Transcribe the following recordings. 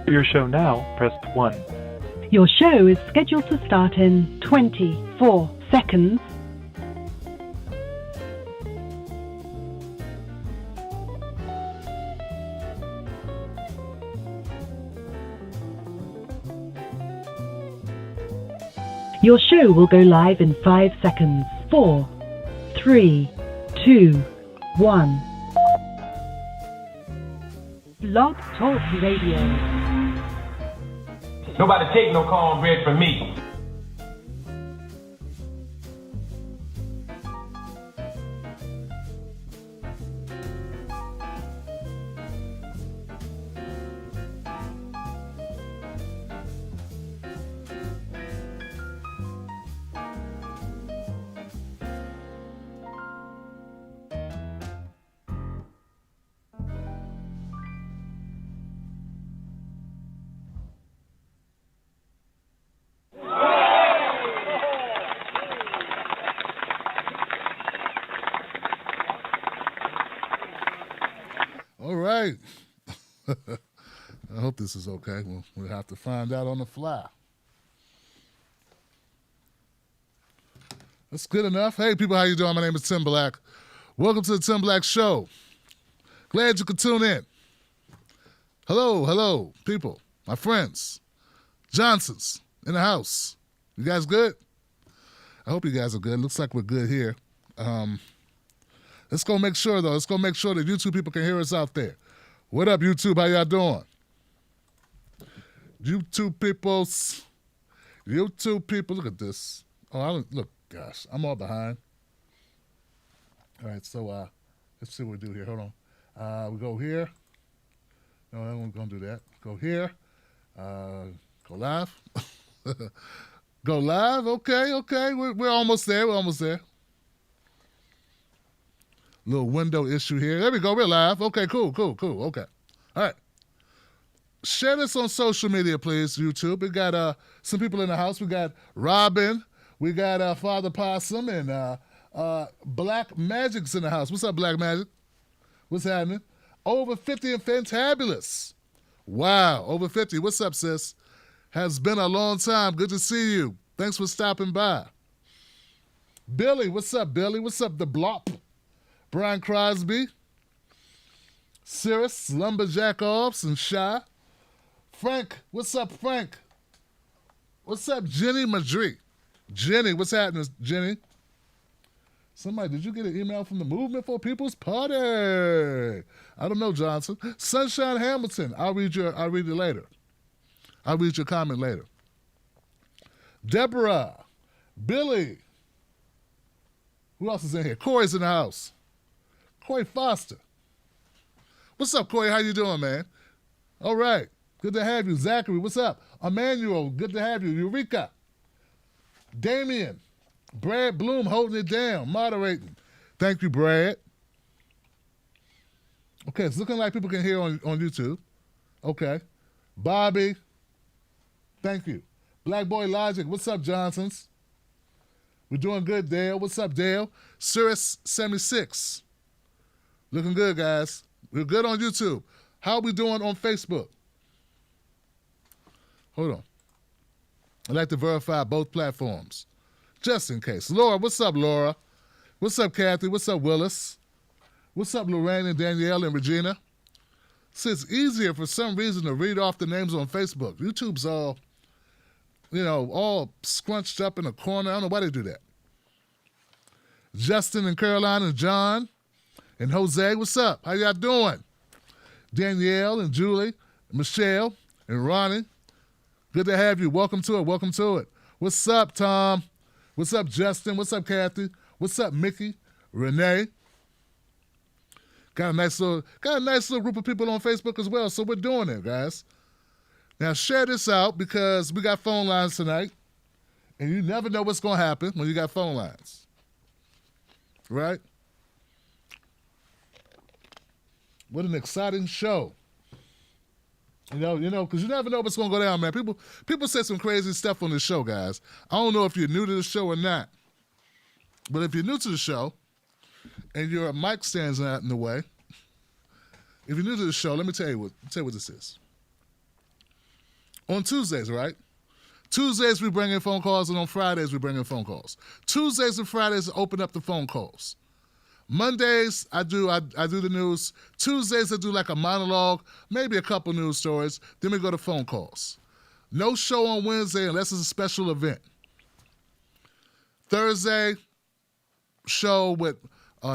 For your show now, press 1. Your show is scheduled to start in 24 seconds. Your show will go live in 5 seconds. 4, 3, 2, 1. Blog Talk Radio. Nobody take no cornbread from me. All right. I hope this is okay. We'll have to find out on the fly. That's good enough. Hey, people, how you doing? My name is Tim Black. Welcome to the Tim Black Show. Glad you could tune in. Hello, people, my friends, Johnsons in the house. You guys good? I hope you guys are good. Looks like we're good here. Let's go make sure, though. Let's go make sure that YouTube people can hear us out there. What up, YouTube? How y'all doing? YouTube people, look at this. Look, gosh, I'm all behind. All right, so let's see what we do here. Hold on. We go here. No, I don't going to do that. Go here. Go live. Go live. Okay. We're almost there. Little window issue here. There we go. We're live. Okay, cool. Okay. All right. Share this on social media, please, YouTube. We got some people in the house. We got Robin. We got Father Possum and Black Magic's in the house. What's up, Black Magic? What's happening? Over 50 and Fantabulous. Wow, over 50. What's up, sis? Has been a long time. Good to see you. Thanks for stopping by. Billy, what's up, Billy? What's up, the Blop? Brian Crosby, Cirrus, Lumberjack Offs, and Shy. Frank, what's up, Frank? What's up, Jenny Madrid? Jenny, what's happening, Jenny? Somebody, did you get an email from the Movement for People's Party? I don't know, Johnson. Sunshine Hamilton, I'll read you later. I'll read your comment later. Deborah, Billy. Who else is in here? Corey's in the house. Corey Foster. What's up, Corey? How you doing, man? All right. Good to have you. Zachary, what's up? Emmanuel, good to have you. Eureka. Damien. Brad Bloom holding it down, moderating. Thank you, Brad. Okay, it's looking like people can hear on YouTube. Okay. Bobby. Thank you. Black Boy Logic, what's up, Johnsons? We're doing good, Dale. What's up, Dale? Cirrus 76. Looking good, guys. We're good on YouTube. How are we doing on Facebook? Hold on. I'd like to verify both platforms, just in case. Laura, what's up, Laura? What's up, Kathy? What's up, Willis? What's up, Lorraine and Danielle and Regina? See, it's easier for some reason to read off the names on Facebook. YouTube's all, all scrunched up in a corner. I don't know why they do that. Justin and Caroline and John and Jose, what's up? How y'all doing? Danielle and Julie, Michelle and Ronnie. Good to have you. Welcome to it. What's up, Tom? What's up, Justin? What's up, Kathy? What's up, Mickey? Renee? Got a nice little group of people on Facebook as well, so we're doing it, guys. Now share this out because we got phone lines tonight, and you never know what's going to happen when you got phone lines, right? What an exciting show. You know, because you never know what's going to go down, man. People say some crazy stuff on the show, guys. I don't know if you're new to the show or not, but if you're new to the show and your mic stands out in the way, if you're new to the show, let me tell you what this is. On Tuesdays, right? Tuesdays we bring in phone calls, and on Fridays we bring in phone calls. Tuesdays and Fridays open up the phone calls. Mondays I do the news. Tuesdays I do like a monologue, maybe a couple news stories. Then we go to phone calls. No show on Wednesday unless it's a special event. Thursday, show with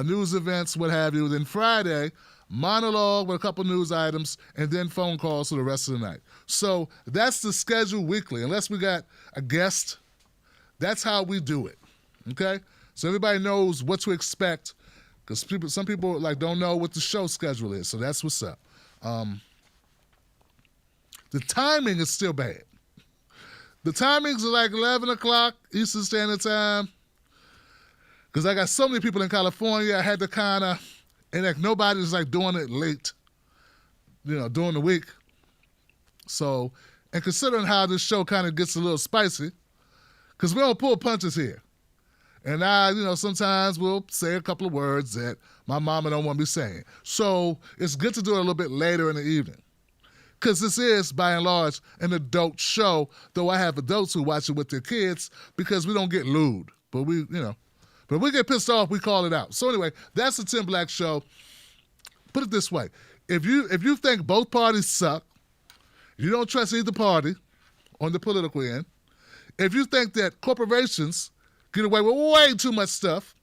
news events, what have you. Then Friday, monologue with a couple news items, and then phone calls for the rest of the night. So that's the schedule weekly. Unless we got a guest, that's how we do it. Okay? So everybody knows what to expect, because some people like don't know what the show schedule is. So that's what's up. The timing is still bad. The timings are like 11 o'clock Eastern Standard Time. Because I got so many people in California, I had to kind of, and like nobody's like doing it late, during the week. So, and considering how this show kind of gets a little spicy, because we don't pull punches here. And sometimes we'll say a couple of words that my mama don't want me saying. So it's good to do it a little bit later in the evening. Because this is, by and large, an adult show, though I have adults who watch it with their kids because we don't get lewd. But we get pissed off, we call it out. So anyway, that's the Tim Black Show. Put it this way. If you think both parties suck, you don't trust either party on the political end, if you think that corporations get away with way too much stuff,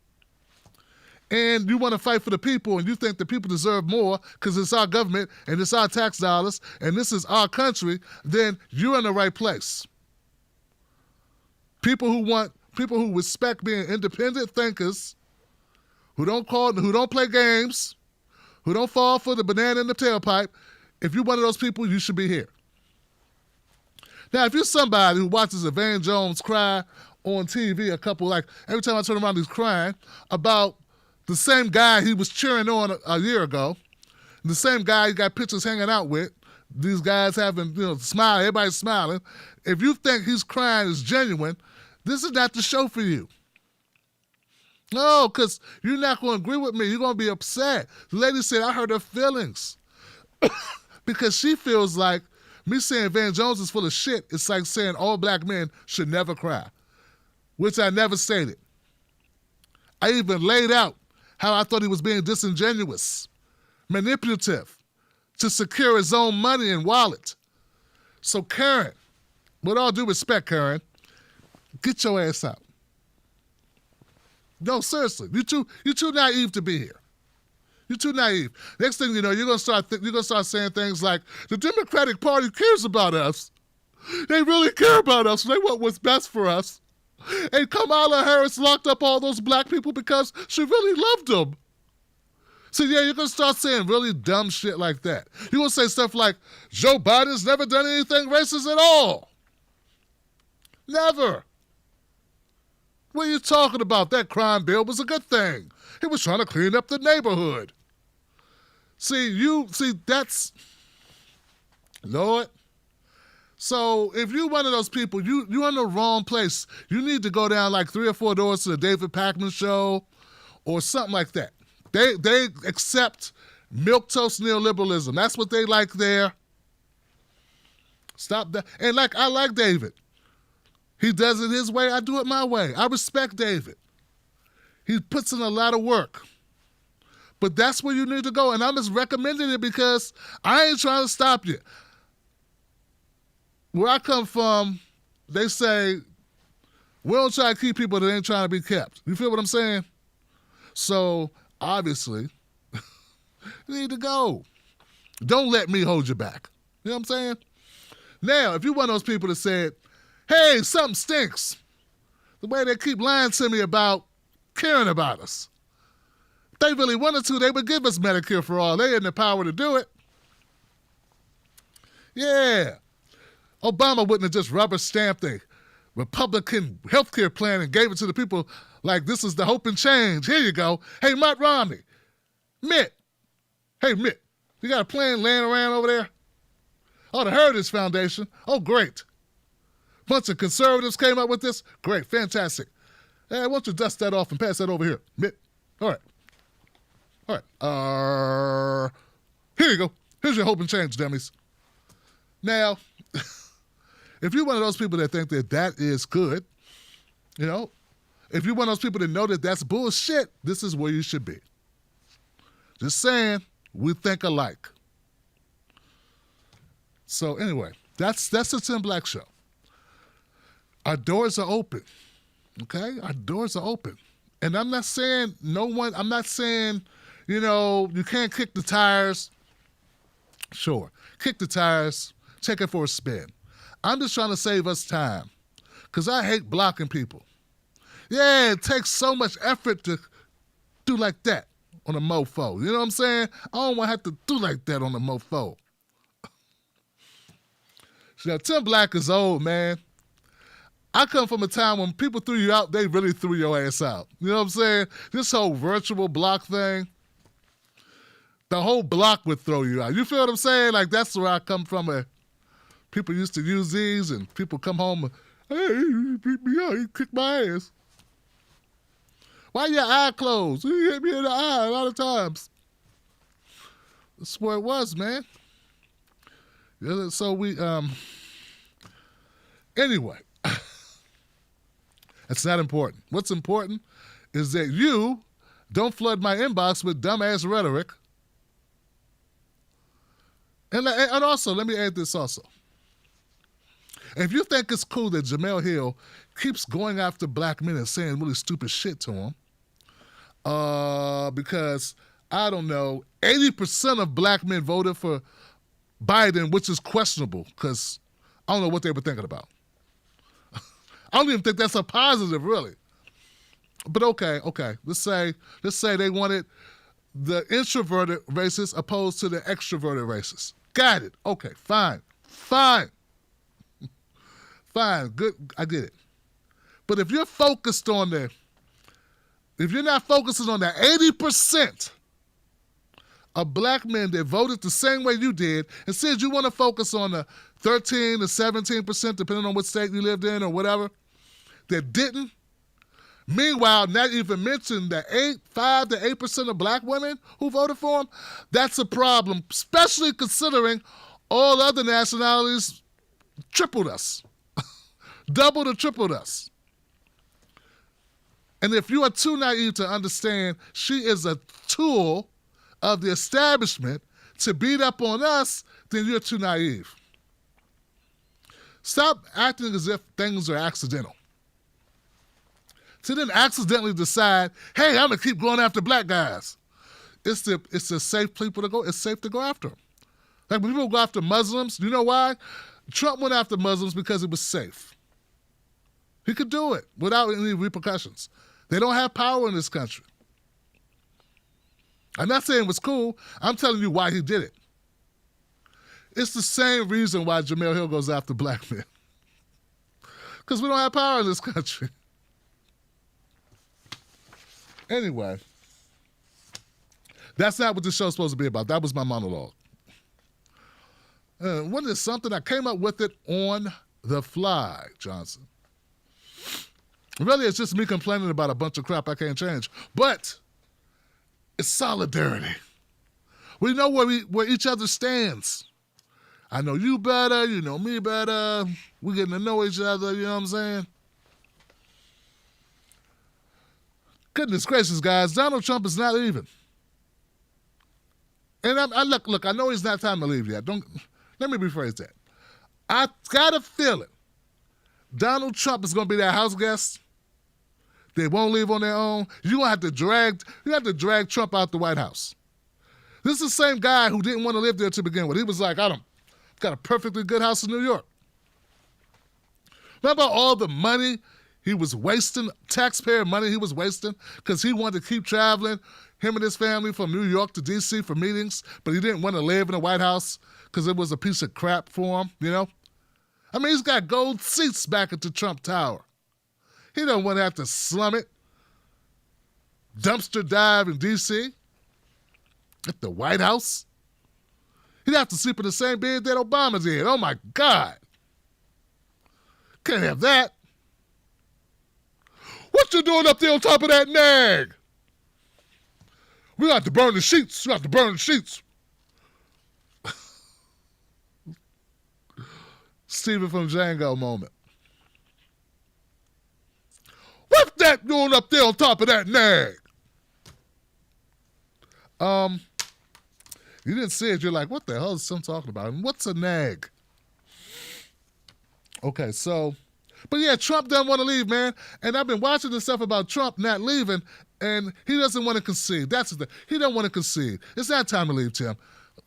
and you want to fight for the people and you think the people deserve more because it's our government and it's our tax dollars and this is our country, then you're in the right place. People who respect being independent thinkers, who don't play games, who don't fall for the banana in the tailpipe, if you're one of those people, you should be here. Now, if you're somebody who watches Van Jones cry on TV every time I turn around he's crying about the same guy he was cheering on a year ago, the same guy he got pictures hanging out with, these guys having, smile, everybody's smiling. If you think he's crying is genuine, this is not the show for you. No, because you're not going to agree with me. You're going to be upset. The lady said, I hurt her feelings. Because she feels like me saying Van Jones is full of shit, it's like saying all black men should never cry, which I never stated. I even laid out how I thought he was being disingenuous, manipulative, to secure his own money and wallet. So Karen, with all due respect, Karen, get your ass out. No, seriously, you're too naive to be here. You're too naive. Next thing you know, you're gonna start saying things like the Democratic Party cares about us. They really care about us. They want what's best for us. And Kamala Harris locked up all those black people because she really loved them. So yeah, you're going to start saying really dumb shit like that. You're going to say stuff like, Joe Biden's never done anything racist at all. Never. What are you talking about? That crime bill was a good thing. He was trying to clean up the neighborhood. That's... Lord... So if you're one of those people, you're in the wrong place. You need to go down like 3 or 4 doors to the David Pakman Show or something like that. They accept milquetoast neoliberalism. That's what they like there. Stop that. And I like David. He does it his way. I do it my way. I respect David. He puts in a lot of work. But that's where you need to go. And I'm just recommending it because I ain't trying to stop you. Where I come from, they say, we don't try to keep people that ain't trying to be kept. You feel what I'm saying? So, obviously, you need to go. Don't let me hold you back. You know what I'm saying? Now, if you're one of those people that said, hey, something stinks, the way they keep lying to me about caring about us. If they really wanted to, they would give us Medicare for all. They had the power to do it. Yeah. Obama wouldn't have just rubber stamped a Republican health care plan and gave it to the people like this is the hope and change. Here you go. Hey, Mitt Romney. Mitt. Hey, Mitt. You got a plan laying around over there? Oh, the Heritage Foundation. Oh, great. Bunch of conservatives came up with this. Great. Fantastic. Hey, why don't you dust that off and pass that over here, Mitt? All right. Here you go. Here's your hope and change, dummies. Now... If you're one of those people that think that that is good, you know, if you're one of those people that know that that's bullshit, this is where you should be. Just saying, we think alike. So anyway, that's the Tim Black Show. Our doors are open, okay? Our doors are open. And I'm not saying you know, you can't kick the tires. Sure, kick the tires, take it for a spin. I'm just trying to save us time because I hate blocking people. Yeah, it takes so much effort to do like that on a mofo. You know what I'm saying? I don't want to have to do like that on a mofo. So, Tim Black is old, man. I come from a time when people threw you out, they really threw your ass out. You know what I'm saying? This whole virtual block thing, the whole block would throw you out. You feel what I'm saying? Like, that's where I come from. People used to use these, and people come home and, hey, you beat me up, you kicked my ass. Why your eye closed? You hit me in the eye a lot of times. That's where it was, man. Yeah, so anyway, it's not important. What's important is that you don't flood my inbox with dumbass rhetoric. And also, let me add this also. If you think it's cool that Jemele Hill keeps going after black men and saying really stupid shit to them, because, I don't know, 80% of black men voted for Biden, which is questionable, because I don't know what they were thinking about. I don't even think that's a positive, really. But okay. Let's say they wanted the introverted racists opposed to the extroverted racists. Got it. Okay, fine. Good, I get it. But if you're not focusing on the 80% of black men that voted the same way you did, and said you want to focus on the 13 to 17%, depending on what state you lived in or whatever, that didn't, meanwhile, not even mention the 5 to 8% of black women who voted for him, that's a problem, especially considering all other nationalities tripled us. Doubled or tripled us. And if you are too naive to understand she is a tool of the establishment to beat up on us, then you're too naive. Stop acting as if things are accidental. To then accidentally decide, hey, I'm going to keep going after black guys. It's a safe people to go. It's safe to go after them. Like when people go after Muslims, you know why? Trump went after Muslims because it was safe. He could do it without any repercussions. They don't have power in this country. I'm not saying it was cool. I'm telling you why he did it. It's the same reason why Jemele Hill goes after black men. Because we don't have power in this country. Anyway, that's not what this show's supposed to be about. That was my monologue. What is something I came up with it on the fly, Johnson? Really, it's just me complaining about a bunch of crap I can't change. But it's solidarity. We know where each other stands. I know you better, you know me better. We're getting to know each other, you know what I'm saying? Goodness gracious, guys, Donald Trump is not leaving. And I look, I know he's not time to leave yet. Let me rephrase that. I got a feeling Donald Trump is going to be that house guest. They won't leave on their own. You have to drag Trump out the White House. This is the same guy who didn't want to live there to begin with. He was like, I've got a perfectly good house in New York. Remember all the money he was wasting, taxpayer money he was wasting, because he wanted to keep traveling, him and his family, from New York to D.C. for meetings, but he didn't want to live in the White House because it was a piece of crap for him, you know? I mean, he's got gold seats back at the Trump Tower. He don't want to have to slum it, dumpster dive in D.C., at the White House. He'd have to sleep in the same bed that Obama did. Oh, my God. Can't have that. What you doing up there on top of that nag? We got to burn the sheets. We got to burn the sheets. Stephen from Django moment. What's that doing up there on top of that nag? You didn't see it. You're like, what the hell is some talking about? And what's a nag? Okay, so, but yeah, Trump doesn't want to leave, man. And I've been watching this stuff about Trump not leaving, and he doesn't want to concede. That's the thing. He doesn't want to concede. It's not time to leave, Tim.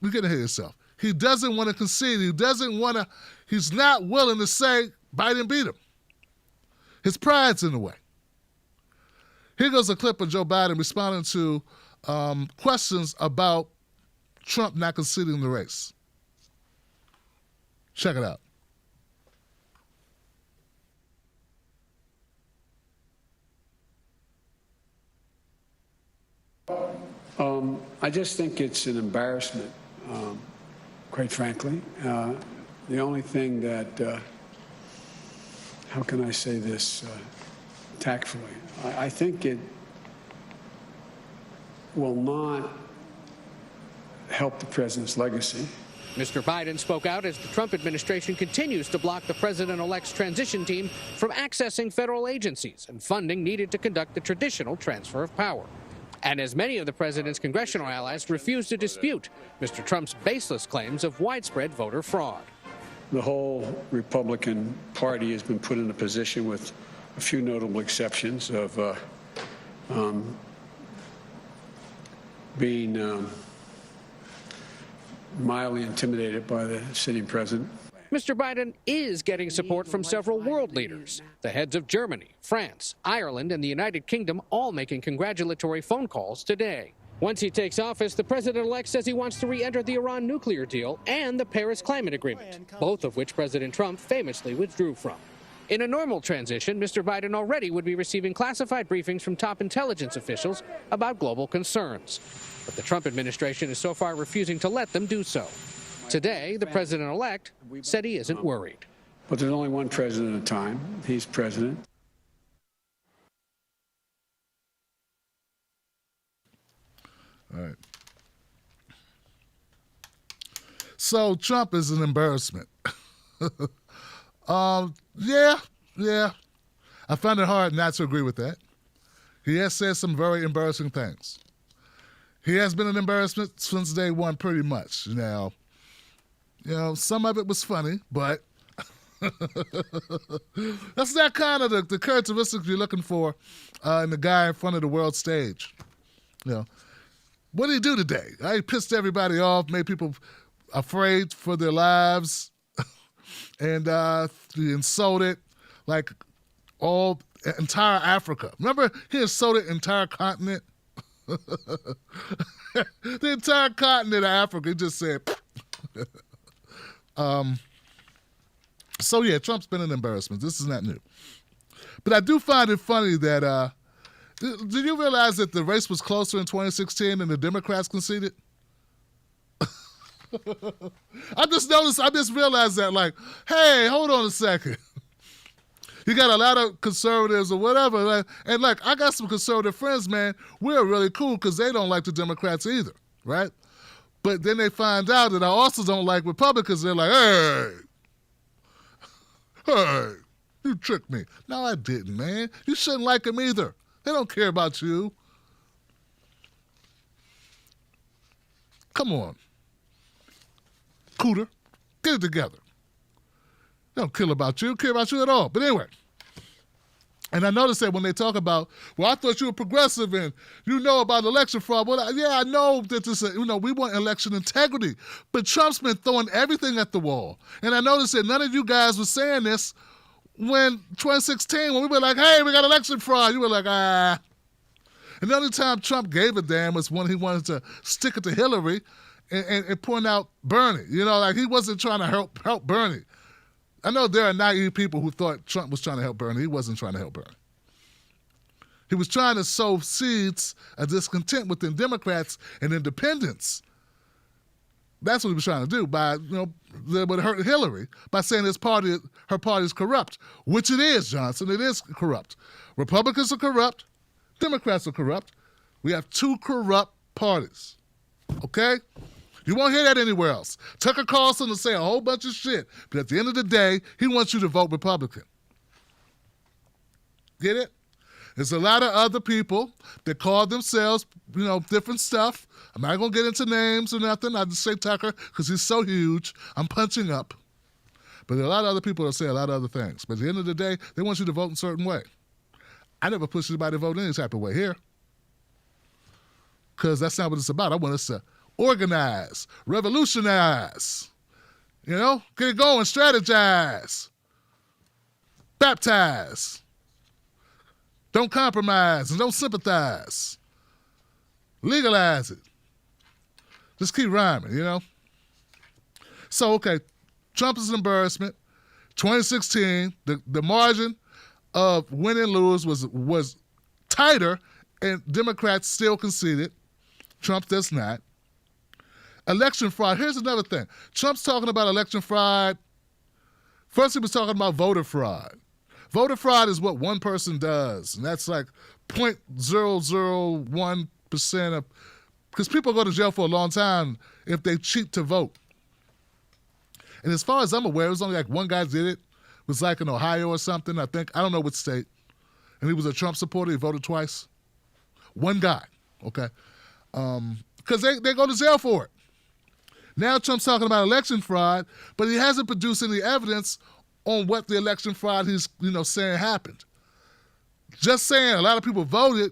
You're going to hear yourself. He doesn't want to concede. He's not willing to say Biden beat him. His pride's in the way. Here goes a clip of Joe Biden responding to questions about Trump not conceding the race. Check it out. I just think it's an embarrassment, quite frankly. The only thing that, how can I say this tactfully? I think it will not help the president's legacy. Mr. Biden spoke out as the Trump administration continues to block the president-elect's transition team from accessing federal agencies and funding needed to conduct the traditional transfer of power. And as many of the president's congressional allies refuse to dispute Mr. Trump's baseless claims of widespread voter fraud. The whole Republican Party has been put in a position, with a few notable exceptions, of being mildly intimidated by the sitting president. Mr. Biden is getting support from several world leaders, the heads of Germany, France, Ireland, and the United Kingdom all making congratulatory phone calls today. Once he takes office, the president-elect says he wants to re-enter the Iran nuclear deal and the Paris Climate Agreement, both of which President Trump famously withdrew from. In a normal transition, Mr. Biden already would be receiving classified briefings from top intelligence officials about global concerns. But the Trump administration is so far refusing to let them do so. Today, the president-elect said he isn't worried. But there's only one president at a time. He's president. All right. So Trump is an embarrassment. Yeah. I find it hard not to agree with that. He has said some very embarrassing things. He has been an embarrassment since day one, pretty much. Now, some of it was funny, but that's not kind of the characteristics you're looking for in the guy in front of the world stage. What did he do today? He pissed everybody off, made people afraid for their lives, and he insulted entire Africa. Remember, he insulted entire continent. The entire continent of Africa. He just said. So yeah, Trump's been an embarrassment. This is not new, but I do find it funny that. Did you realize that the race was closer in 2016 and the Democrats conceded? I just realized that, hey, hold on a second. You got a lot of conservatives or whatever, and I got some conservative friends, man. We're really cool because they don't like the Democrats either, right? But then they find out that I also don't like Republicans. They're like, hey, you tricked me. No, I didn't, man. You shouldn't like them either. They don't care about you. Come on. Cooter, get it together. They don't care about you at all. But anyway, and I noticed that when they talk about, well, I thought you were progressive and you know about election fraud. Well, yeah, I know that this, we want election integrity. But Trump's been throwing everything at the wall. And I noticed that none of you guys were saying this when 2016, when we were like, hey, we got election fraud. You were like, ah. And the only time Trump gave a damn was when he wanted to stick it to Hillary and point out Bernie. He wasn't trying to help Bernie. I know there are naive people who thought Trump was trying to help Bernie. He wasn't trying to help Bernie. He was trying to sow seeds of discontent within Democrats and independents. That's what he was trying to do by, that would hurt Hillary by saying her party is corrupt, which it is, Johnson. It is corrupt. Republicans are corrupt. Democrats are corrupt. We have two corrupt parties. Okay? You won't hear that anywhere else. Tucker Carlson will say a whole bunch of shit, but at the end of the day, he wants you to vote Republican. Get it? There's a lot of other people that call themselves, different stuff. I'm not going to get into names or nothing. I just say Tucker because he's so huge. I'm punching up. But there are a lot of other people that say a lot of other things. But at the end of the day, they want you to vote in a certain way. I never push anybody to vote any type of way here because that's not what it's about. I want us to organize, revolutionize, get it going, strategize, baptize. Don't compromise and don't sympathize. Legalize it. Just keep rhyming, So, okay, Trump is an embarrassment. 2016, the margin of win and lose was tighter, and Democrats still conceded. Trump does not. Election fraud. Here's another thing. Trump's talking about election fraud. First, he was talking about voter fraud. Voter fraud is what one person does, and that's like 0.001% of, because people go to jail for a long time if they cheat to vote. And as far as I'm aware, it was only like one guy did it. It was like in Ohio or something, I think. I don't know which state. And he was a Trump supporter. He voted twice. One guy, okay? Because they go to jail for it. Now Trump's talking about election fraud, but he hasn't produced any evidence on what the election fraud he's saying happened. Just saying a lot of people voted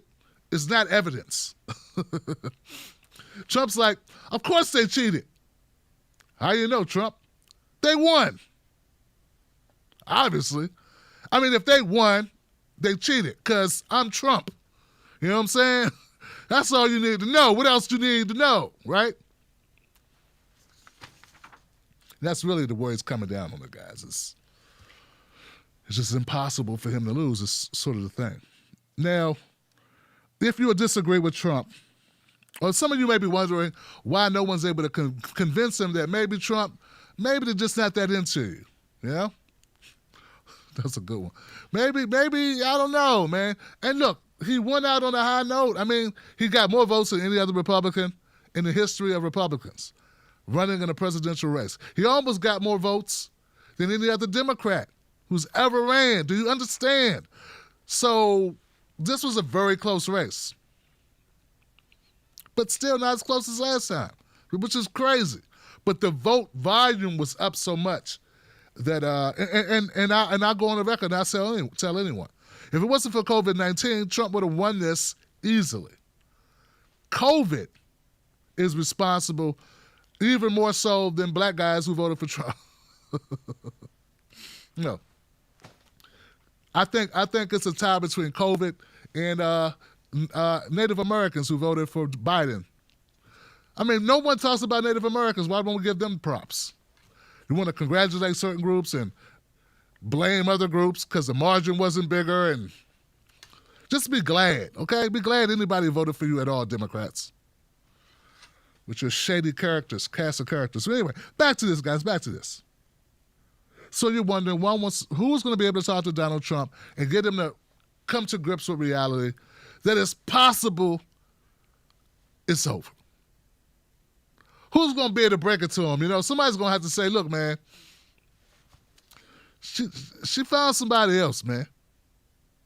is not evidence. Trump's like, of course they cheated. How you know, Trump? They won. Obviously. I mean, if they won, they cheated because I'm Trump. You know what I'm saying? That's all you need to know. What else do you need to know, right? That's really the words coming down on the guys. It's just impossible for him to lose. It's sort of the thing. Now, if you disagree with Trump, or some of you may be wondering why no one's able to convince him that maybe Trump, maybe they're just not that into you. That's a good one. Maybe, I don't know, man. And look, he won out on a high note. I mean, he got more votes than any other Republican in the history of Republicans running in a presidential race. He almost got more votes than any other Democrat who's ever ran. Do you understand? So this was a very close race. But still not as close as last time, which is crazy. But the vote volume was up so much that, and I'll go on the record and I'll tell anyone. If it wasn't for COVID-19, Trump would have won this easily. COVID is responsible even more so than black guys who voted for Trump. No. I think it's a tie between COVID and Native Americans who voted for Biden. I mean, no one talks about Native Americans. Why don't we give them props? You want to congratulate certain groups and blame other groups because the margin wasn't bigger, and just be glad, okay? Be glad anybody voted for you at all, Democrats. With your shady characters, cast of characters. So anyway, back to this, guys, back to this. So you're wondering who's going to be able to talk to Donald Trump and get him to come to grips with reality that it's possible it's over. Who's going to be able to break it to him? Somebody's going to have to say, look, man, she found somebody else, man.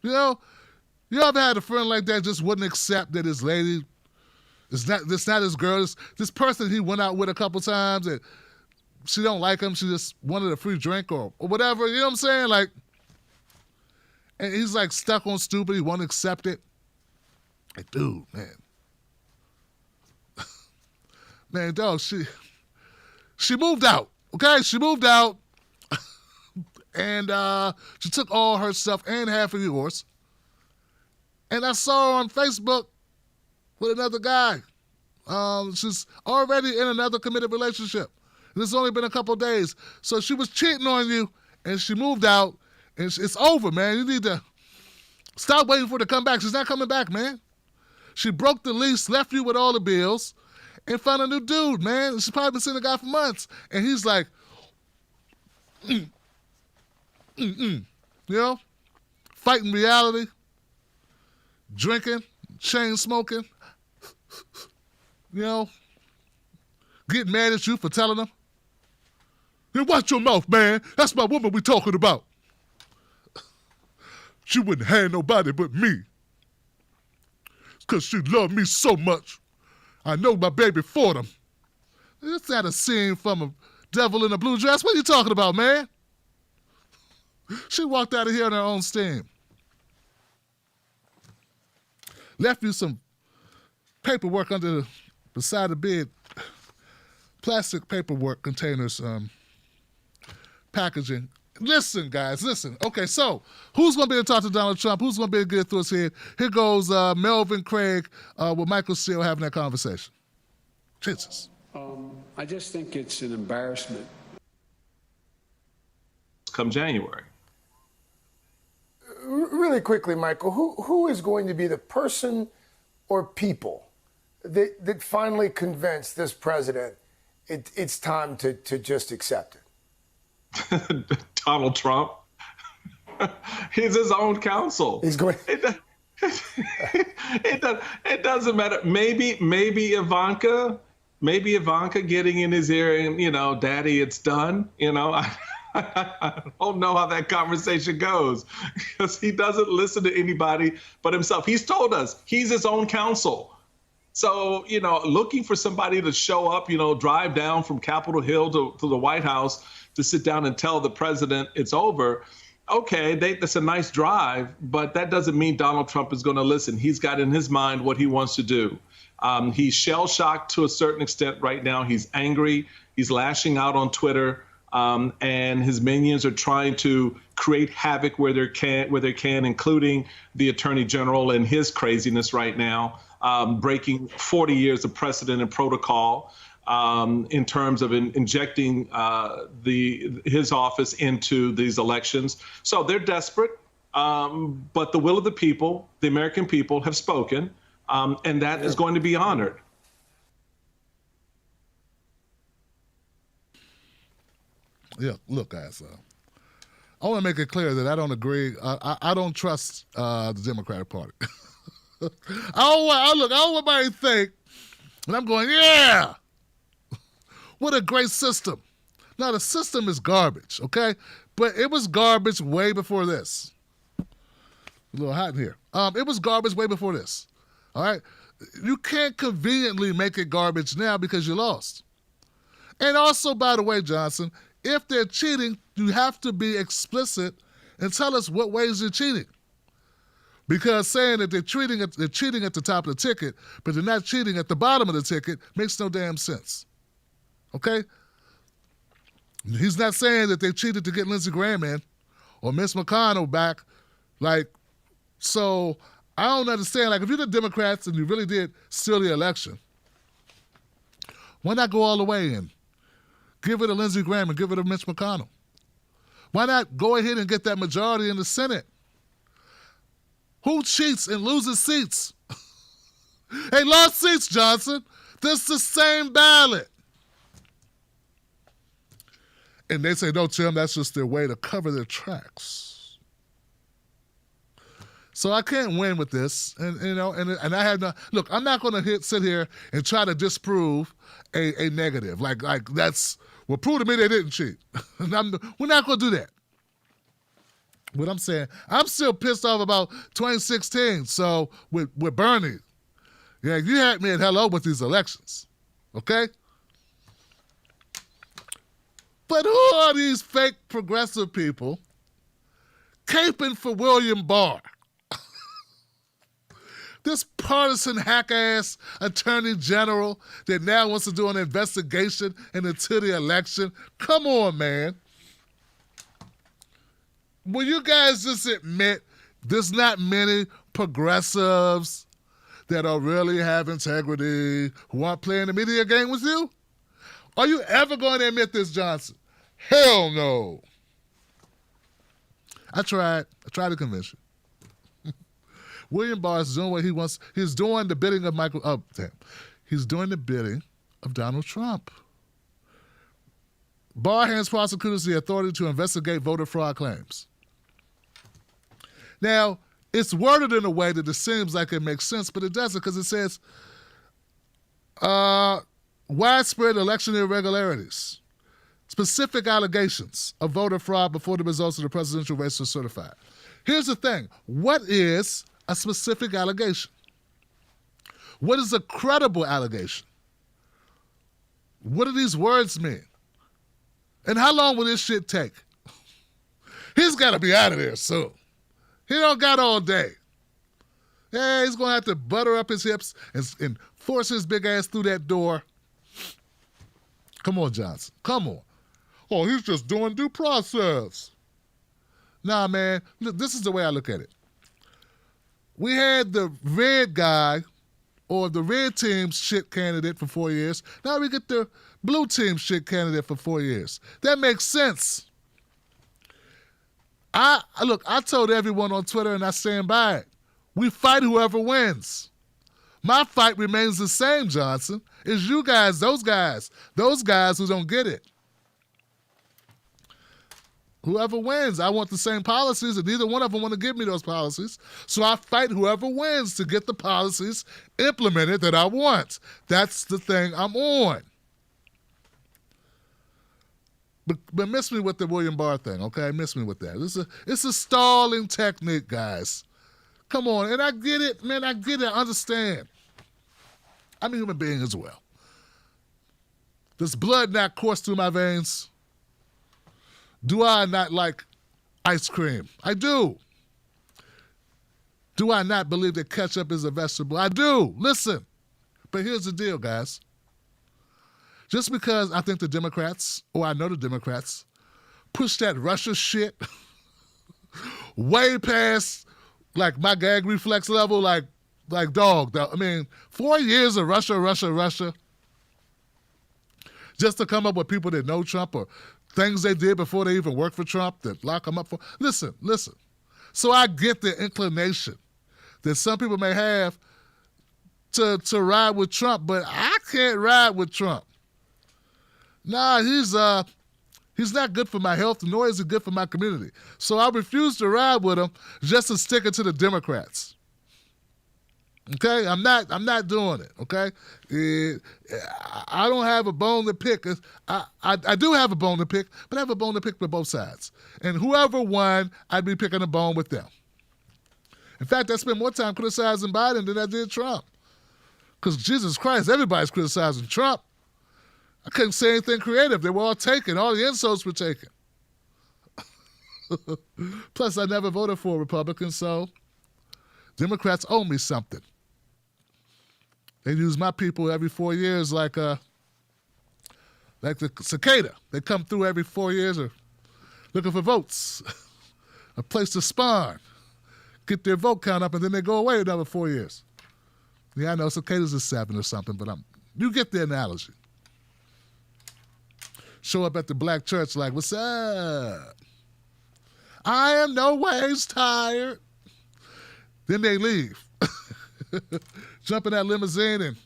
You ever had a friend like that just wouldn't accept that his lady is not his girl. This person he went out with a couple times and she don't like him. She just wanted a free drink or whatever. You know what I'm saying? Like, and he's like stuck on stupid. He won't accept it. Like, dude, man. Man, dog, she moved out, okay? She moved out, and she took all her stuff and half of yours. And I saw her on Facebook with another guy. She's already in another committed relationship. And it's only been a couple days. So she was cheating on you, and she moved out, and it's over, man. You need to stop waiting for her to come back. She's not coming back, man. She broke the lease, left you with all the bills, and found a new dude, man. She's probably been seeing the guy for months. And he's like, fighting reality, drinking, chain smoking, get mad at you for telling them? Then watch your mouth, man. That's my woman we talking about. She wouldn't have nobody but me. It's because she loved me so much. I know my baby for them. Is that a scene from A Devil in a Blue Dress? What are you talking about, man? She walked out of here on her own steam. Left you some paperwork beside the bed. Plastic paperwork containers, packaging. Listen, guys, listen. Okay, so who's going to be able to talk to Donald Trump? Who's going to be able to get through his head? Here goes Melvin Craig with Michael Steele having that conversation. Jesus. I just think it's an embarrassment. Come January. Really quickly, Michael, who is going to be the person or people that finally convince this president it's time to just accept it? Donald Trump. He's his own counsel. He's going. It doesn't matter. Maybe Ivanka. Maybe Ivanka getting in his ear and, you know, Daddy, it's done. You know, I don't know how that conversation goes because he doesn't listen to anybody but himself. He's told us he's his own counsel. So, you know, looking for somebody to show up, you know, drive down from Capitol Hill to the White House to sit down and tell the president it's over. Okay, that's a nice drive, but that doesn't mean Donald Trump is going to listen. He's got in his mind what he wants to do. He's shell-shocked to a certain extent right now. He's angry. He's lashing out on Twitter, and his minions are trying to create havoc where they can, including the Attorney General and his craziness right now, breaking 40 years of precedent and protocol in terms of injecting his office into these elections. So they're desperate, but the will of the people, the American people, have spoken. And that is going to be honored. Yeah, look, guys, I want to make it clear that I don't agree. I don't trust the Democratic Party. I don't want everybody to think, and I'm going, yeah, what a great system. Now, the system is garbage, okay? But it was garbage way before this. A little hot in here. It was garbage way before this. All right? You can't conveniently make it garbage now because you lost. And also, by the way, Johnson, if they're cheating, you have to be explicit and tell us what ways you're cheating. Because saying that they're cheating at the top of the ticket, but they're not cheating at the bottom of the ticket makes no damn sense. Okay? He's not saying that they cheated to get Lindsey Graham in or Mitch McConnell back. Like, so I don't understand. Like, if you're the Democrats and you really did steal the election, why not go all the way in? Give it to Lindsey Graham and give it to Mitch McConnell. Why not go ahead and get that majority in the Senate? Who cheats and loses seats? They lost seats, Johnson. This is the same ballot. And they say, no, Tim, that's just their way to cover their tracks. So I can't win with this, and I have no look. I'm not going to sit here and try to disprove a negative. Like that's prove to me they didn't cheat. We're not going to do that. What I'm saying, I'm still pissed off about 2016. So with Bernie, yeah, you had me at hello with these elections, okay? But who are these fake progressive people caping for William Barr? This partisan hack-ass attorney general that now wants to do an investigation into the election. Come on, man. Will you guys just admit there's not many progressives that are really have integrity, who aren't playing the media game with you? Are you ever going to admit this, Johnson? Hell no. I tried to convince you. William Barr is doing what he wants. He's doing the bidding of He's doing the bidding of Donald Trump. Barr hands prosecutors the authority to investigate voter fraud claims. Now, it's worded in a way that it seems like it makes sense, but it doesn't, because it says, widespread election irregularities, specific allegations of voter fraud before the results of the presidential race were certified. Here's the thing. What is a specific allegation? What is a credible allegation? What do these words mean? And how long will this shit take? He's got to be out of there soon. He don't got all day. Yeah, he's going to have to butter up his hips and force his big ass through that door. Come on, Johnson. Come on. Oh, he's just doing due process. Nah, man. Look, this is the way I look at it. We had the red guy or the red team's shit candidate for 4 years. Now we get the blue team shit candidate for 4 years. That makes sense. I told everyone on Twitter, and I stand by it. We fight whoever wins. My fight remains the same, Johnson. It's you guys who don't get it. Whoever wins, I want the same policies, and neither one of them want to give me those policies. So I fight whoever wins to get the policies implemented that I want. That's the thing I'm on. But miss me with the William Barr thing, okay? Miss me with that. It's a stalling technique, guys. Come on, and I get it, man. I get it. I understand. I'm a human being as well. Does blood not course through my veins? Do I not like ice cream? I do. Do I not believe that ketchup is a vegetable? I do. Listen. But here's the deal, guys. Just because I think the Democrats, or I know the Democrats, push that Russia shit way past like my gag reflex level, like dog. I mean, 4 years of Russia, just to come up with people that know Trump or things they did before they even worked for Trump that lock them up for. Listen. So I get the inclination that some people may have to ride with Trump, but I can't ride with Trump. Nah, he's not good for my health, nor is he good for my community. So I refuse to ride with him just to stick it to the Democrats. Okay, I'm not doing it. Okay, I don't have a bone to pick. I do have a bone to pick, but I have a bone to pick with both sides. And whoever won, I'd be picking a bone with them. In fact, I spent more time criticizing Biden than I did Trump. Because Jesus Christ, everybody's criticizing Trump. I couldn't say anything creative. They were all taken. All the insults were taken. Plus, I never voted for a Republican, so Democrats owe me something. They use my people every 4 years like the cicada. They come through every 4 years looking for votes, a place to spawn, get their vote count up, and then they go away another 4 years. Yeah, I know cicadas are 7 or something, but you get the analogy. Show up at the black church like, what's up? I am no ways tired. Then they leave. Jump in that limousine and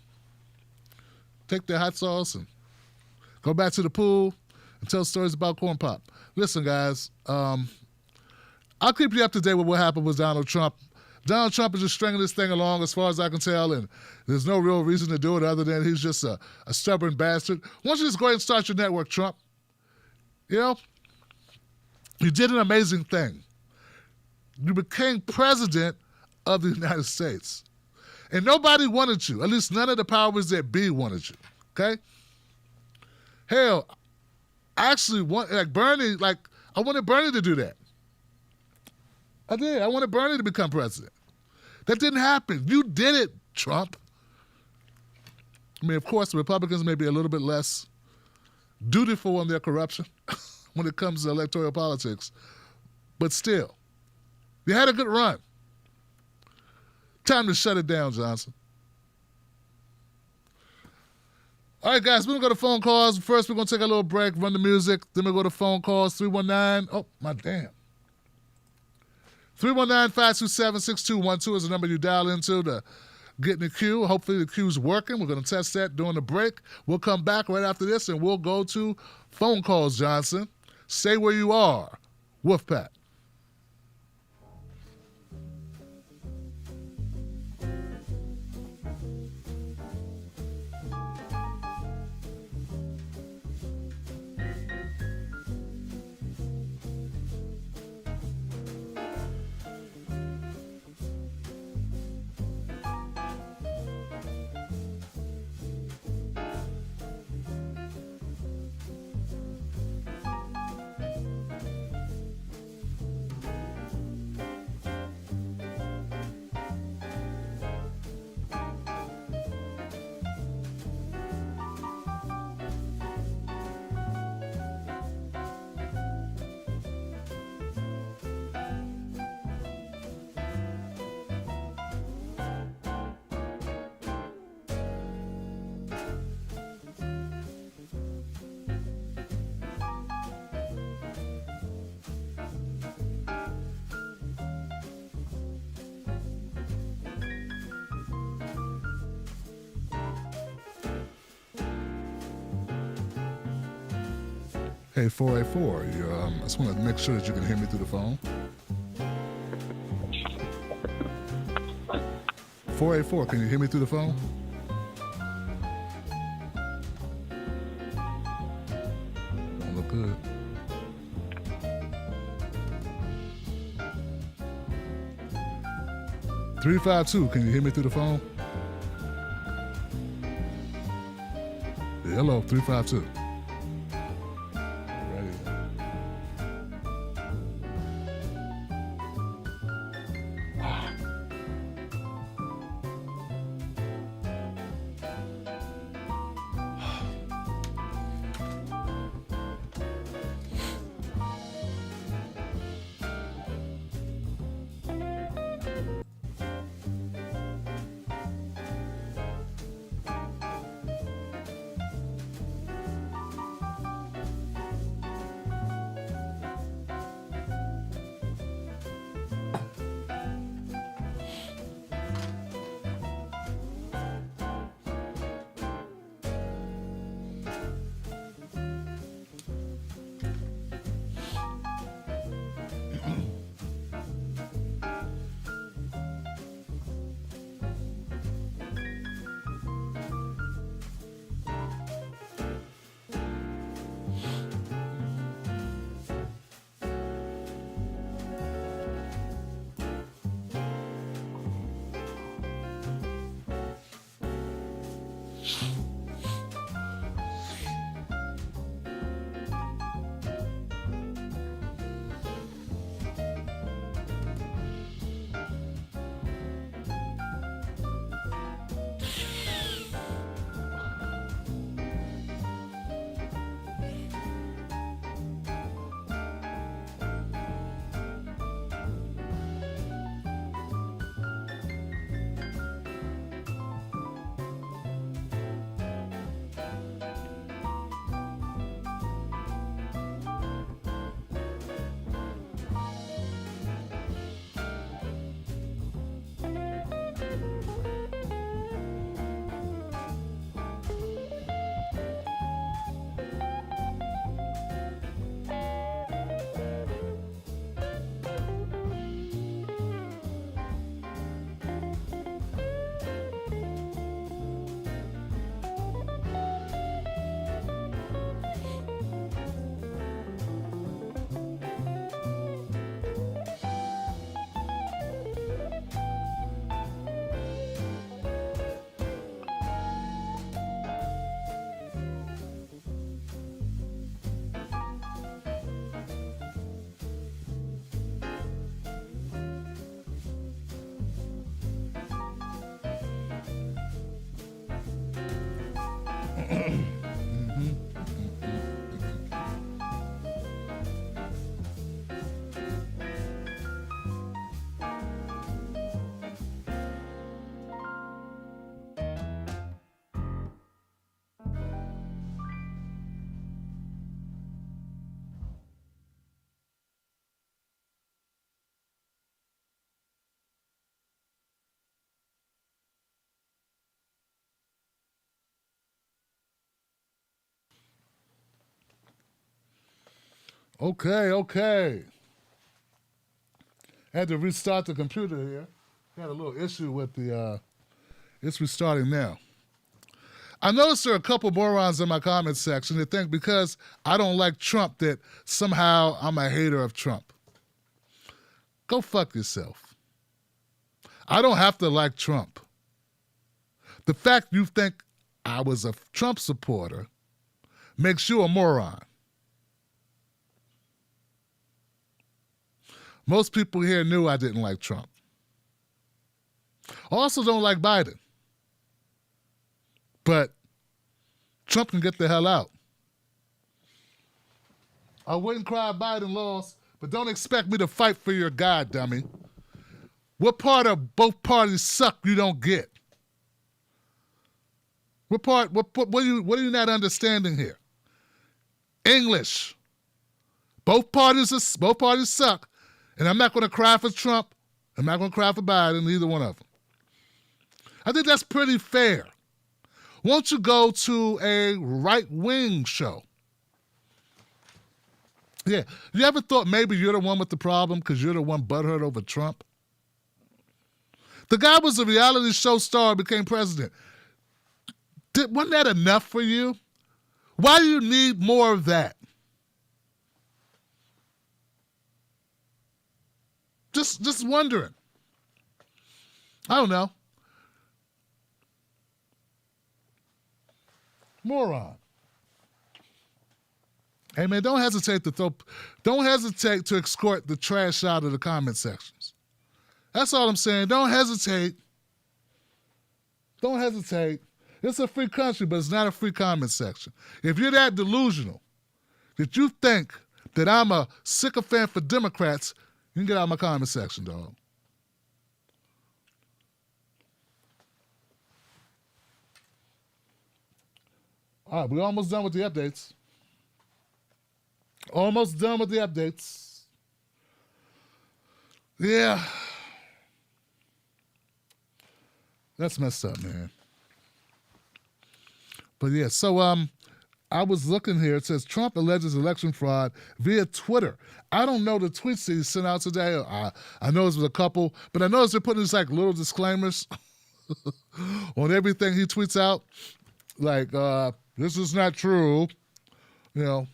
take their hot sauce and go back to the pool and tell stories about corn pop. Listen, guys, I'll keep you up to date with what happened with Donald Trump. Donald Trump is just stringing this thing along as far as I can tell, and there's no real reason to do it other than he's just a stubborn bastard. Why don't you just go ahead and start your network, Trump? You know, you did an amazing thing. You became president of the United States. And nobody wanted you. At least none of the powers that be wanted you. Okay? Hell, I actually wanted Bernie to do that. I did. I wanted Bernie to become president. That didn't happen. You did it, Trump. I mean, of course, the Republicans may be a little bit less dutiful in their corruption when it comes to electoral politics. But still, you had a good run. Time to shut it down, Johnson. All right, guys, we're going to go to phone calls. First, we're going to take a little break, run the music. Then we'll go to phone calls, 319. Oh, my damn. 319-527-6212 is the number you dial into to get in the queue. Hopefully the queue's working. We're going to test that during the break. We'll come back right after this, and we'll go to phone calls, Johnson. Stay where you are. Wolfpack. Hey, 484, I just want to make sure that you can hear me through the phone. 484, can you hear me through the phone? Don't look good. "352, can you hear me through the phone?" Yeah, hello, 352. Ready. Okay. Had to restart the computer here. Had a little issue with the, it's restarting now. I noticed there are a couple morons in my comment section that think because I don't like Trump that somehow I'm a hater of Trump. Go fuck yourself. I don't have to like Trump. The fact you think I was a Trump supporter makes you a moron. Most people here knew I didn't like Trump. I also don't like Biden. But Trump can get the hell out. I wouldn't cry if Biden lost, but don't expect me to fight for your God, dummy. What part of both parties suck you don't get? What are you not understanding here? English. Both parties suck, and I'm not going to cry for Trump. I'm not going to cry for Biden, either one of them. I think that's pretty fair. Won't you go to a right-wing show? Yeah. You ever thought maybe you're the one with the problem because you're the one butthurt over Trump? The guy was a reality show star, became president. Wasn't that enough for you? Why do you need more of that? Just wondering. I don't know. Moron. Hey man, don't hesitate to escort the trash out of the comment sections. That's all I'm saying. Don't hesitate. Don't hesitate. It's a free country, but it's not a free comment section. If you're that delusional that you think that I'm a sycophant for Democrats, you can get out of my comment section, dog. All right, we're almost done with the updates. Almost done with the updates. Yeah. That's messed up, man. But yeah, so I was looking here. It says Trump alleges election fraud via Twitter. I don't know the tweets that he sent out today. I know it was a couple, but I noticed they're putting these like little disclaimers on everything he tweets out. Like, this is not true. You know,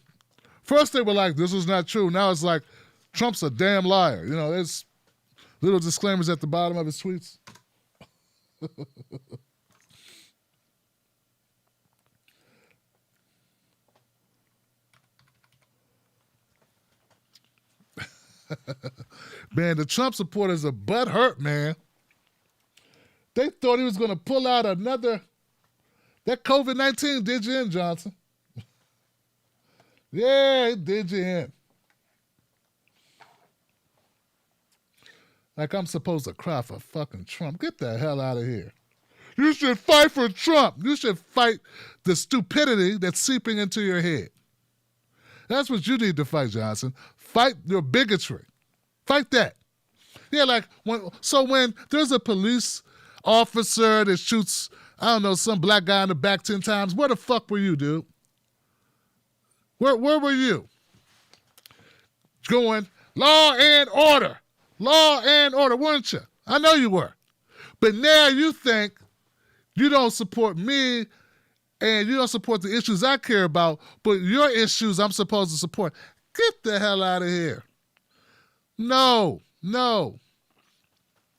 first they were like, this is not true. Now it's like, Trump's a damn liar. You know, there's little disclaimers at the bottom of his tweets. Man, the Trump supporters are butthurt, man. They thought he was going to pull out another. That COVID-19 did you in, Johnson. Yeah, it did you in. Like I'm supposed to cry for fucking Trump. Get the hell out of here. You should fight for Trump. You should fight the stupidity that's seeping into your head. That's what you need to fight, Johnson. Fight your bigotry. Fight that. Yeah, like when there's a police officer that shoots, I don't know, some black guy in the back 10 times, where the fuck were you, dude? Where were you? Going, law and order. Law and order, weren't you? I know you were. But now you think you don't support me and you don't support the issues I care about, but your issues I'm supposed to support. Get the hell out of here. No.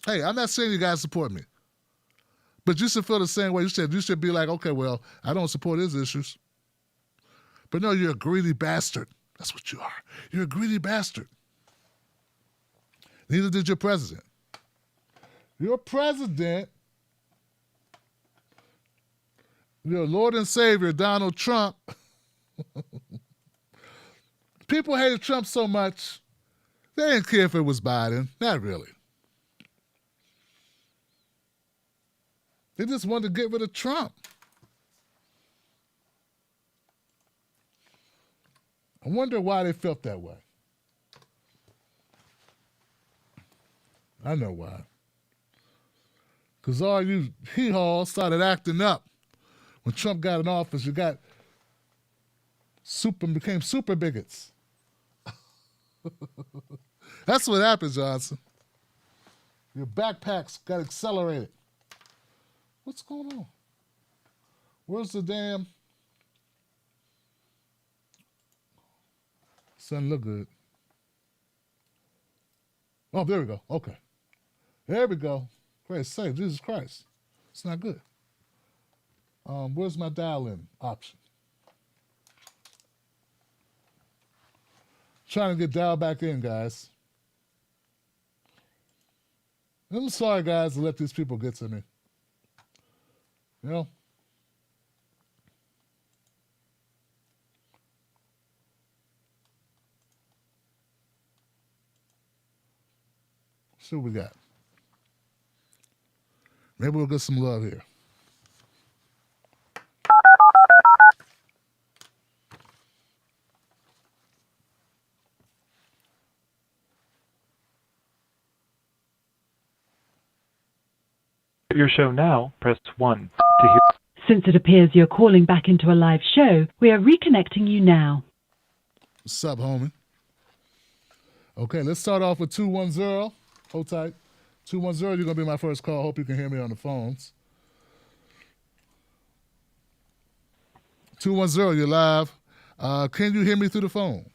Hey, I'm not saying you guys support me. But you should feel the same way. You should be like, okay, well, I don't support his issues. But no, you're a greedy bastard. That's what you are. You're a greedy bastard. Neither did your president. Your president, your Lord and Savior, Donald Trump, people hated Trump so much, they didn't care if it was Biden. Not really. They just wanted to get rid of Trump. I wonder why they felt that way. I know why. Because all you hee-haws started acting up. When Trump got in office, you became super bigots. That's what happened, Johnson. Your backpacks got accelerated. What's going on? Where's the damn... Doesn't look good. Oh, there we go. Okay. There we go. Praise save Jesus Christ. It's not good. Where's my dial-in option? Trying to get dialed back in, guys. I'm sorry, guys, to let these people get to me. You know? See what we got. Maybe we'll get some love here. Your show now, press 1 to hear. Since it appears you're calling back into a live show, we are reconnecting you now. What's up, homie? Okay, let's start off with 210. Hold tight. 210, you're going to be my first call. Hope you can hear me on the phones. 210, you're live. Can you hear me through the phone?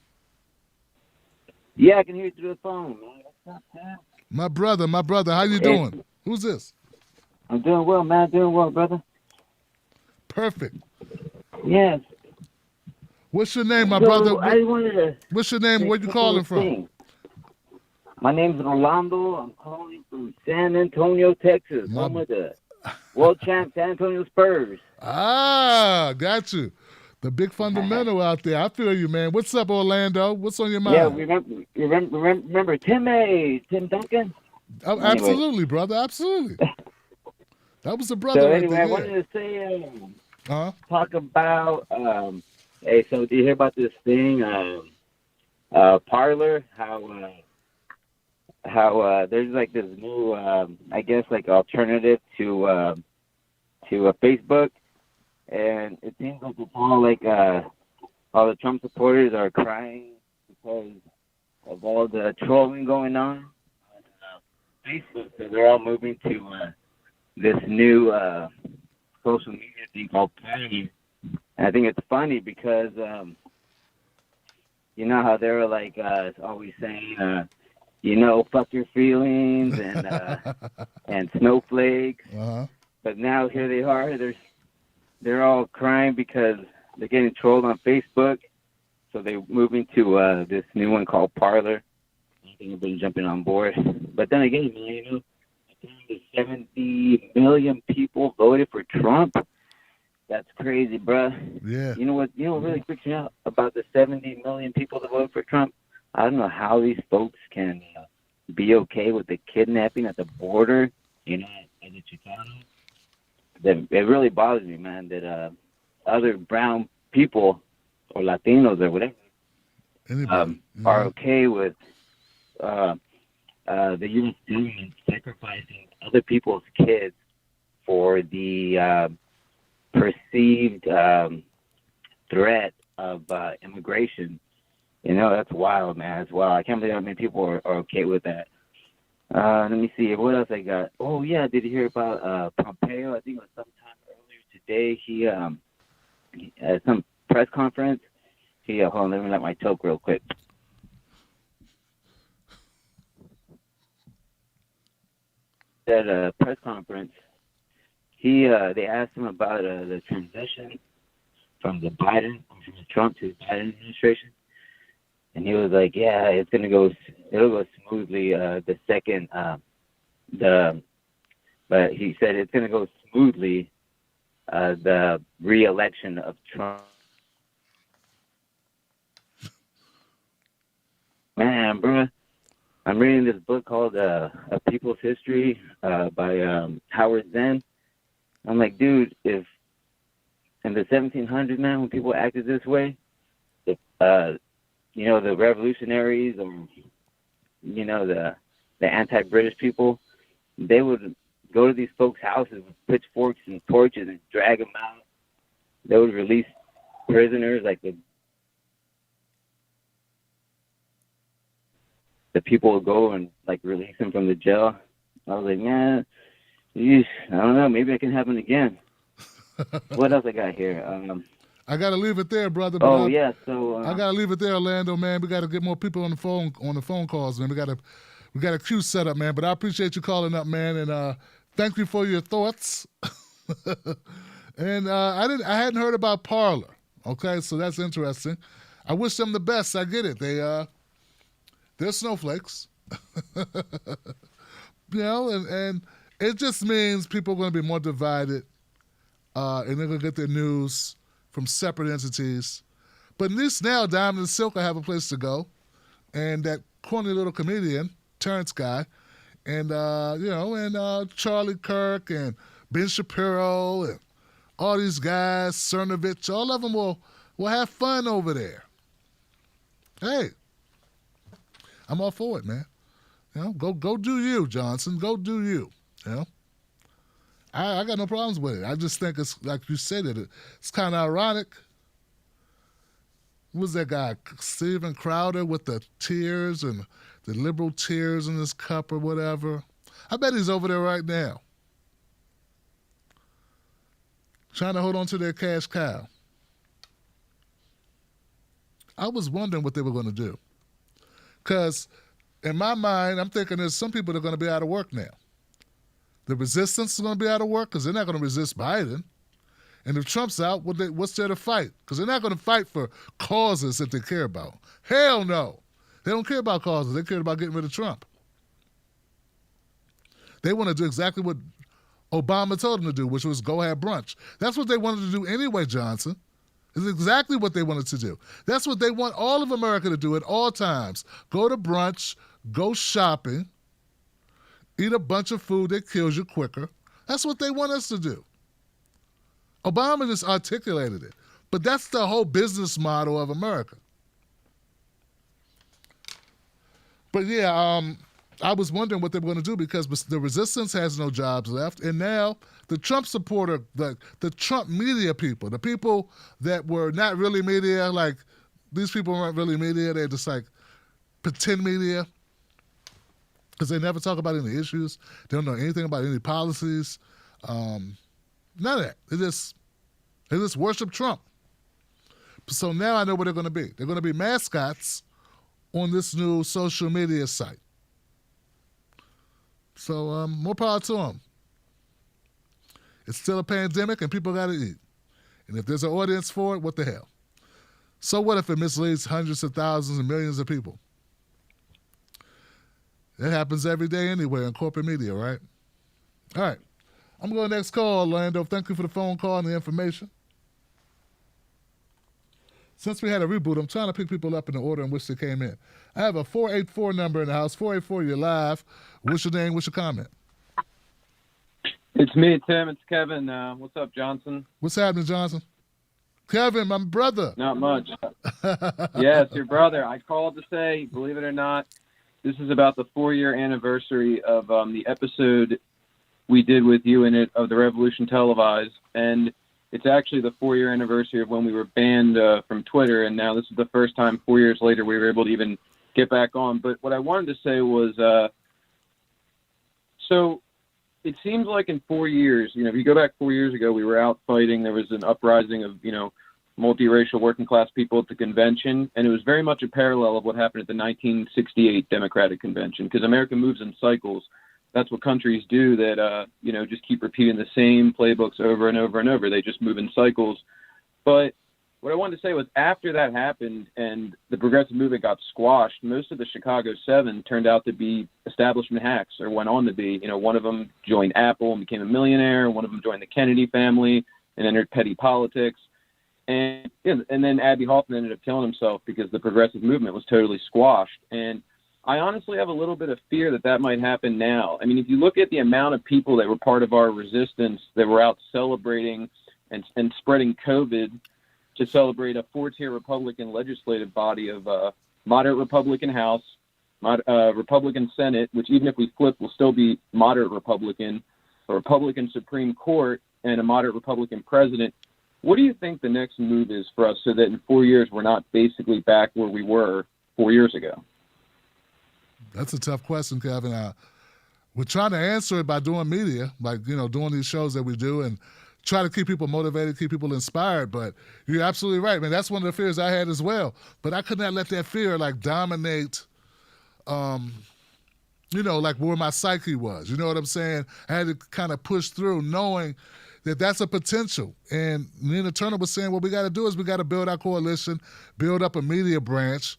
Yeah, I can hear you through the phone, man. What's up, man? My brother, how you doing? Who's this? I'm doing well, man. Doing well, brother. Perfect. Yes. What's your name, my So, brother? I wanted to What's your name? say Where a you couple calling of from? things. My name's Rolando. I'm calling from San Antonio, Texas, home of the world champ San Antonio Spurs. Ah, got you. The big fundamental out there. I feel you, man. What's up, Orlando? What's on your mind? Yeah, remember Tim Duncan? Oh, Anyway. absolutely, brother. Absolutely. That was a brother So right anyway, there. I wanted to say, Uh-huh. talk about, hey, so do you hear about this thing, Parlor? How there's like this new, I guess, like alternative to a Facebook, and it seems like it's all the Trump supporters are crying because of all the trolling going on Facebook. So they're all moving to this new social media thing called Parler. And I think it's funny because you know how they were like always saying, fuck your feelings and snowflakes. Uh-huh. But now here they are. They're all crying because they're getting trolled on Facebook. So they're moving to this new one called Parler. I think everybody's jumping on board. But then again, man, 70 million people voted for Trump. That's crazy, bruh. Yeah. You know what really freaks me out about the 70 million people that voted for Trump? I don't know how these folks can be okay with the kidnapping at the border, at the Chicano. It really bothers me, man, that other brown people or Latinos or whatever are okay with the U.S. government sacrificing other people's kids for the perceived threat of immigration. That's wild, man. That's wild. I can't believe how many people are okay with that. Let me see. What else I got? Oh, yeah. Did you hear about Pompeo? I think it was sometime earlier today. He at some press conference. Hold on. Let me light my toke real quick. At a press conference, they asked him about the transition from the Trump to the Biden administration. And he was like, "Yeah, it'll go smoothly. But he said it's gonna go smoothly. The re-election of Trump." Man, bro, I'm reading this book called "A People's History" by Howard Zinn. I'm like, dude, if in the 1700s, man, when people acted this way, if the revolutionaries or, the anti-British people, they would go to these folks' houses with pitchforks and torches and drag them out. They would release prisoners, like the people would go and, like, release them from the jail. I was like, man, I don't know, maybe it can happen again. What else I got here? I gotta leave it there, brother. So I gotta leave it there, Orlando, man. We gotta get more people on the phone calls, man. We got a queue set up, man. But I appreciate you calling up, man, and thank you for your thoughts. And I hadn't heard about Parler. Okay, so that's interesting. I wish them the best. I get it. They're snowflakes. And it just means people are going to be more divided, and they're going to get their news from separate entities. But at least now Diamond and Silk will have a place to go. And that corny little comedian, Terrence guy, and Charlie Kirk and Ben Shapiro and all these guys, Cernovich, all of them will have fun over there. Hey, I'm all for it, man. Go do you, Johnson. Go do you. I got no problems with it. I just think it's like you said it's kind of ironic Who was that guy? Steven Crowder with the tears and the liberal tears in his cup or whatever. I bet he's over there right now, trying to hold on to their cash cow. I was wondering what they were going to do. Because in my mind, I'm thinking there's some people that are going to be out of work now. The resistance is going to be out of work because they're not going to resist Biden. And if Trump's out, what's there to fight? Because they're not going to fight for causes that they care about. Hell no. They don't care about causes. They care about getting rid of Trump. They want to do exactly what Obama told them to do, which was go have brunch. That's what they wanted to do anyway, Johnson. It's exactly what they wanted to do. That's what they want all of America to do at all times. Go to brunch, go shopping, eat a bunch of food that kills you quicker. That's what they want us to do. Obama just articulated it. But that's the whole business model of America. But yeah, I was wondering what they were going to do because the resistance has no jobs left. And now the Trump supporter, the Trump media people, the people that were not really media, like these people weren't really media. They're just like pretend media because they never talk about any issues. They don't know anything about any policies. None of that. They just worship Trump. So now I know what they're going to be. They're going to be mascots on this new social media site. So more power to them. It's still a pandemic and people got to eat. And if there's an audience for it, what the hell? So what if it misleads hundreds of thousands and millions of people? It happens every day anywhere in corporate media, right? All right. I'm going to next call, Orlando. Thank you for the phone call and the information. Since we had a reboot, I'm trying to pick people up in the order in which they came in. I have a 484 number in the house. 484, you're live. What's your name? What's your comment? It's me, Tim. It's Kevin. What's up, Johnson? What's happening, Johnson? Kevin, my brother. Not much. Yes, your brother. I called to say, believe it or not, this is about the 4-year anniversary of the episode we did with you in it of The Revolution Televised. And it's actually the 4-year anniversary of when we were banned from Twitter. And now this is the first time 4 years later we were able to even get back on. But what I wanted to say was, so it seems like in 4 years, if you go back 4 years ago, we were out fighting. There was an uprising of, multiracial working class people at the convention. And it was very much a parallel of what happened at the 1968 Democratic Convention, because America moves in cycles. That's what countries do that, just keep repeating the same playbooks over and over and over. They just move in cycles. But what I wanted to say was after that happened and the progressive movement got squashed, most of the Chicago 7 turned out to be establishment hacks, or went on to be. One of them joined Apple and became a millionaire. One of them joined the Kennedy family and entered petty politics. And then Abbie Hoffman ended up killing himself because the progressive movement was totally squashed. And I honestly have a little bit of fear that might happen now. I mean, if you look at the amount of people that were part of our resistance that were out celebrating and spreading COVID to celebrate a 4-tier Republican legislative body of moderate Republican House, Republican Senate, which even if we flip will still be moderate Republican, a Republican Supreme Court, and a moderate Republican president, what do you think the next move is for us so that in 4 years we're not basically back where we were 4 years ago? That's a tough question, Kevin. We're trying to answer it by doing media, like, doing these shows that we do and try to keep people motivated, keep people inspired. But you're absolutely right, man. That's one of the fears I had as well. But I could not let that fear, dominate, like where my psyche was. You know what I'm saying? I had to kind of push through knowing that that's a potential. And Nina Turner was saying what we got to do is we got to build our coalition, build up a media branch,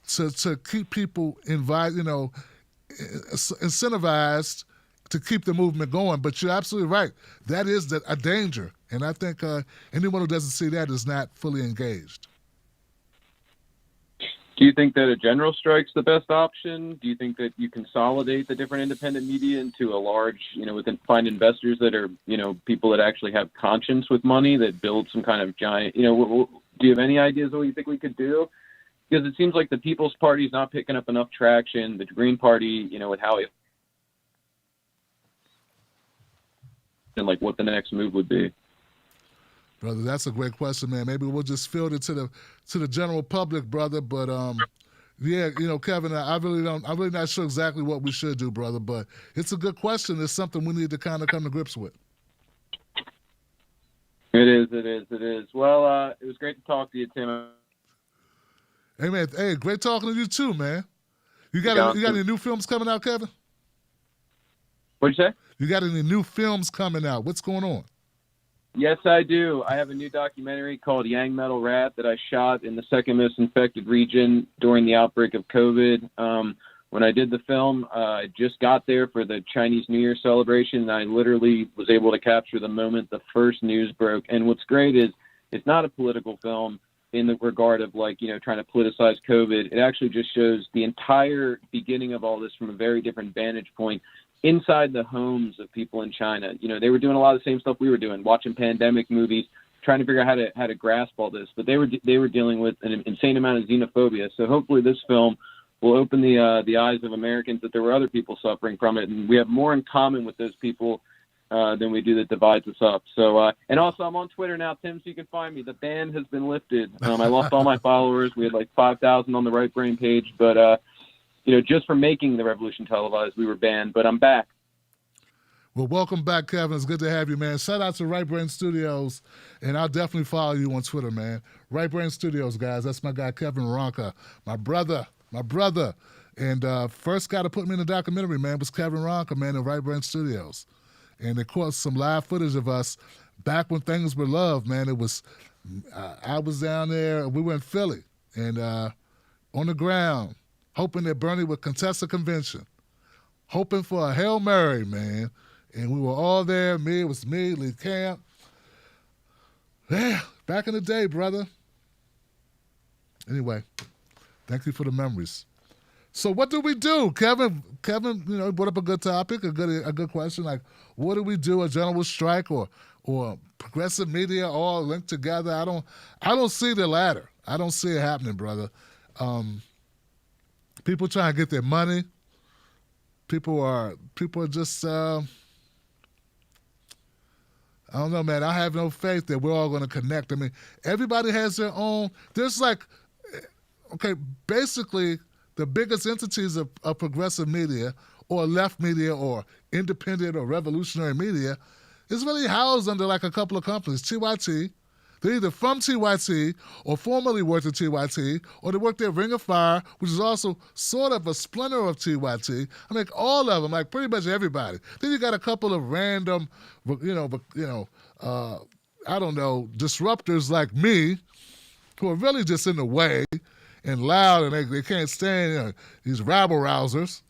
to keep people incentivized to keep the movement going. But you're absolutely right. That is a danger. And I think anyone who doesn't see that is not fully engaged. Do you think that a general strike's the best option? Do you think that you consolidate the different independent media into a large, find investors that are, people that actually have conscience with money, that build some kind of giant, do you have any ideas of what you think we could do? Because it seems like the People's Party is not picking up enough traction. The Green Party, with how it, and what the next move would be. Brother, that's a great question, man. Maybe we'll just field it to the general public, brother. But yeah, Kevin, I'm really not sure exactly what we should do, brother. But it's a good question. It's something we need to kind of come to grips with. It is. Well, it was great to talk to you, Tim. Hey, man. Hey, great talking to you too, man. You got any new films coming out, Kevin? What'd you say? You got any new films coming out? What's going on? Yes, I do. I have a new documentary called Yang Metal Rat that I shot in the second most infected region during the outbreak of COVID. When I did the film, I just got there for the Chinese New Year celebration, and I literally was able to capture the moment the first news broke. And what's great is it's not a political film in the regard of trying to politicize COVID. It actually just shows the entire beginning of all this from a very different vantage point inside the homes of people in China. They were doing a lot of the same stuff we were doing, watching pandemic movies, trying to figure out how to grasp all this. But they were dealing with an insane amount of xenophobia. So hopefully this film will open the eyes of Americans that there were other people suffering from it, and we have more in common with those people than we do that divides us up. So, and also I'm on Twitter now, Tim, so you can find me. The ban has been lifted. I lost all my followers. We had 5,000 on the Right Brain page, but just for making the revolution televised, we were banned. But I'm back. Well, welcome back, Kevin. It's good to have you, man. Shout out to Right Brain Studios, and I'll definitely follow you on Twitter, man. Right Brain Studios, guys. That's my guy, Kevin Ronka, my brother. And first guy to put me in the documentary, man, was Kevin Ronka, man, of Right Brain Studios. And they caught some live footage of us back when things were love, man. It was, I was down there, we were in Philly, and on the ground, hoping that Bernie would contest the convention, hoping for a Hail Mary, man. And we were all there. It was me, Lee Camp. Yeah, back in the day, brother. Anyway, thank you for the memories. So what do we do, Kevin? Kevin, brought up a good topic, a good question. Like, what do we do? A general strike or progressive media all linked together? I don't see the latter. I don't see it happening, brother. People trying to get their money. People are just. I don't know, man. I have no faith that we're all going to connect. I mean, everybody has their own. There's basically the biggest entities of progressive media or left media or independent or revolutionary media is really housed under a couple of companies. TYT, they're either from TYT or formerly worked at TYT, or they worked at Ring of Fire, which is also sort of a splinter of TYT. I mean, all of them, pretty much everybody. Then you got a couple of random, I don't know, disruptors like me who are really just in the way and loud, and they can't stand these rabble-rousers,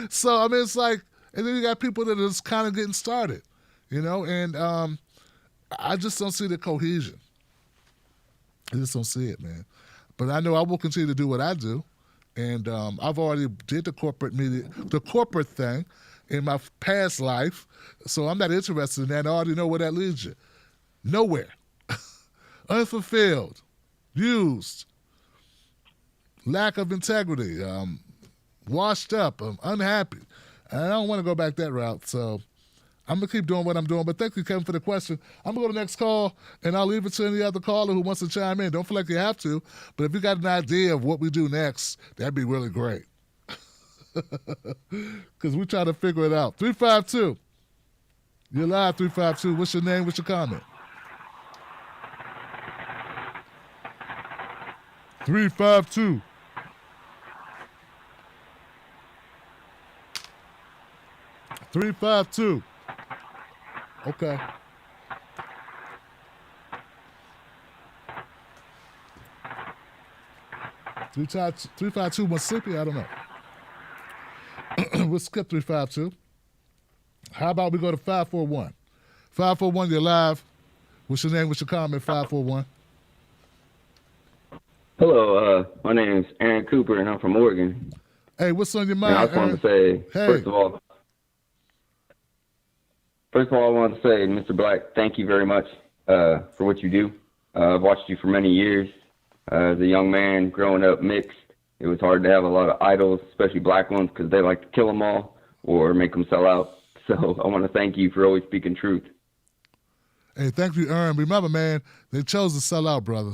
So, I mean, it's and then you got people that are just kind of getting started, and I just don't see the cohesion. I just don't see it, man. But I know I will continue to do what I do, and I've already did the corporate thing in my past life, so I'm not interested in that. I already know where that leads you. Nowhere. Unfulfilled. Used. Lack of integrity, washed up, unhappy. And I don't want to go back that route, so I'm going to keep doing what I'm doing. But thank you, Kevin, for the question. I'm going to go to the next call, and I'll leave it to any other caller who wants to chime in. Don't feel like you have to, but if you got an idea of what we do next, that'd be really great. Because we try to figure it out. 352. You're live, 352. What's your name? What's your comment? 352. 352. Okay. Three five two was sleepy. I don't know. We'll skip 352. How about we go to 541? 541, you're live. What's your name? What's your comment? 541. Hello, my name is Aaron Cooper, and I'm from Oregon. Hey, what's on your mind, I just wanted to say, first of all, I want to say, Mr. Black, thank you very much for what you do. I've watched you for many years. As a young man growing up mixed, it was hard to have a lot of idols, especially black ones, because they like to kill them all or make them sell out. So I want to thank you for always speaking truth. Hey, thank you, Ern. Remember, man, they chose to sell out, brother.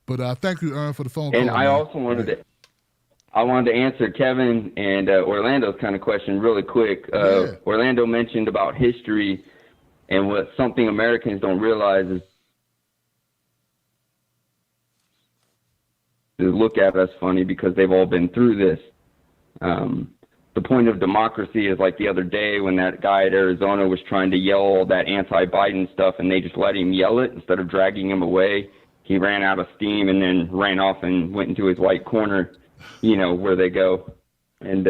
But thank you, Ern, for the phone call. And I also wanted to answer Kevin and Orlando's kind of question really quick. Orlando mentioned about history, and what something Americans don't realize is look at us funny because they've all been through this. The point of democracy is like the other day when that guy at Arizona was trying to yell all that anti-Biden stuff and they just let him yell it instead of dragging him away. He ran out of steam and then ran off and went into his white corner, where they go. And,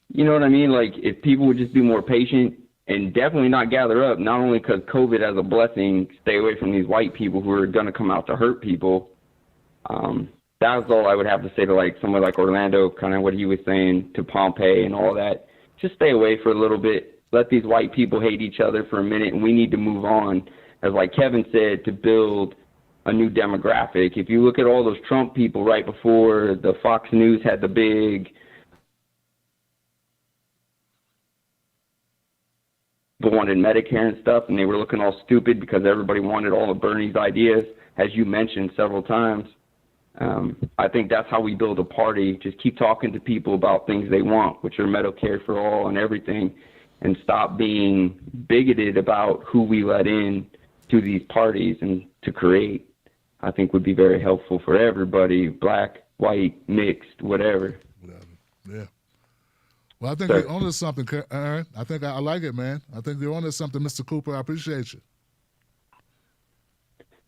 you know what I mean? Like, if people would just be more patient and definitely not gather up, not only because COVID as a blessing, stay away from these white people who are going to come out to hurt people. That was all I would have to say to like someone like Orlando, kind of what he was saying to Pompey and all that. Just stay away for a little bit. Let these white people hate each other for a minute, and we need to move on, as like Kevin said, to build a new demographic. If you look at all those Trump people right before the Fox News had the big wanted Medicare and stuff, and they were looking all stupid because everybody wanted all of Bernie's ideas, as you mentioned several times. I think that's how we build a party. Just keep talking to people about things they want, which are Medicare for all and everything, and stop being bigoted about who we let in to these parties and to create. I think would be very helpful for everybody, black, white, mixed, whatever. Yeah. Well, I think you're onto something, Aaron. I think I like it, man. I think you're onto something, Mr. Cooper. I appreciate you.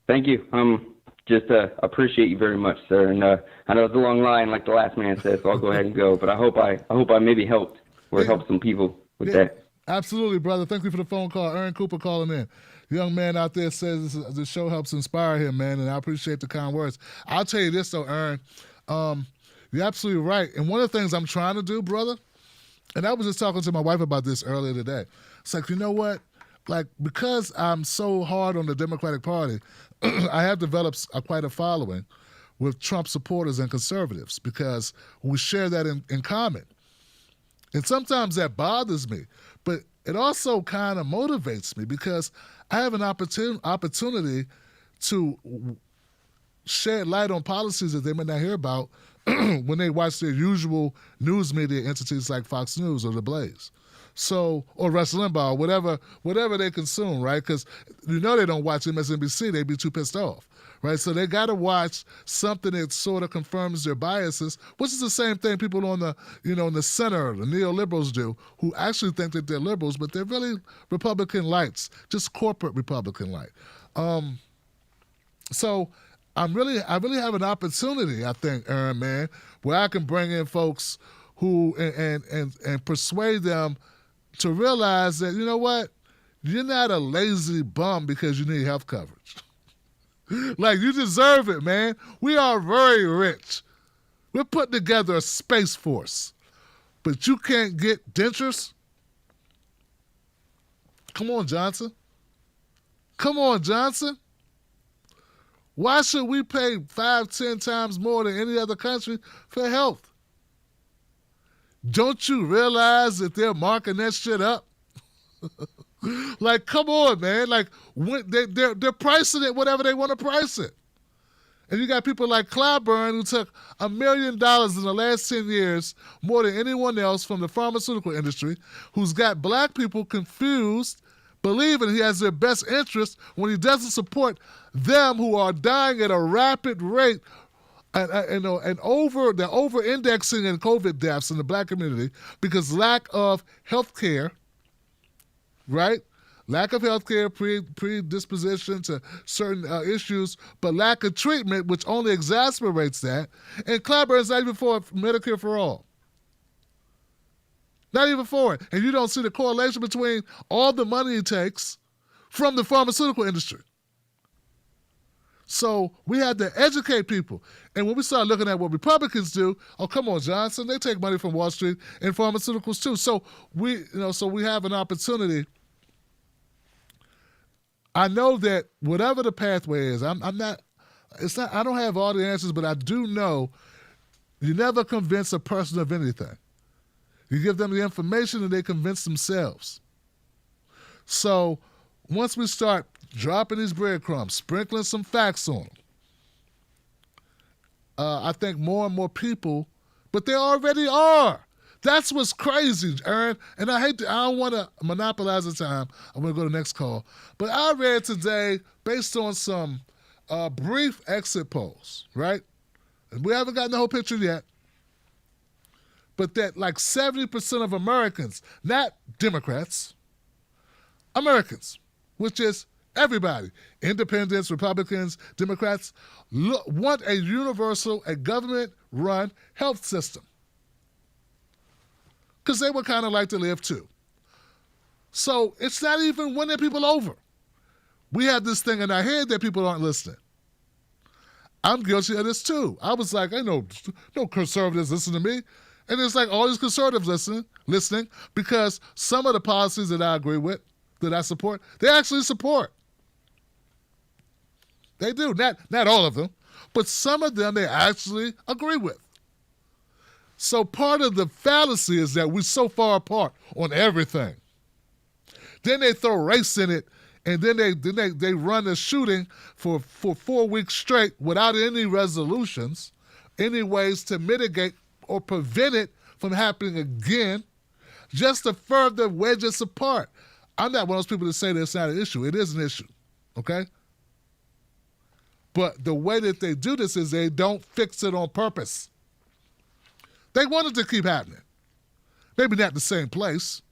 Thank you. Just appreciate you very much, sir. And I know it's a long line, like the last man said, so I'll go ahead and go. But I hope I maybe helped or helped some people with that. Absolutely, brother. Thank you for the phone call. Aaron Cooper calling in. Young man out there says the show helps inspire him, man, and I appreciate the kind words. I'll tell you this, though, Aaron. You're absolutely right. And one of the things I'm trying to do, brother, and I was just talking to my wife about this earlier today. It's like, you know what? Like, because I'm so hard on the Democratic Party, I have developed quite a following with Trump supporters and conservatives because we share that in common. And sometimes that bothers me, but it also kind of motivates me because I have an opportunity to shed light on policies that they may not hear about when they watch their usual news media entities like Fox News or The Blaze. So, or Rush Limbaugh, whatever they consume, right? Because they don't watch MSNBC, they'd be too pissed off, right? So they got to watch something that sort of confirms their biases, which is the same thing people on the, in the center, the neoliberals do, who actually think that they're liberals, but they're really Republican lights, just corporate Republican light. So I really have an opportunity, I think, Aaron, man, where I can bring in folks who and persuade them to realize that, you know what, you're not a lazy bum because you need health coverage. Like, you deserve it, man. We are very rich. We're putting together a space force, but you can't get dentures? Come on, Johnson. Come on, Johnson. Why should we pay 5-10 times more than any other country for health? Don't you realize that they're marking that shit up? Like, come on, man. Like, they're pricing it whatever they want to price it. And you got people like Clyburn who took $1 million in the last 10 years, more than anyone else from the pharmaceutical industry, who's got black people confused, believing he has their best interest when he doesn't support them who are dying at a rapid rate. And they're over-indexing in COVID deaths in the black community because lack of health care, right? Lack of health care, predisposition to certain issues, but lack of treatment, which only exacerbates that. And Clyburn's not even for Medicare for all. Not even for it. And you don't see the correlation between all the money he takes from the pharmaceutical industry. So we had to educate people. And when we start looking at what Republicans do, oh, come on, Johnson, they take money from Wall Street and pharmaceuticals too. So we have an opportunity. I know that whatever the pathway is, I don't have all the answers, but I do know you never convince a person of anything. You give them the information and they convince themselves. So once we start dropping these breadcrumbs, sprinkling some facts on them, I think more and more people, but they already are. That's what's crazy, Aaron. And I don't want to monopolize the time. I'm going to go to the next call. But I read today, based on some brief exit polls, right? And we haven't gotten the whole picture yet. But that like 70% of Americans, not Democrats, Americans, which is everybody, independents, Republicans, Democrats, want a universal, a government-run health system. Because they would kind of like to live too. So it's not even winning people over. We have this thing in our head that people aren't listening. I'm guilty of this too. I was like, I know no conservatives listen to me. And it's like all these conservatives listening because some of the policies that I agree with, that I support, they actually support. They do. Not all of them, but some of them they actually agree with. So part of the fallacy is that we're so far apart on everything. Then they throw race in it, and then they run a shooting for 4 weeks straight without any resolutions, any ways to mitigate or prevent it from happening again, just to further wedge us apart. I'm not one of those people that say that it's not an issue. It is an issue, okay? But the way that they do this is they don't fix it on purpose. They want it to keep happening. Maybe not the same place,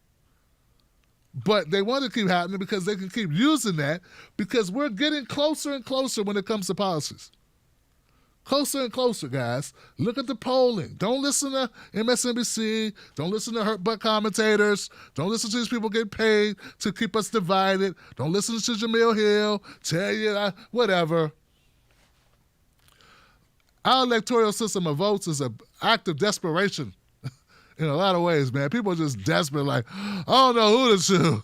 but they want it to keep happening because they can keep using that because we're getting closer and closer when it comes to policies. Closer and closer, guys. Look at the polling. Don't listen to MSNBC. Don't listen to hurt butt commentators. Don't listen to these people getting paid to keep us divided. Don't listen to Jamil Hill tell you whatever. Our electoral system of votes is an act of desperation in a lot of ways, man. People are just desperate, like, I don't know who to choose.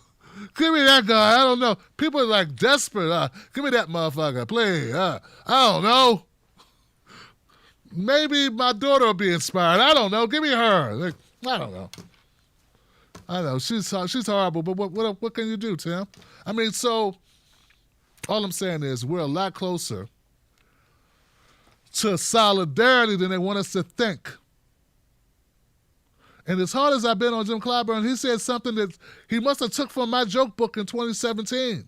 Give me that guy. I don't know. People are like desperate. Give me that motherfucker, please. I don't know. Maybe my daughter will be inspired. I don't know. Give me her. Like, I don't know. I know she's horrible, but what can you do, Tim? I mean, so all I'm saying is we're a lot closer to solidarity than they want us to think. And as hard as I've been on Jim Clyburn, he said something that he must have took from my joke book in 2017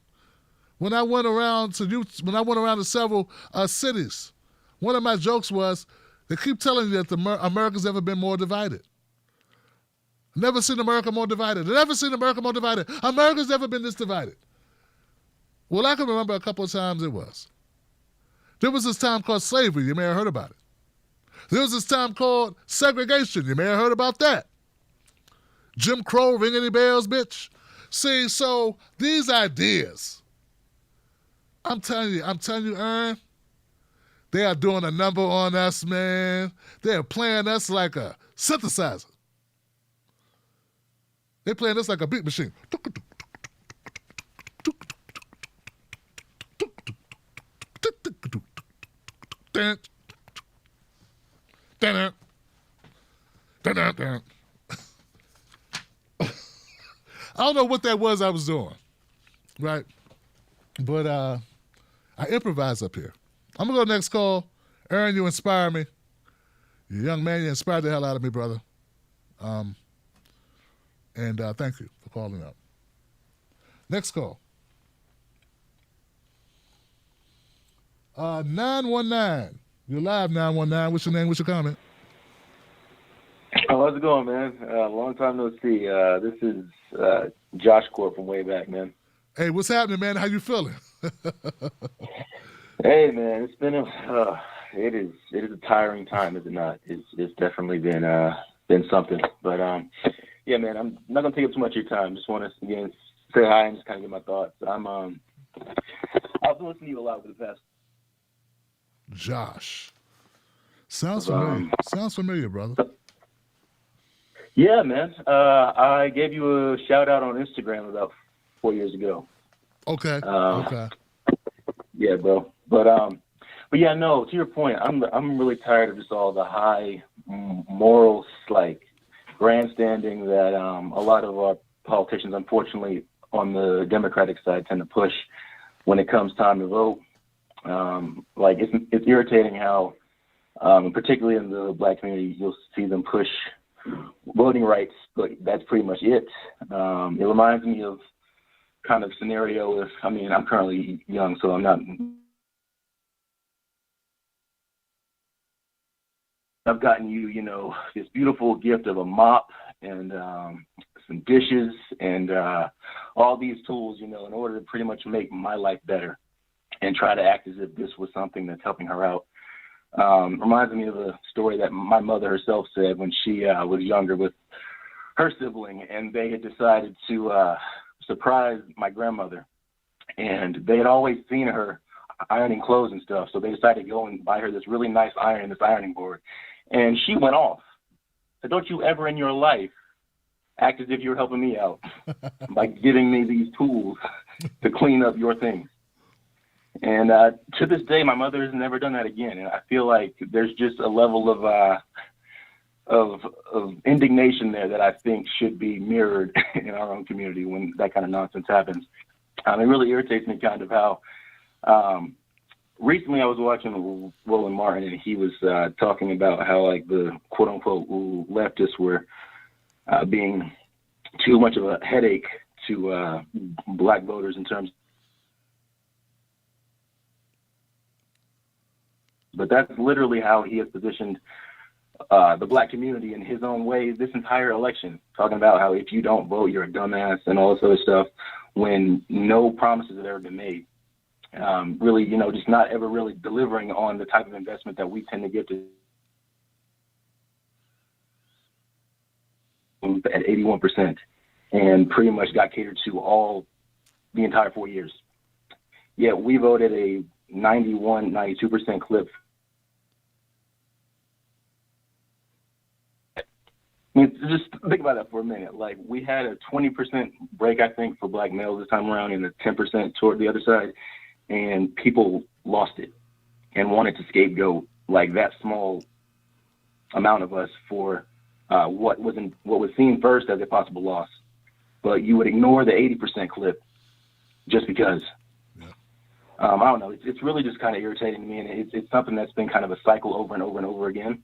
when I went around to several cities. One of my jokes was, they keep telling you that America's never been more divided. Never seen America more divided. Never seen America more divided. America's never been this divided. Well, I can remember a couple of times it was. There was this time called slavery. You may have heard about it. There was this time called segregation. You may have heard about that. Jim Crow, ring any bells, bitch? See, so these ideas, I'm telling you, Aaron, they are doing a number on us, man. They are playing us like a synthesizer. They're playing us like a beat machine. I don't know what that was I was doing, right? But I improvise up here. I'm going to go next call. Aaron, you inspire me. You young man, you inspired the hell out of me, brother. And thank you for calling up. Next call. 919. You're live, 919. What's your name? What's your comment? How's it going, man? Long time no see. This is Josh Corp from way back, man. Hey, what's happening, man? How you feeling? Hey, man, it's been it is a tiring time, is it not? It's definitely been something. But yeah, man, I'm not gonna take up too much of your time. Just want to again say hi and just kind of get my thoughts. I've been listening to you a lot over the past. Josh, sounds familiar. Sounds familiar, brother. Yeah, man. I gave you a shout out on Instagram about 4 years ago. Okay. Okay. Yeah, bro. But yeah, no. To your point, I'm really tired of just all the high morals, like grandstanding that a lot of our politicians, unfortunately, on the Democratic side tend to push when it comes time to vote. Like it's irritating how, particularly in the black community, you'll see them push voting rights, but that's pretty much it. It reminds me of kind of scenario if, I mean, I'm currently young, so I'm not. I've gotten you, you know, this beautiful gift of a mop and some dishes and all these tools, you know, in order to pretty much make my life better and try to act as if this was something that's helping her out. Reminds me of a story that my mother herself said when she was younger with her sibling, and they had decided to surprise my grandmother. And they had always seen her ironing clothes and stuff, so they decided to go and buy her this really nice iron, this ironing board. And she went off. So don't you ever in your life act as if you're helping me out by giving me these tools to clean up your things. And to this day, my mother has never done that again. And I feel like there's just a level of indignation there that I think should be mirrored in our own community when that kind of nonsense happens. It really irritates me kind of how recently I was watching Roland Martin, and he was talking about how like the quote unquote leftists were being too much of a headache to black voters in terms. But that's literally how he has positioned the black community in his own way this entire election, talking about how if you don't vote, you're a dumbass and all this other stuff, when no promises have ever been made. Really, you know, just not ever really delivering on the type of investment that we tend to get to at 81%, and pretty much got catered to all the entire 4 years. Yet we voted a 91, 92% clip. I mean, just think about that for a minute. Like, we had a 20% break, I think, for black males this time around, and a 10% toward the other side, and people lost it and wanted to scapegoat like that small amount of us for what was seen first as a possible loss. But you would ignore the 80% clip just because. I don't know. It's really just kind of irritating to me, and it's something that's been kind of a cycle over and over and over again.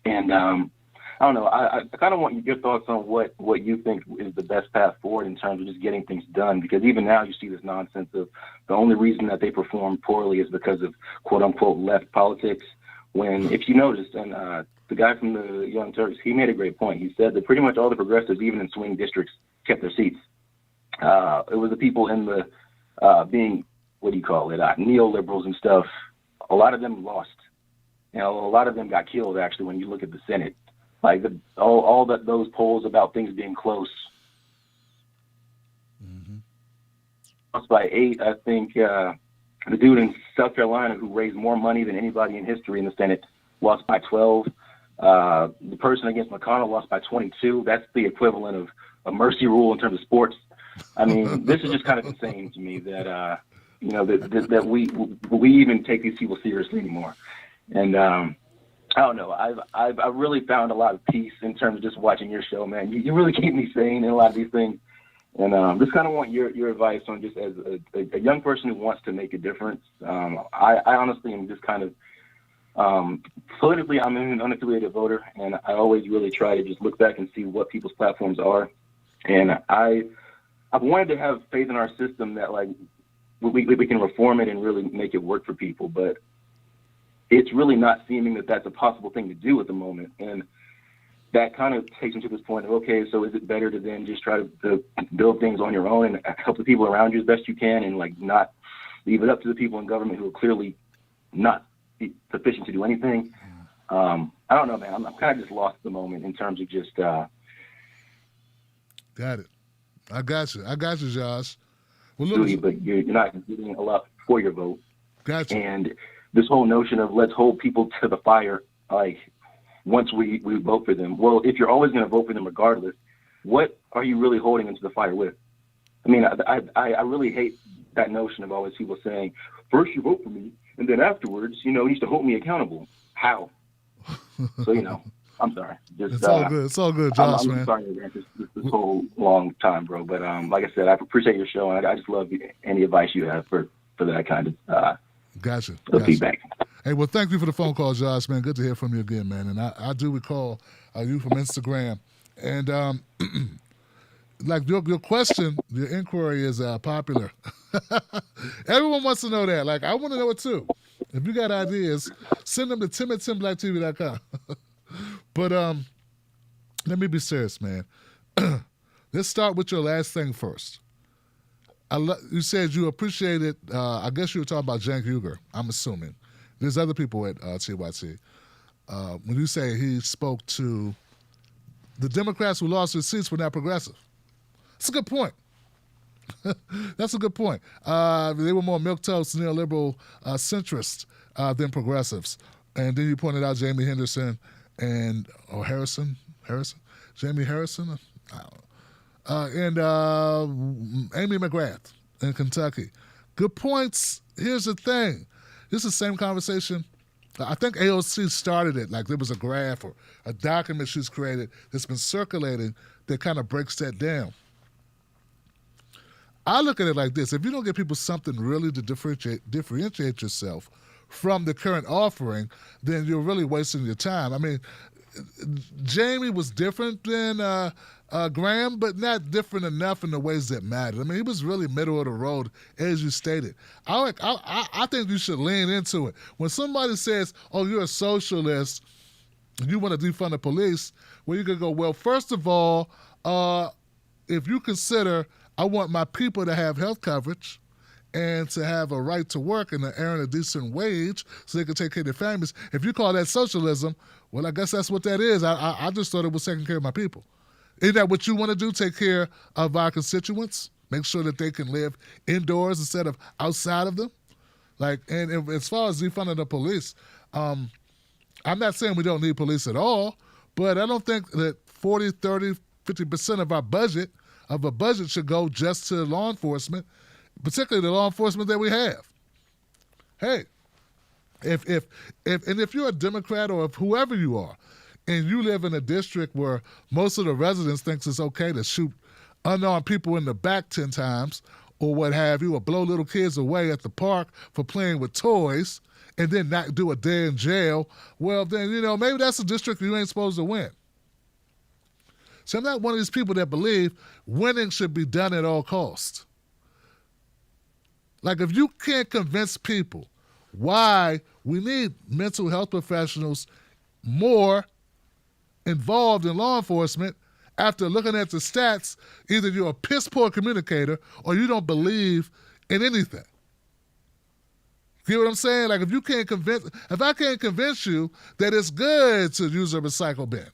And I don't know. I kind of want your thoughts on what you think is the best path forward in terms of just getting things done, because even now you see this nonsense of the only reason that they perform poorly is because of quote unquote left politics. When, if you noticed, and the guy from the Young Turks, he made a great point. He said that pretty much all the progressives, even in swing districts, kept their seats. It was the people in the being, what do you call it, neoliberals and stuff. A lot of them lost. You know, a lot of them got killed, actually, when you look at the Senate. Like, those polls about things being close. Lost by 8, I think the dude in South Carolina who raised more money than anybody in history in the Senate lost by 12. The person against McConnell lost by 22. That's the equivalent of a mercy rule in terms of sports. I mean, this is just kind of insane to me that, you know, that we even take these people seriously anymore. And I don't know. I've really found a lot of peace in terms of just watching your show, man. You really keep me sane in a lot of these things. And just kind of want your advice on, just as a young person who wants to make a difference. I honestly am just kind of politically, I'm an unaffiliated voter, and I always really try to just look back and see what people's platforms are. And I've wanted to have faith in our system that, like, we can reform it and really make it work for people, but it's really not seeming that that's a possible thing to do at the moment. And that kind of takes me to this point of, okay, so is it better to then just try to build things on your own and help the people around you as best you can, and like not leave it up to the people in government who are clearly not sufficient to do anything? I don't know, man. I'm kind of just lost at the moment in terms of just. Got it. I got you, Josh. Well, look, but you're not getting a lot for your vote. Gotcha. And this whole notion of let's hold people to the fire, like, once we vote for them. Well, if you're always going to vote for them regardless, what are you really holding them to the fire with? I mean, I really hate that notion of always people saying, first you vote for me, and then afterwards, you know, you used to hold me accountable. How? So, you know, I'm sorry. Just, it's all good. It's all good, Josh, I'm man. sorry to rant this this whole long time, bro. But like I said, I appreciate your show, and I just love any advice you have for that kind of Gotcha. feedback. Hey, well, thank you for the phone call, Josh, man. Good to hear from you again, man. And I do recall you from Instagram. And like your question, your inquiry is popular. Everyone wants to know that. Like, I want to know it too. If you got ideas, send them to tim@timblacktv.com. But let me be serious, man. Let's start with your last thing first. You said you appreciated, I guess you were talking about Cenk Uygur, I'm assuming. There's other people at TYT. When you say he spoke to the Democrats who lost their seats were not progressive. That's a good point. That's a good point. They were more milquetoast, neoliberal centrists than progressives. And then you pointed out Jamie Henderson and Jamie Harrison, and Amy McGrath in Kentucky. Good points. Here's the thing. This is the same conversation. I think AOC started it. Like there was a graph or a document she's created that's been circulating that kind of breaks that down. I look at it like this. If you don't give people something really to differentiate yourself from the current offering, then you're really wasting your time. I mean, Jamie was different than Graham, but not different enough in the ways that mattered. I mean, he was really middle of the road, as you stated. I think you should lean into it. When somebody says, oh, you're a socialist, you want to defund the police, well, you can go, well, first of all, if you consider I want my people to have health coverage and to have a right to work and to earn a decent wage so they can take care of their families, if you call that socialism, well, I guess that's what that is. I just thought it was taking care of my people. Isn't that what you want to do, take care of our constituents? Make sure that they can live indoors instead of outside of them? As far as defunding the police, I'm not saying we don't need police at all, but I don't think that 40, 30, 50% of our budget should go just to law enforcement, particularly the law enforcement that we have. Hey, if you're a Democrat or if whoever you are, and you live in a district where most of the residents thinks it's okay to shoot unarmed people in the back 10 times or what have you, or blow little kids away at the park for playing with toys and then not do a day in jail, well, then, maybe that's a district you ain't supposed to win. So I'm not one of these people that believe winning should be done at all costs. Like, if you can't convince people why we need mental health professionals more involved in law enforcement, after looking at the stats, either you're a piss poor communicator or you don't believe in anything. You know what I'm saying? Like, if I can't convince you that it's good to use a recycle bin,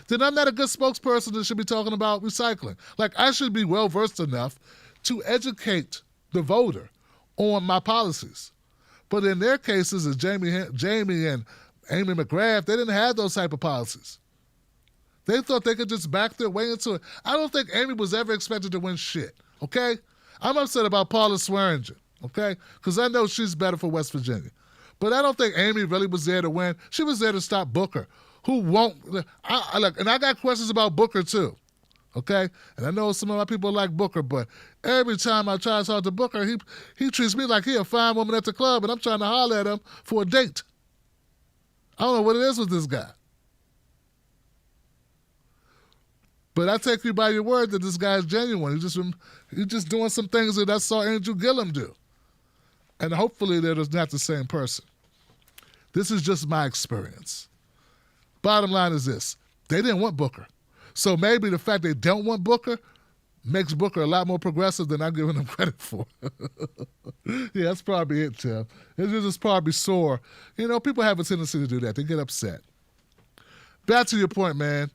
then I'm not a good spokesperson that should be talking about recycling. Like, I should be well versed enough to educate the voter on my policies. But in their cases, as Jamie and Amy McGrath, they didn't have those type of policies. They thought they could just back their way into it. I don't think Amy was ever expected to win shit, okay? I'm upset about Paula Swearinger, okay? Because I know she's better for West Virginia. But I don't think Amy really was there to win. She was there to stop Booker, who won't. And I got questions about Booker too, okay? And I know some of my people like Booker, but every time I try to talk to Booker, he treats me like he a fine woman at the club, and I'm trying to holler at him for a date. I don't know what it is with this guy. But I take you by your word that this guy is genuine. He's just doing some things that I saw Andrew Gillum do. And hopefully that is not the same person. This is just my experience. Bottom line is this. They didn't want Booker. So maybe the fact they don't want Booker makes Booker a lot more progressive than I'm giving him credit for. Yeah, that's probably it, Tim. It's just probably sore. People have a tendency to do that. They get upset. Back to your point, man.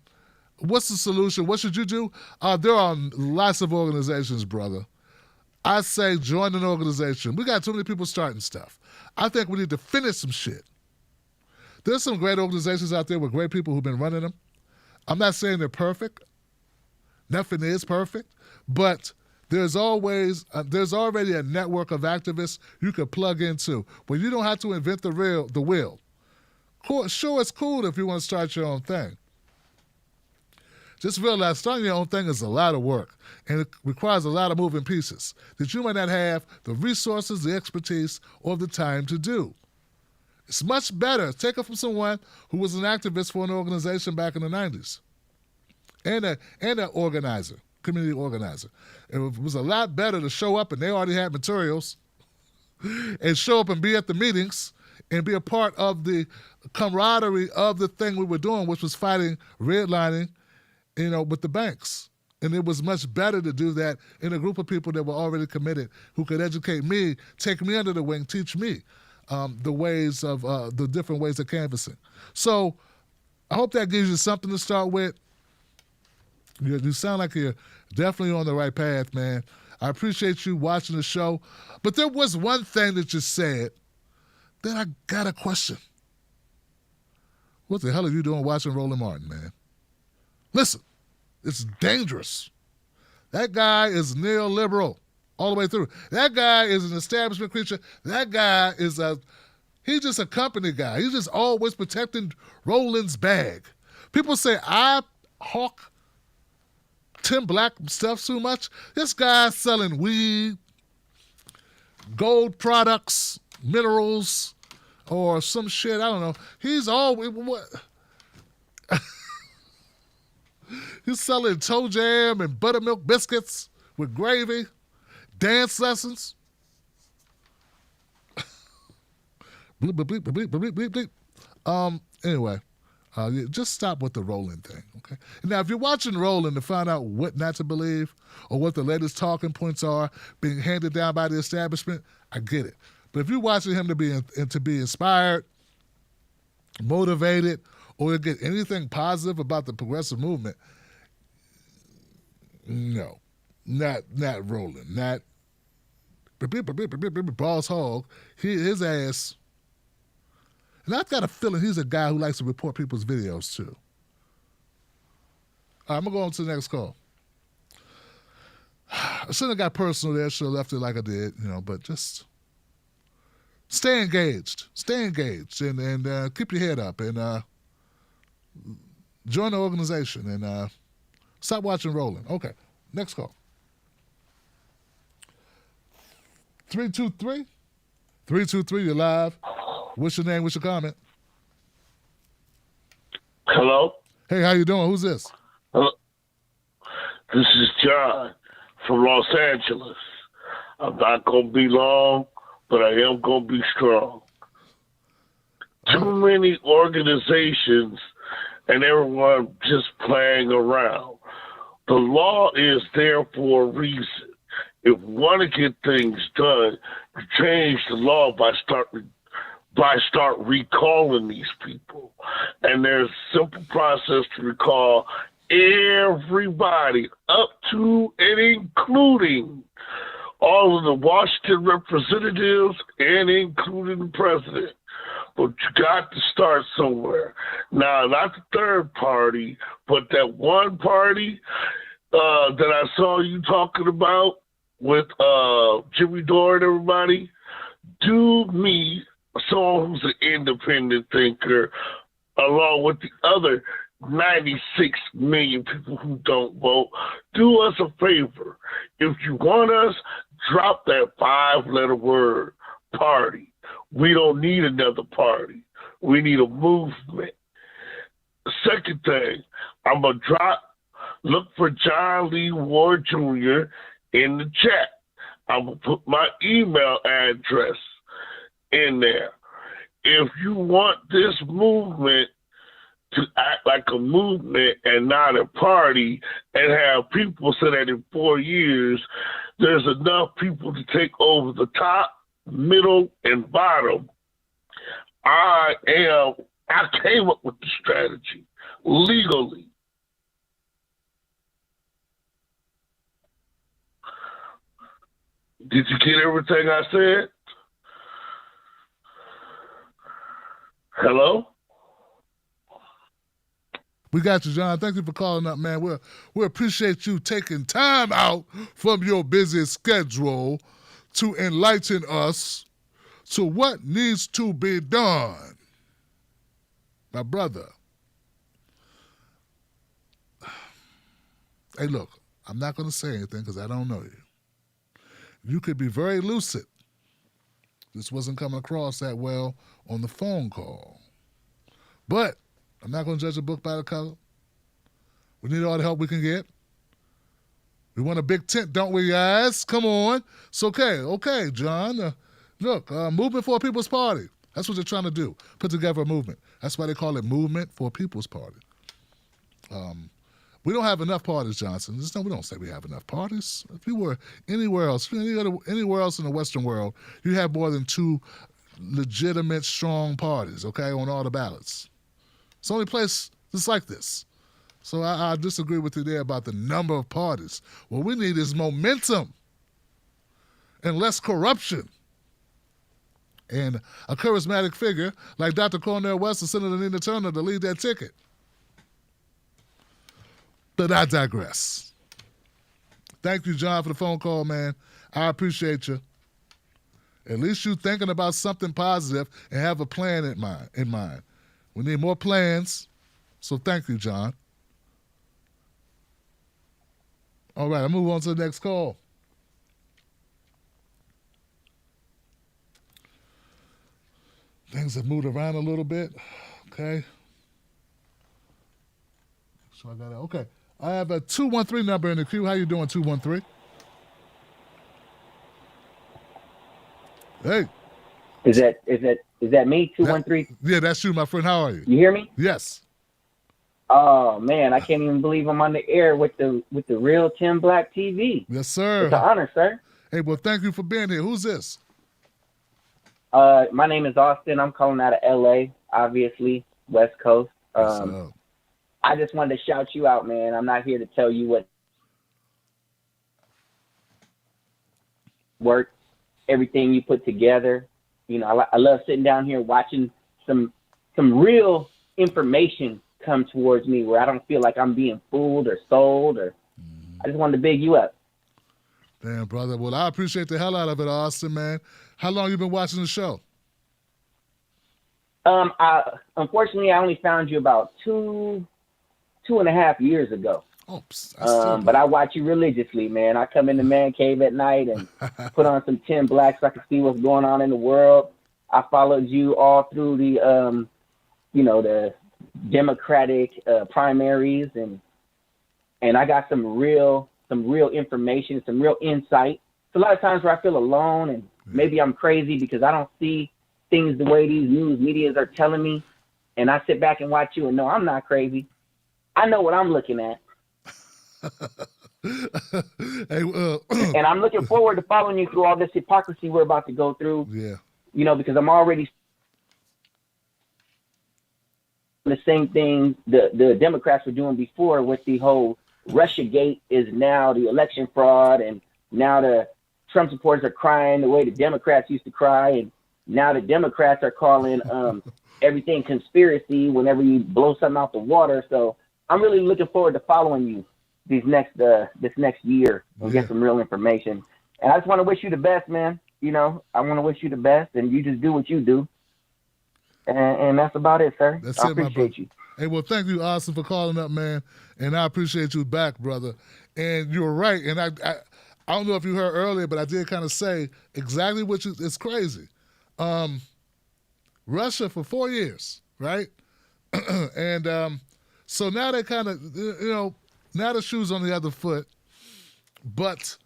What's the solution? What should you do? There are lots of organizations, brother. I say join an organization. We got too many people starting stuff. I think we need to finish some shit. There's some great organizations out there with great people who've been running them. I'm not saying they're perfect. Nothing is perfect. But there's already a network of activists you can plug into where you don't have to invent the wheel. Sure, it's cool if you want to start your own thing. just realize starting your own thing is a lot of work, and it requires a lot of moving pieces that you might not have the resources, the expertise, or the time to do. It's much better. Take it from someone who was an activist for an organization back in the 90s and an organizer, community organizer. It was a lot better to show up, and they already had materials, and show up and be at the meetings and be a part of the camaraderie of the thing we were doing, which was fighting redlining, with the banks. And it was much better to do that in a group of people that were already committed, who could educate me, take me under the wing, teach me the ways of the different ways of canvassing. So I hope that gives you something to start with. You sound like you're definitely on the right path, man. I appreciate you watching the show. But there was one thing that you said that I got a question. What the hell are you doing watching Roland Martin, man? Listen, it's dangerous. That guy is neoliberal all the way through. That guy is an establishment creature. That guy he's just a company guy. He's just always protecting Roland's bag. People say, I hawk Tim Black stuff too much. This guy's selling weed, gold products, minerals, or some shit. I don't know. He's always what? He's selling toe jam and buttermilk biscuits with gravy, dance lessons. Bleep, bleep, bleep, bleep, bleep, bleep. Anyway. Just stop with the Roland thing, okay? Now, if you're watching Roland to find out what not to believe or what the latest talking points are being handed down by the establishment, I get it. But if you're watching him to be inspired, motivated, or to get anything positive about the progressive movement, no, not Roland, not Boss Hogg. His ass. And I've got a feeling he's a guy who likes to report people's videos, too. All right, I'm going to go on to the next call. I shouldn't have got personal there. Should have left it like I did, but just stay engaged. Stay engaged and keep your head up and join the organization and stop watching Roland. Okay, next call. 323? 323, you're live. What's your name? What's your comment? Hello? Hey, how you doing? Who's this? Hello. This is John from Los Angeles. I'm not going to be long, but I am going to be strong. Too many organizations and everyone just playing around. The law is there for a reason. If you want to get things done, you change the law by start recalling these people. And there's a simple process to recall everybody, up to and including all of the Washington representatives and including the president. But you got to start somewhere. Now, not the third party, but that one party that I saw you talking about with Jimmy Dore and everybody. Do me, someone who's an independent thinker, along with the other 96 million people who don't vote, do us a favor. If you want us, drop that 5-letter word, party. We don't need another party. We need a movement. Second thing, I'm going to look for John Lee Ward Jr. in the chat. I'm going to put my email address in there. If you want this movement to act like a movement and not a party and have people so that in 4 years there's enough people to take over the top, middle, and bottom, I came up with the strategy legally. Did you get everything I said? Hello? We got you, John. Thank you for calling up, man. We appreciate you taking time out from your busy schedule to enlighten us to what needs to be done. My brother, Hey, look, I'm not going to say anything because I don't know you. You could be very lucid. This wasn't coming across that well on the phone call. But I'm not going to judge a book by the cover. We need all the help we can get. We want a big tent, don't we, guys? Come on. It's okay, John. Look, Movement for a People's Party. That's what they're trying to do, put together a movement. That's why they call it Movement for a People's Party. We don't have enough parties, Johnson. We don't say we have enough parties. If you were anywhere else in the Western world, you have more than 2 legitimate, strong parties, okay, on all the ballots. It's the only place that's like this. So I disagree with you there about the number of parties. What we need is momentum and less corruption. And a charismatic figure like Dr. Cornel West or Senator Nina Turner to lead that ticket. But I digress. Thank you, John, for the phone call, man. I appreciate you. At least you thinking about something positive and have a plan in mind. We need more plans. So thank you, John. All right, I'll move on to the next call. Things have moved around a little bit. Okay. So okay. I have a 213 number in the queue. How you doing, 213? Hey. Is that me, 213? Yeah, that's you, my friend. How are you? You hear me? Yes. Oh man, I can't even believe I'm on the air with the real Tim Black TV. Yes, sir. It's an honor, sir. Hey, well, thank you for being here. Who's this? My name is Austin. I'm calling out of LA, obviously, West Coast. I just wanted to shout you out, man. I'm not here to tell you what work, everything you put together. You know, I love sitting down here watching some real information come towards me where I don't feel like I'm being fooled or sold, or I just wanted to big you up. Damn, brother. Well, I appreciate the hell out of it, Austin, man. How long you been watching the show? Unfortunately, I only found you about 2.5 years ago. But I watch you religiously, man. I come in the man cave at night and put on some Tim Black so I can see what's going on in the world. I followed you all through the, the Democratic primaries, and I got some real information, some real insight. It's a lot of times where I feel alone, and maybe I'm crazy because I don't see things the way these news medias are telling me. And I sit back and watch you and know I'm not crazy. I know what I'm looking at. And I'm looking forward to following you through all this hypocrisy we're about to go through. Yeah. Because I'm already the same thing the Democrats were doing before with the whole Russiagate is now the election fraud, and now the Trump supporters are crying the way the Democrats used to cry, and now the Democrats are calling everything conspiracy whenever you blow something out the water. So I'm really looking forward to following you this next year and get some real information. And I just want to wish you the best, man. I want to wish you the best, and you just do what you do. And that's about it, sir. I appreciate you. Hey, well, thank you, Austin, for calling up, man. And I appreciate you back, brother. And you're right. And I don't know if you heard earlier, but I did kind of say exactly what it's crazy. Russia for 4 years, right? And so now they kind of, now the shoe's on the other foot. But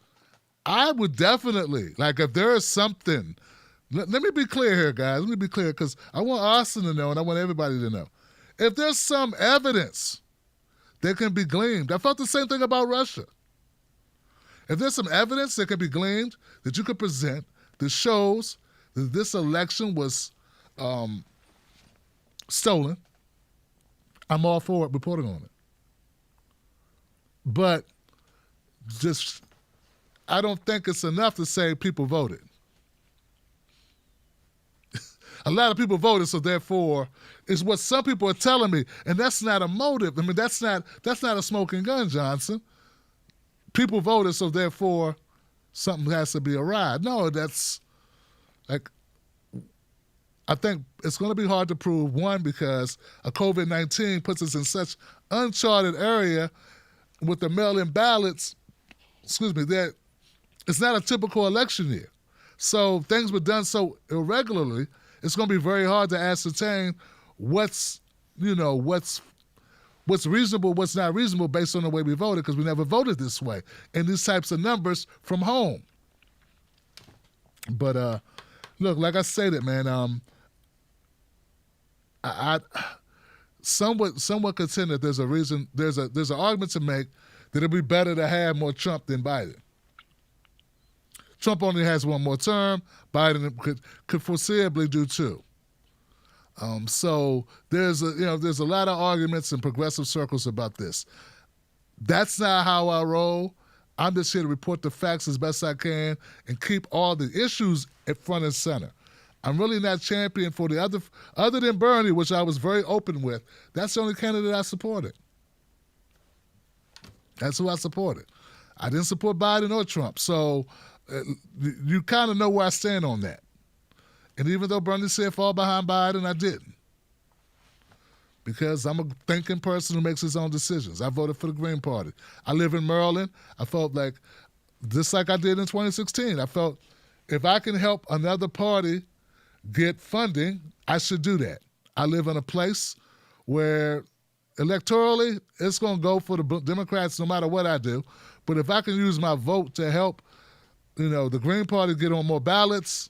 I would definitely, if there is something, let me be clear here, guys. Let me be clear, because I want Austin to know and I want everybody to know. If there's some evidence that can be gleaned, I felt the same thing about Russia. If there's some evidence that can be gleaned that you could present that shows that this election was stolen, I'm all for it, reporting on it. But I don't think it's enough to say people voted. A lot of people voted, so therefore, it's what some people are telling me, and that's not a motive. I mean, that's not a smoking gun, Johnson. People voted, so therefore, something has to be awry. No, that's I think it's going to be hard to prove, one, because a COVID-19 puts us in such uncharted area. with the mail-in ballots, that it's not a typical election year. So things were done so irregularly, it's going to be very hard to ascertain what's reasonable, what's not reasonable based on the way we voted, because we never voted this way in these types of numbers from home. But look, like I stated, man, I somewhat contend that there's a reason, there's an argument to make that it'd be better to have more Trump than Biden. Trump only has one more term. Biden could foreseeably do two. So there's a lot of arguments in progressive circles about this. That's not how I roll. I'm just here to report the facts as best I can and keep all the issues at front and center. I'm really not champion for the other than Bernie, which I was very open with. That's the only candidate I supported. That's who I supported. I didn't support Biden or Trump. So you kind of know where I stand on that. And even though Bernie said fall behind Biden, I didn't. Because I'm a thinking person who makes his own decisions. I voted for the Green Party. I live in Maryland. I felt like, just like I did in 2016, I felt if I can help another party get funding, I should do that. I live in a place where electorally it's going to go for the Democrats no matter what I do. But if I can use my vote to help, the Green Party get on more ballots,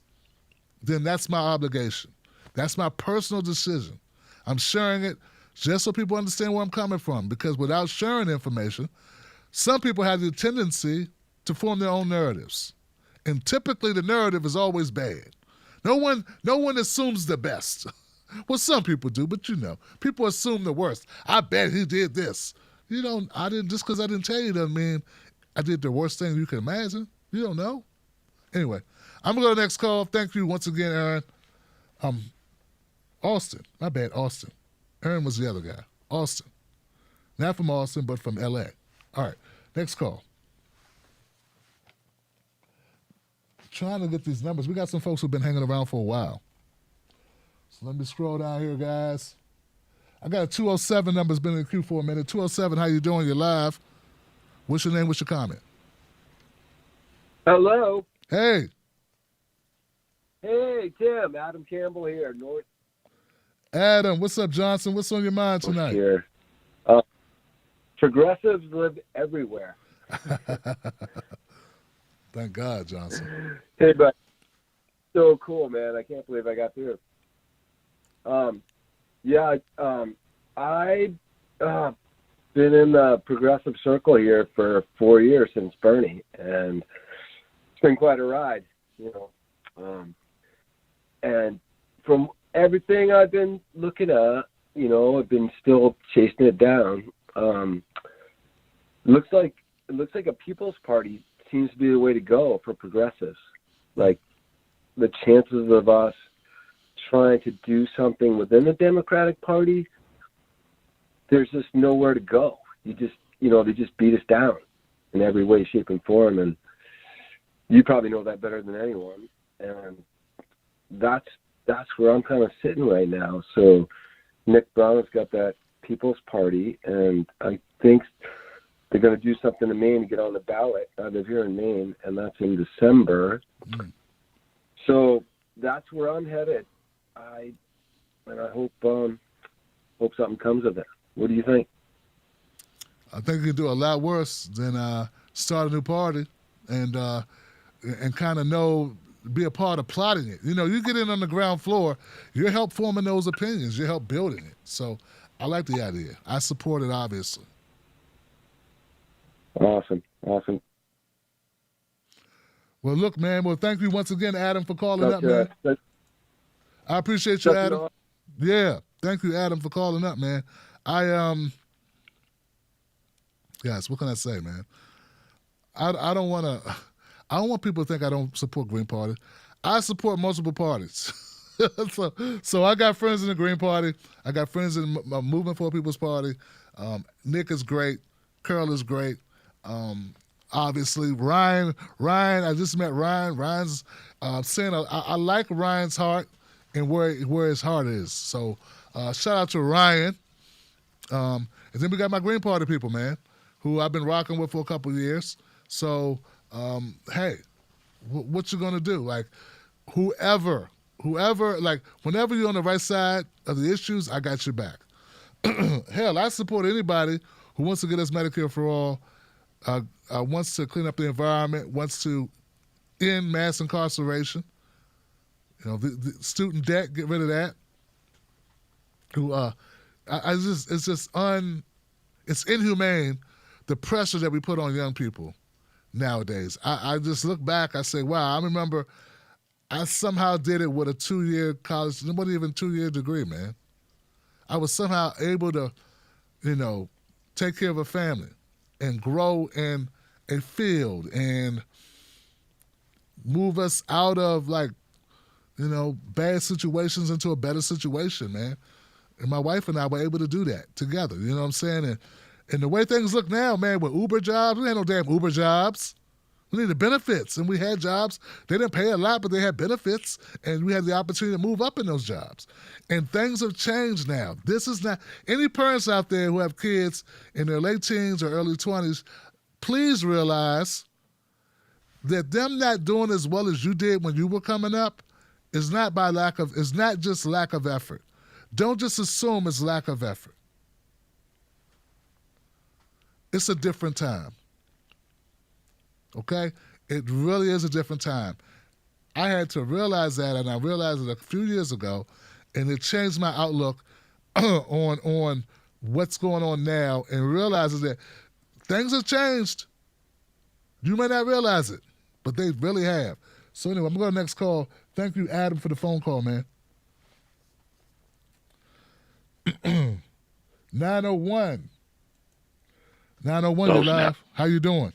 then that's my obligation. That's my personal decision. I'm sharing it just so people understand where I'm coming from, because without sharing information, some people have the tendency to form their own narratives. And typically the narrative is always bad. No one assumes the best. Well, some people do, but people assume the worst. I bet he did this. Just because I didn't tell you doesn't mean I did the worst thing you can imagine. You don't know. Anyway, I'm going to go to the next call. Thank you once again, Aaron. Austin. My bad, Austin. Aaron was the other guy. Austin. Not from Austin, but from L.A. All right, next call. Trying to get these numbers. We got some folks who've been hanging around for a while. So let me scroll down here, guys. I got a 207 number. It's been in the queue for a minute. 207, how you doing? You're live. What's your name? What's your comment? Hello. Hey. Hey, Tim. Adam Campbell here. North. Adam, what's up, Johnson? What's on your mind tonight? Here. Progressives live everywhere. Thank God, Johnson. Hey, but so cool, man. I can't believe I got through. I've been in the progressive circle here for 4 years since Bernie, and it's been quite a ride, and from everything I've been looking at, I've been still chasing it down. Looks like a People's Party seems to be the way to go for progressives. Like, the chances of us trying to do something within the Democratic Party, there's just nowhere to go. They just beat us down in every way, shape, and form, and you probably know that better than anyone. And that's where I'm kind of sitting right now. So Nick Brown's got that People's Party, and I think they're going to do something in Maine to get on the ballot. I live here in Maine, and that's in December. So that's where I'm headed. I hope something comes of it. What do you think? I think you can do a lot worse than start a new party and kind of be a part of plotting it. You get in on the ground floor, you help forming those opinions, you help building it. So I like the idea. I support it, obviously. Awesome. Well, look, man. Well, thank you once again, Adam, for calling up, man. I appreciate you, Adam. Yeah, thank you, Adam, for calling up, man. Guys, what can I say, man? I don't want people to think I don't support Green Party. I support multiple parties. So I got friends in the Green Party. I got friends in Movement for People's Party. Nick is great. Curl is great. Obviously, Ryan, I just met Ryan. Ryan's saying I like Ryan's heart and where his heart is. So shout out to Ryan. And then we got my Green Party people, man. who I've been rocking with for a couple of years. So, hey, what you gonna do? Like, whoever, like, whenever you're on the right side of the issues, I got your back. Hell, I support anybody who wants to get us Medicare for all, wants to clean up the environment, wants to end mass incarceration. You know, the student debt, get rid of that. Who, it's inhumane, the pressure that we put on young people nowadays. I just look back, I say, wow, I remember I somehow did it with a 2-year college, it wasn't even 2-year degree, man. I was somehow able to, you know, take care of a family and grow in a field and move us out of, like, you know, bad situations into a better situation, man. And my wife and I were able to do that together, you know what I'm saying? And the way things look now, man, with Uber jobs, we ain't no damn Uber jobs. We need the benefits, and we had jobs. They didn't pay a lot, but they had benefits, and we had the opportunity to move up in those jobs. And things have changed now. This is not – any parents out there who have kids in their late teens or early 20s, please realize that them not doing as well as you did when you were coming up is not by lack of – is not just lack of effort. Don't just assume it's lack of effort. It's a different time. Okay? It really is a different time. I had to realize that, and I realized it a few years ago, and it changed my outlook on what's going on now, and realizing that things have changed. You may not realize it, but they really have. So anyway, I'm going to the next call. Thank you, Adam, for the phone call, man. 901. 901, you're live. How you doing?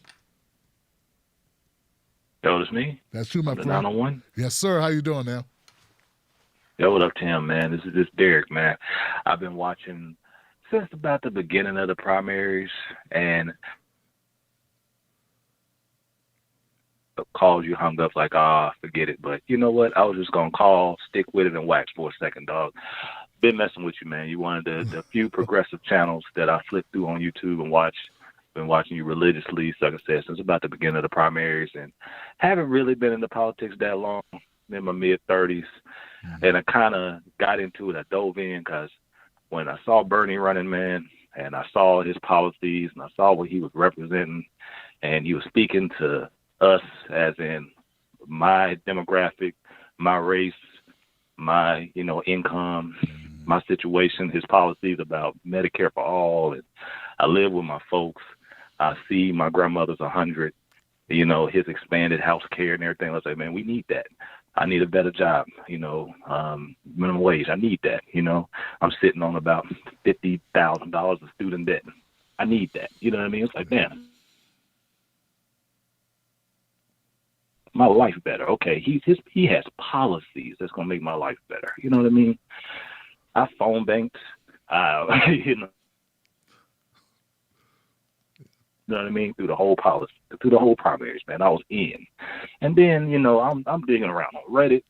Yo, it's me. That's you, my friend. 901? Yes, sir. How you doing now? Yo, what up, Tim, man? This is Derek, man. I've been watching since about the beginning of the primaries, and calls you hung up like, forget it. But you know what? I was just going to call, stick with it, and wax for a second, dog. Been messing with you, man. You one of the few progressive channels that I flip through on YouTube and watch. Been watching you religiously, like I said, since about the beginning of the primaries, and haven't really been into politics that long. I'm in my mid-30s, and I kind of got into it. I dove in because when I saw Bernie running, man, and I saw his policies, and I saw what he was representing, and he was speaking to us as in my demographic, my race, my, you know, income, my situation, his policies about Medicare for all, and I live with my folks. I see my grandmother's 100, you know, his expanded health care and everything. I was like, man, we need that. I need a better job, you know, minimum wage. I need that, you know. I'm sitting on about $50,000 of student debt. I need that. You know what I mean? It's like, man, my life better. Okay, he has policies that's going to make my life better. You know what I mean? I phone banked, you know. You know what I mean? Through the whole policy, through the whole primaries, man. I was in. And then, you know, I'm digging around on Reddit,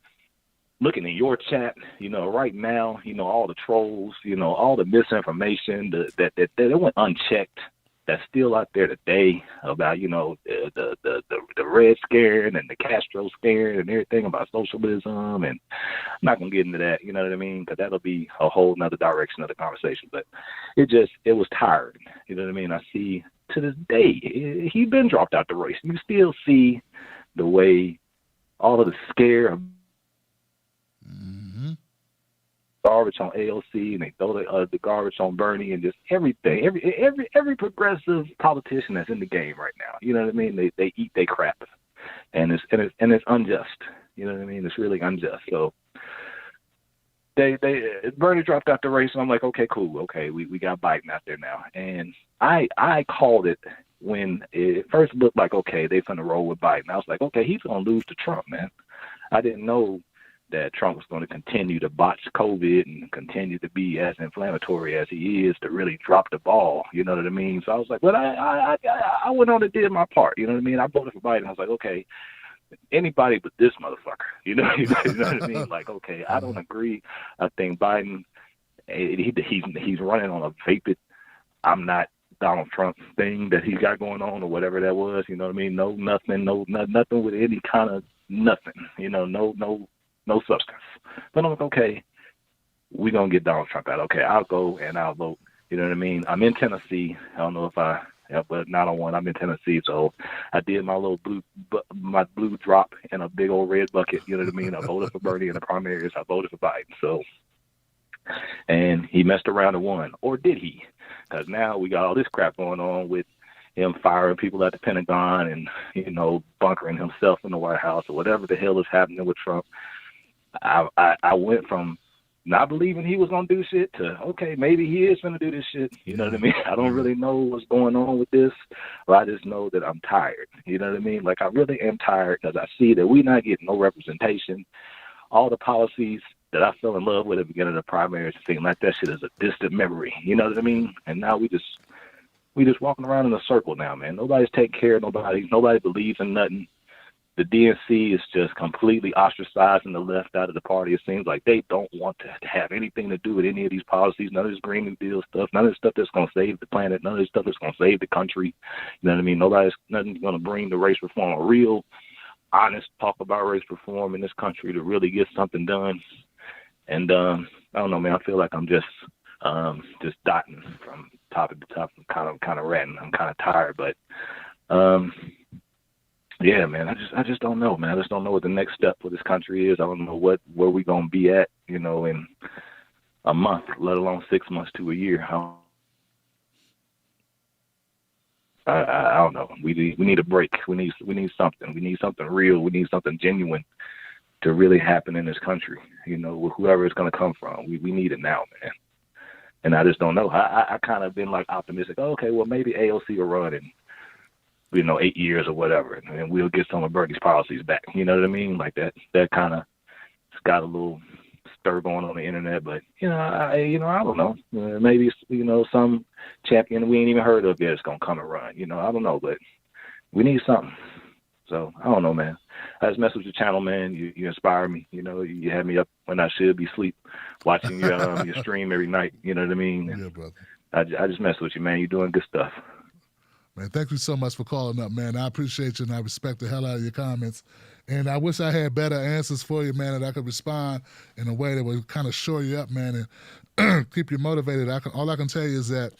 looking in your chat, you know, right now, you know, all the trolls, you know, all the misinformation that went unchecked, that's still out there today about, you know, the Red Scare and the Castro Scare and everything about socialism. And I'm not going to get into that, you know what I mean? Because that'll be a whole nother direction of the conversation. But it was tiring, you know what I mean? I see to this day, he's been dropped out the race. You still see the way all of the scare garbage on AOC, and they throw the garbage on Bernie, and just everything. Every progressive politician that's in the game right now, you know what I mean? They eat their crap, and it's unjust. You know what I mean? It's really unjust. So Bernie dropped out the race, and I'm like, okay, cool, okay, we got Biden out there now, and I called it when it first looked like, okay, they finna roll with Biden. I was like, okay, he's gonna lose to Trump, man. I didn't know that Trump was going to continue to botch COVID and continue to be as inflammatory as he is, to really drop the ball. You know what I mean? So I was like, well, I went on and did my part. You know what I mean? I voted for Biden. I was like, okay, anybody but this motherfucker. You know what I mean? Like, okay, I don't agree. I think Biden, he's running on a vapid. I'm not Donald Trump thing that he got going on or whatever that was. You know what I mean? Nothing with any kind of nothing. You know, no substance. But I'm like, okay, we're gonna get Donald Trump out. Okay, I'll go and I'll vote. You know what I mean? I'm in Tennessee. I don't know if but not on one. I'm in Tennessee, so I did my little blue drop in a big old red bucket. You know what I mean? I voted for Bernie in the primaries. I voted for Biden. So, and he messed around and won, or did he? Because now we got all this crap going on with him firing people at the Pentagon and, you know, bunkering himself in the White House or whatever the hell is happening with Trump. I went from not believing he was going to do shit to, okay, maybe he is going to do this shit. You know what I mean? I don't really know what's going on with this, but I just know that I'm tired. You know what I mean? Like, I really am tired because I see that we're not getting no representation. All the policies that I fell in love with at the beginning of the primaries seem like that shit is a distant memory. You know what I mean? And now we just walking around in a circle now, man. Nobody's taking care of nobody. Nobody believes in nothing. The DNC is just completely ostracizing the left out of the party. It seems like they don't want to have anything to do with any of these policies, none of this Green New Deal stuff, none of this stuff that's going to save the planet, none of this stuff that's going to save the country. You know what I mean? Nothing's going to bring the race reform, a real honest talk about race reform in this country to really get something done. And I don't know, man. I feel like I'm just dotting from top to top. I'm kind of ratting. I'm kind of tired, but yeah, man. I just don't know, man. I just don't know what the next step for this country is. I don't know where we gonna be at, you know, in a month, let alone 6 months to a year. I don't know. We need a break. We need something. We need something real. We need something genuine to really happen in this country, you know, whoever it's going to come from. We need it now, man. And I just don't know. I kind of been like optimistic. Oh, okay, well, maybe AOC will run in, you know, 8 years or whatever, and we'll get some of Bernie's policies back. You know what I mean? Like that kind of, it's got a little stir going on the internet, but, you know, I don't know. Maybe, you know, some champion we ain't even heard of yet is going to come and run. You know, I don't know, but we need something. So, I don't know, man. I just mess with your channel, man. You inspire me. You know, you have me up when I should be asleep, watching your stream every night. You know what I mean? Yeah, brother. I just mess with you, man. You're doing good stuff. Man, thank you so much for calling up, man. I appreciate you, and I respect the hell out of your comments. And I wish I had better answers for you, man, that I could respond in a way that would kind of shore you up, man, and keep you motivated. All I can tell you is that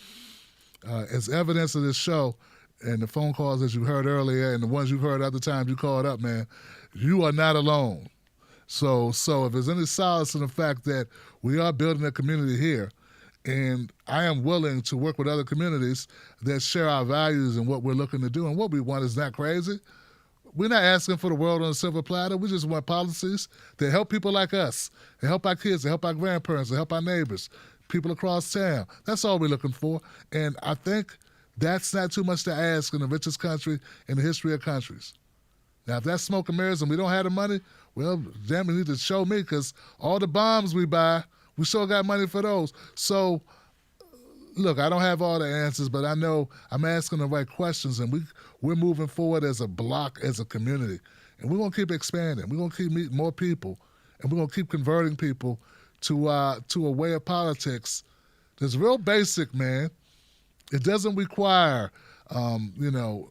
as evidence of this show, and the phone calls that you heard earlier and the ones you heard other times you called up, man, you are not alone. So if there's any solace in the fact that we are building a community here, and I am willing to work with other communities that share our values and what we're looking to do and what we want is not crazy. We're not asking for the world on a silver platter. We just want policies that help people like us, that help our kids, that help our grandparents, that help our neighbors, people across town. That's all we're looking for. And I think that's not too much to ask in the richest country in the history of countries. Now, if that's smoke and mirrors and we don't have the money, well, damn, you need to show me, because all the bombs we buy, we sure got money for those. So, look, I don't have all the answers, but I know I'm asking the right questions, and we're moving forward as a block, as a community. And we're going to keep expanding. We're going to keep meeting more people, and we're going to keep converting people to a way of politics that's real basic, man. It doesn't require, you know,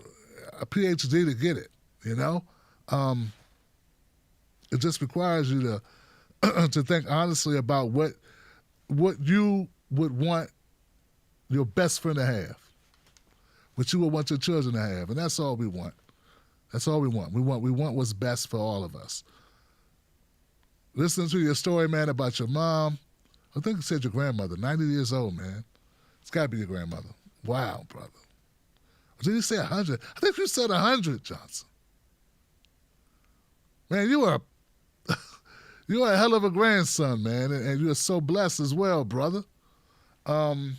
a PhD to get it, you know? It just requires you to think honestly about what you would want your best friend to have, what you would want your children to have, and that's all we want. That's all we want. We want what's best for all of us. Listening to your story, man, about your mom, I think you said your grandmother, 90 years old, man. It's got to be your grandmother. Wow, brother. Or did you say 100? I think you said 100, Johnson. Man, you are a hell of a grandson, man, and you are so blessed as well, brother. Then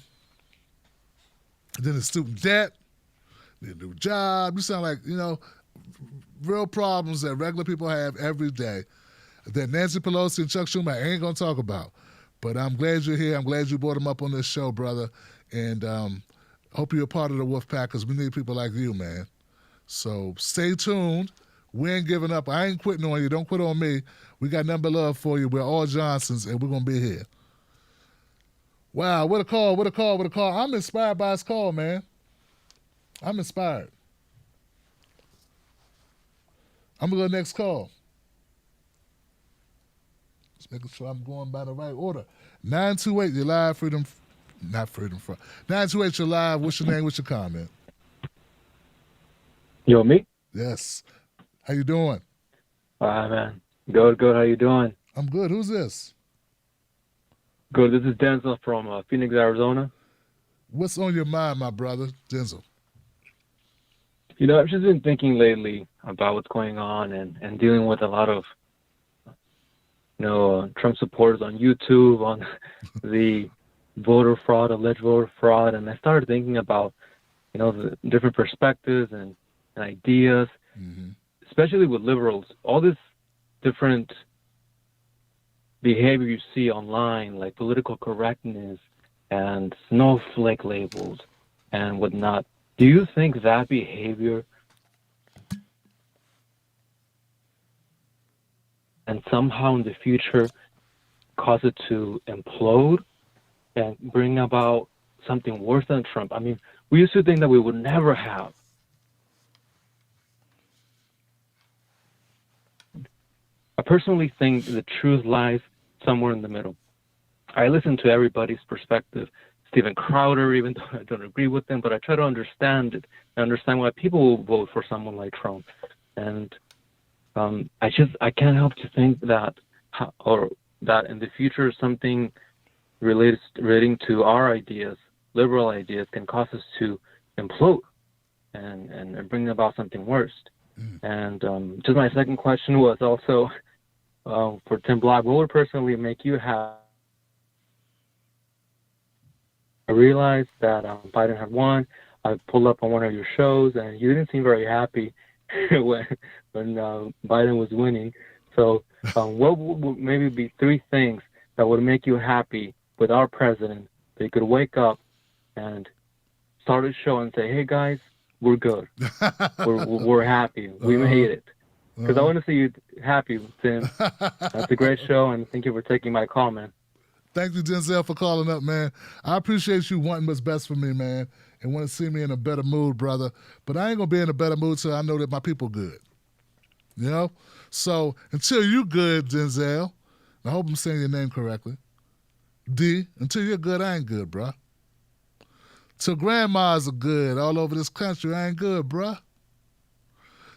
the student debt, the new job. You sound like, you know, real problems that regular people have every day that Nancy Pelosi and Chuck Schumer ain't going to talk about. But I'm glad you're here. I'm glad you brought them up on this show, brother. And hope you're a part of the Wolf Pack, because we need people like you, man. So stay tuned. We ain't giving up. I ain't quitting on you. Don't quit on me. We got nothing but love for you. We're all Johnsons, and we're going to be here. Wow, what a call. I'm inspired by his call, man. I'm inspired. I'm going to go next call. Just making sure I'm going by the right order. 928, you're live, not Freedom Front. 928, you're live. What's your name? What's your comment? Yo, me? Yes. How you doing? Man. Good. How you doing? I'm good. Who's this? Good. This is Denzel from Phoenix, Arizona. What's on your mind, my brother, Denzel? You know, I've just been thinking lately about what's going on and dealing with a lot of, Trump supporters on YouTube, on the voter fraud, alleged voter fraud, and I started thinking about, the different perspectives and ideas, especially with liberals, all this different behavior you see online, like political correctness and snowflake labels and whatnot. Do you think that behavior and somehow in the future cause it to implode and bring about something worse than Trump? I mean, we used to think that we would never have I personally think the truth lies somewhere in the middle. I listen to everybody's perspective. Steven Crowder, even though I don't agree with him, but I try to understand it. I understand why people will vote for someone like Trump. And I can't help to think that in the future something relating to our ideas, liberal ideas, can cause us to implode and bring about something worse. And just my second question was also for Tim Black, what would personally make you happy? I realized that Biden had won. I pulled up on one of your shows, and you didn't seem very happy when Biden was winning. So what would maybe be 3 things that would make you happy with our president, that you could wake up and start a show and say, hey, guys, we're good. we're happy. We made it. Because I want to see you happy, Tim. That's a great show, and thank you for taking my call, man. Thank you, Denzel, for calling up, man. I appreciate you wanting what's best for me, man, and want to see me in a better mood, brother. But I ain't going to be in a better mood till I know that my people good. You know? So until you good, Denzel, I hope I'm saying your name correctly, D, until you're good, I ain't good, bruh. Till grandmas are good all over this country, I ain't good, bruh.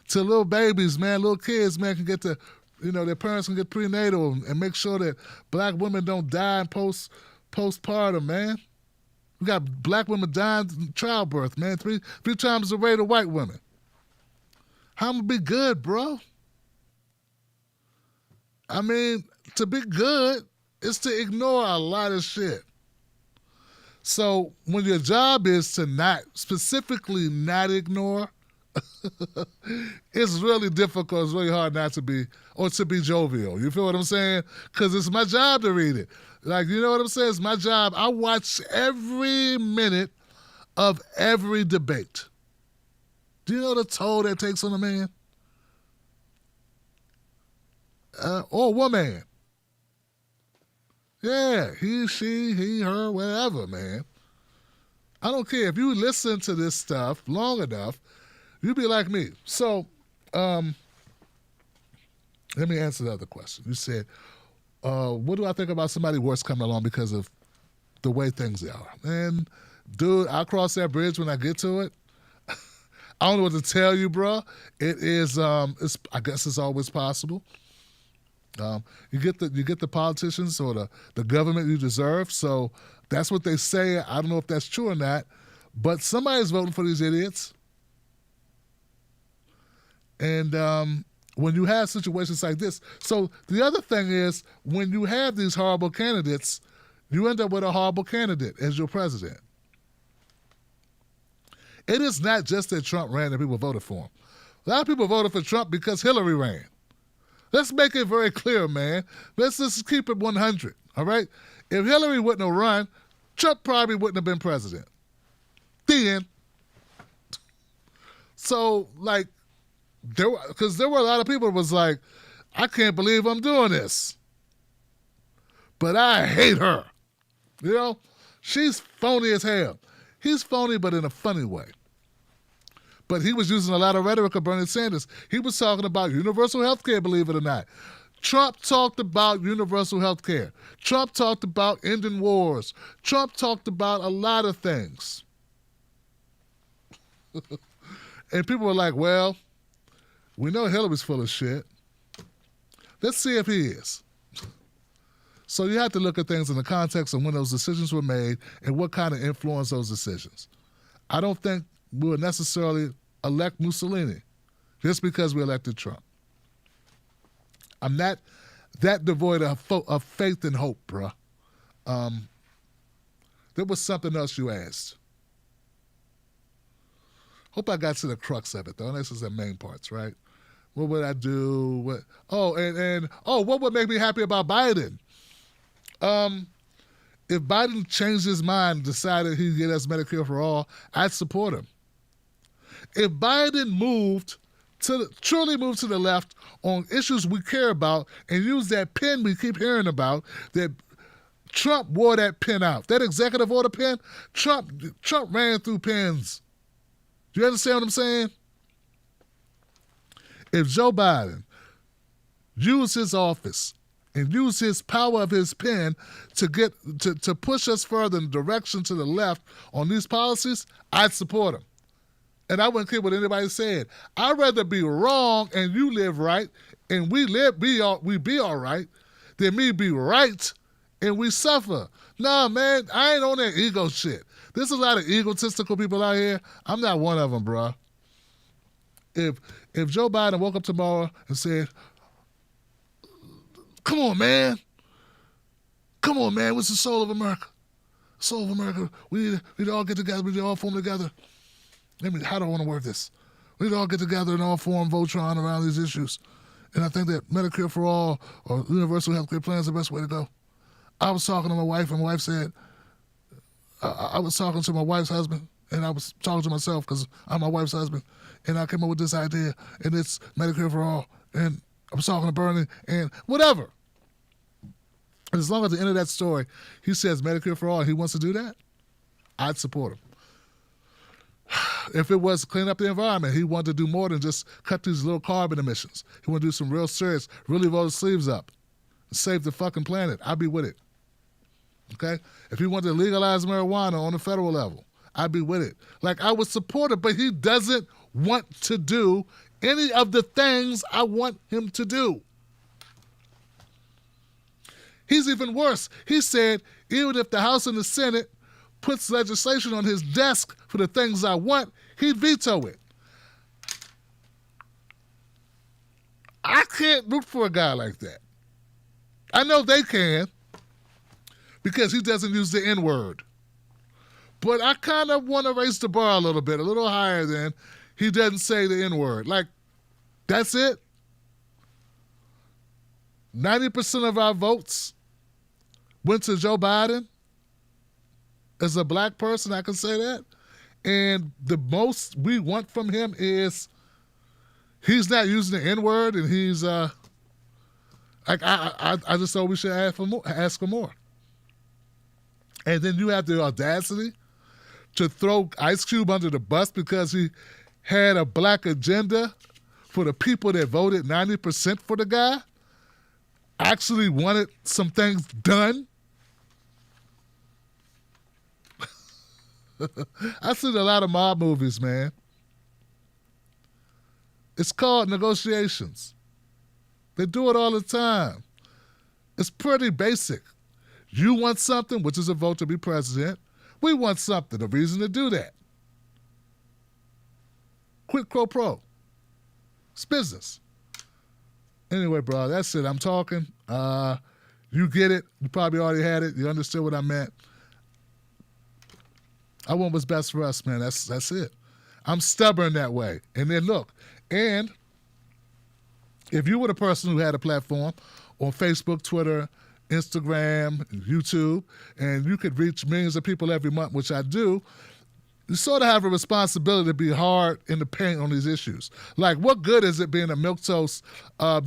Till little babies, man, little kids, man, can get to, their parents can get prenatal and make sure that black women don't die in postpartum, man. We got black women dying in childbirth, man, three times the rate of white women. How am I be good, bro? I mean, to be good is to ignore a lot of shit. So when your job is to specifically not ignore, it's really difficult. It's really hard not to be, or to be jovial. You feel what I'm saying? Because it's my job to read it. Like, you know what I'm saying? It's my job. I watch every minute of every debate. Do you know the toll that takes on a man? Or a woman. Yeah, he, she, he, her, whatever, man. I don't care. If you listen to this stuff long enough, you be like me. So, let me answer the other question. You said, what do I think about somebody worse coming along because of the way things are? And, dude, I'll cross that bridge when I get to it. I don't know what to tell you, bro. It is, I guess it's always possible. You get the politicians or the government you deserve. So that's what they say. I don't know if that's true or not. But somebody's voting for these idiots. And when you have situations like this, so the other thing is when you have these horrible candidates, you end up with a horrible candidate as your president. It is not just that Trump ran and people voted for him. A lot of people voted for Trump because Hillary ran. Let's make it very clear, man. Let's just keep it 100, all right? If Hillary wouldn't have run, Trump probably wouldn't have been president. The end. So, like, because there were a lot of people that was like, I can't believe I'm doing this. But I hate her. You know? She's phony as hell. He's phony, but in a funny way. But he was using a lot of rhetoric of Bernie Sanders. He was talking about universal health care, believe it or not. Trump talked about universal health care. Trump talked about ending wars. Trump talked about a lot of things. And people were like, well, we know Hillary's full of shit. Let's see if he is. So you have to look at things in the context of when those decisions were made and what kind of influence those decisions. I don't think we would necessarily elect Mussolini just because we elected Trump. I'm not that devoid of faith and hope, bruh. There was something else you asked. Hope I got to the crux of it, though. This is the main parts, right? What would I do? What? What would make me happy about Biden? If Biden changed his mind and decided he'd get us Medicare for all, I'd support him. If Biden truly moved to the left on issues we care about and used that pen we keep hearing about, that Trump wore that pen out. That executive order pen, Trump ran through pens. Do you understand what I'm saying? If Joe Biden used his office and used his power of his pen to push us further in the direction to the left on these policies, I'd support him. And I wouldn't care what anybody said. I'd rather be wrong and you live right and we be all right than me be right and we suffer. Nah, man, I ain't on that ego shit. There's a lot of egotistical people out here. I'm not one of them, bro. If Joe Biden woke up tomorrow and said, come on, man. Come on, man. What's the soul of America? Soul of America. We need to all get together. We need to all form together. How do I want to word this? We need to all get together and all form Voltron around these issues. And I think that Medicare for all or universal health care plan is the best way to go. I was talking to my wife, and my wife said, I was talking to my wife's husband, and I was talking to myself because I'm my wife's husband, and I came up with this idea, and it's Medicare for all, and I was talking to Bernie, and whatever. And as long as at the end of that story, he says Medicare for all, and he wants to do that, I'd support him. If it was clean up the environment, he wanted to do more than just cut these little carbon emissions. He wanted to do some real serious, really roll his sleeves up and save the fucking planet. I'd be with it. Okay? If he wanted to legalize marijuana on the federal level, I'd be with it. Like, I would support it, but he doesn't want to do any of the things I want him to do. He's even worse. He said, even if the House and the Senate puts legislation on his desk for the things I want, he'd veto it. I can't root for a guy like that. I know they can because he doesn't use the N-word. But I kind of want to raise the bar a little higher than he doesn't say the N-word. Like, that's it. 90% of our votes went to Joe Biden. As a black person, I can say that. And the most we want from him is he's not using the N-word, and he's I just thought we should ask for more. And then you have the audacity to throw Ice Cube under the bus because he had a black agenda for the people that voted 90% for the guy, actually wanted some things done. I've seen a lot of mob movies, man. It's called negotiations. They do it all the time. It's pretty basic. You want something, which is a vote to be president. We want something, a reason to do that. Quid pro quo. It's business. Anyway, bro, that's it. I'm talking. You get it. You probably already had it. You understood what I meant. I want what's best for us, man. That's it. I'm stubborn that way. And then look, and if you were the person who had a platform on Facebook, Twitter, Instagram, YouTube, and you could reach millions of people every month, which I do, you sort of have a responsibility to be hard in the paint on these issues. Like, what good is it being a milquetoast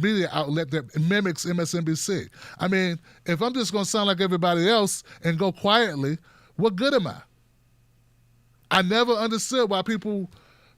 media outlet that mimics MSNBC? I mean, if I'm just going to sound like everybody else and go quietly, what good am I? I never understood why people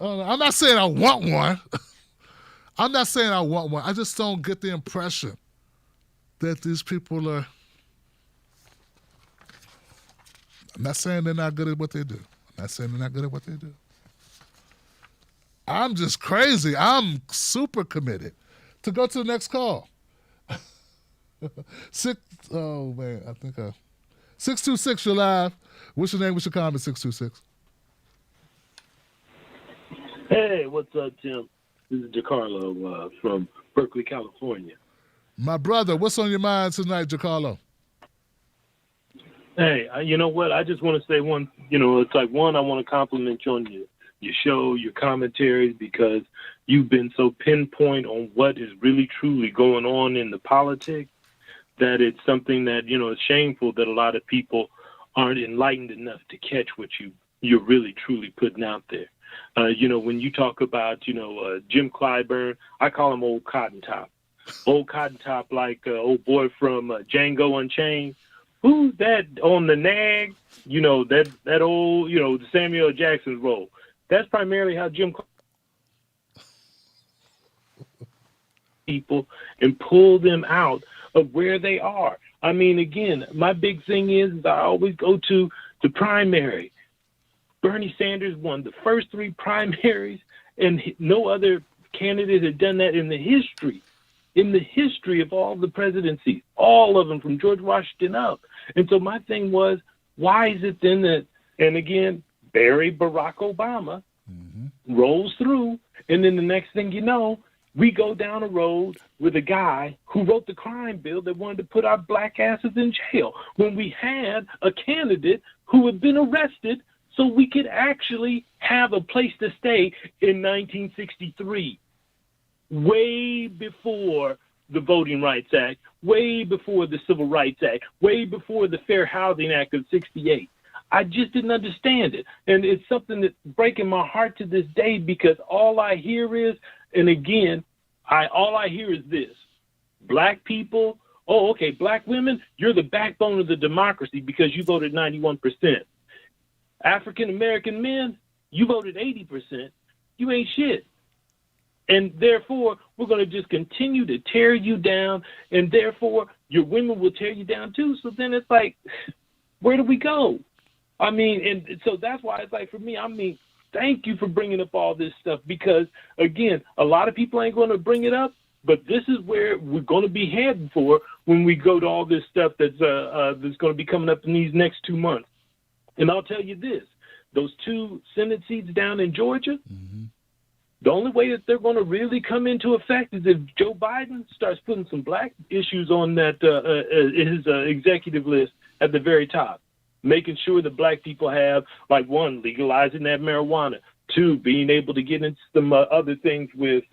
I'm not saying I want one. I'm not saying I want one. I just don't get the impression that these people are. I'm not saying they're not good at what they do. I'm not saying they're not good at what they do. I'm just crazy. I'm super committed to go to the next call. 626, you're live. What's your name? What's your comment? 626. Hey, what's up, Tim? This is Giancarlo from Berkeley, California. My brother, what's on your mind tonight, Giancarlo? Hey, you know what? I just want to say one. It's like one. I want to compliment you on your show, your commentaries, because you've been so pinpoint on what is really truly going on in the politics that it's something that it's shameful that a lot of people aren't enlightened enough to catch what you're really truly putting out there. When you talk about, Jim Clyburn, I call him Old Cotton Top. Old Cotton Top, like old boy from Django Unchained. Who's that on the nag? That old, the Samuel Jackson role. That's primarily how Jim people and pull them out of where they are. I mean, again, my big thing is I always go to the primary. Bernie Sanders won the first 3 primaries, and no other candidate had done that in the history of all the presidencies, all of them from George Washington up. And so my thing was, why is it then that, and again, Barack Obama rolls through, and then the next thing you know, we go down a road with a guy who wrote the crime bill that wanted to put our black asses in jail when we had a candidate who had been arrested so we could actually have a place to stay in 1963, way before the Voting Rights Act, way before the Civil Rights Act, way before the Fair Housing Act of 68. I just didn't understand it. And it's something that's breaking my heart to this day because all I hear is, and again, all I hear is this: black people, oh, okay, black women, you're the backbone of the democracy because you voted 91%. African American men, you voted 80%. You ain't shit. And therefore, we're going to just continue to tear you down, and therefore, your women will tear you down too. So then it's like, where do we go? I mean, and so that's why it's like, for me, thank you for bringing up all this stuff because, again, a lot of people ain't going to bring it up, but this is where we're going to be heading for when we go to all this stuff that's going to be coming up in these next 2 months. And I'll tell you this, those 2 Senate seats down in Georgia, the only way that they're going to really come into effect is if Joe Biden starts putting some black issues on that his executive list at the very top, making sure that black people have, like, 1, legalizing that marijuana, 2, being able to get into some other things with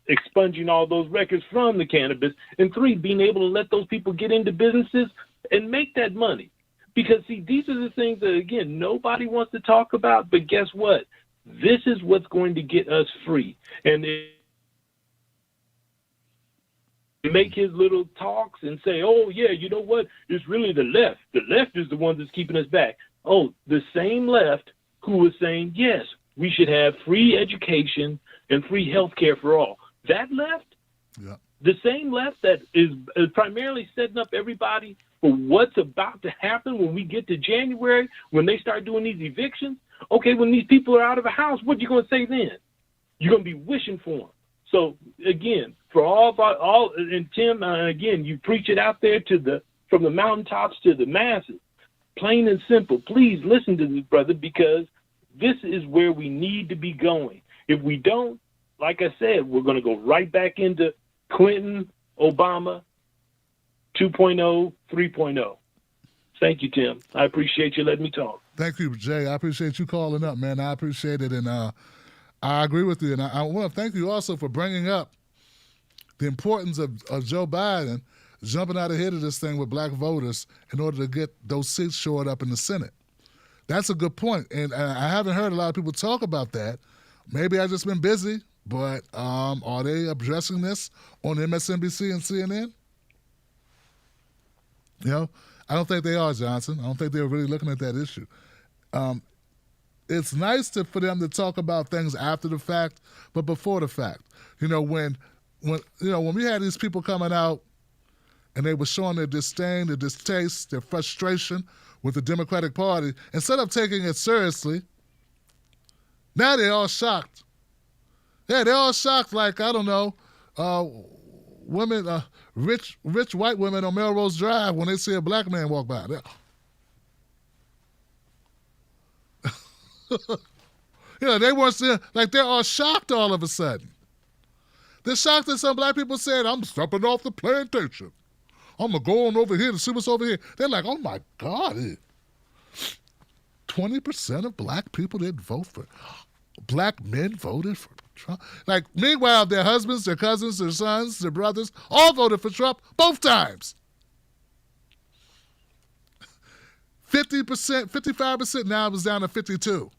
expunging all those records from the cannabis, and 3, being able to let those people get into businesses and make that money. Because, see, these are the things that, again, nobody wants to talk about, but guess what? This is what's going to get us free. And make his little talks and say, oh, yeah, you know what? It's really the left. The left is the one that's keeping us back. Oh, the same left who was saying, yes, we should have free education and free health care for all. That left, the same left that is primarily setting up everybody for what's about to happen when we get to January, when they start doing these evictions. Okay, when these people are out of a house, what are you going to say then? You're going to be wishing for them. So, again, for all and Tim, again, you preach it out there from the mountaintops to the masses, plain and simple. Please listen to this, brother, because this is where we need to be going. If we don't, like I said, we're going to go right back into Clinton, Obama, 2.0, 3.0. Thank you, Tim. I appreciate you letting me talk. Thank you, Jay. I appreciate you calling up, man. I appreciate it, and I agree with you. And I want to thank you also for bringing up the importance of Joe Biden jumping out ahead of this thing with black voters in order to get those seats shored up in the Senate. That's a good point, and I haven't heard a lot of people talk about that. Maybe I've just been busy, but are they addressing this on MSNBC and CNN? You know, I don't think they are, Johnson. I don't think they're really looking at that issue. it's nice for them to talk about things after the fact, but before the fact. When we had these people coming out and they were showing their disdain, their distaste, their frustration with the Democratic Party, instead of taking it seriously, now they're all shocked. Yeah, they're all shocked like, I don't know, women, rich white women on Melrose Drive when they see a black man walk by. They weren't seeing, like they're all shocked all of a sudden. They're shocked that some black people said, I'm stepping off the plantation. I'm going to go on over here to see what's over here. They're like, oh my God. 20% of black people didn't vote for, black men voted for Trump. Like, meanwhile, their husbands, their cousins, their sons, their brothers, all voted for Trump both times. 50%, 55%, now it was down to 52%.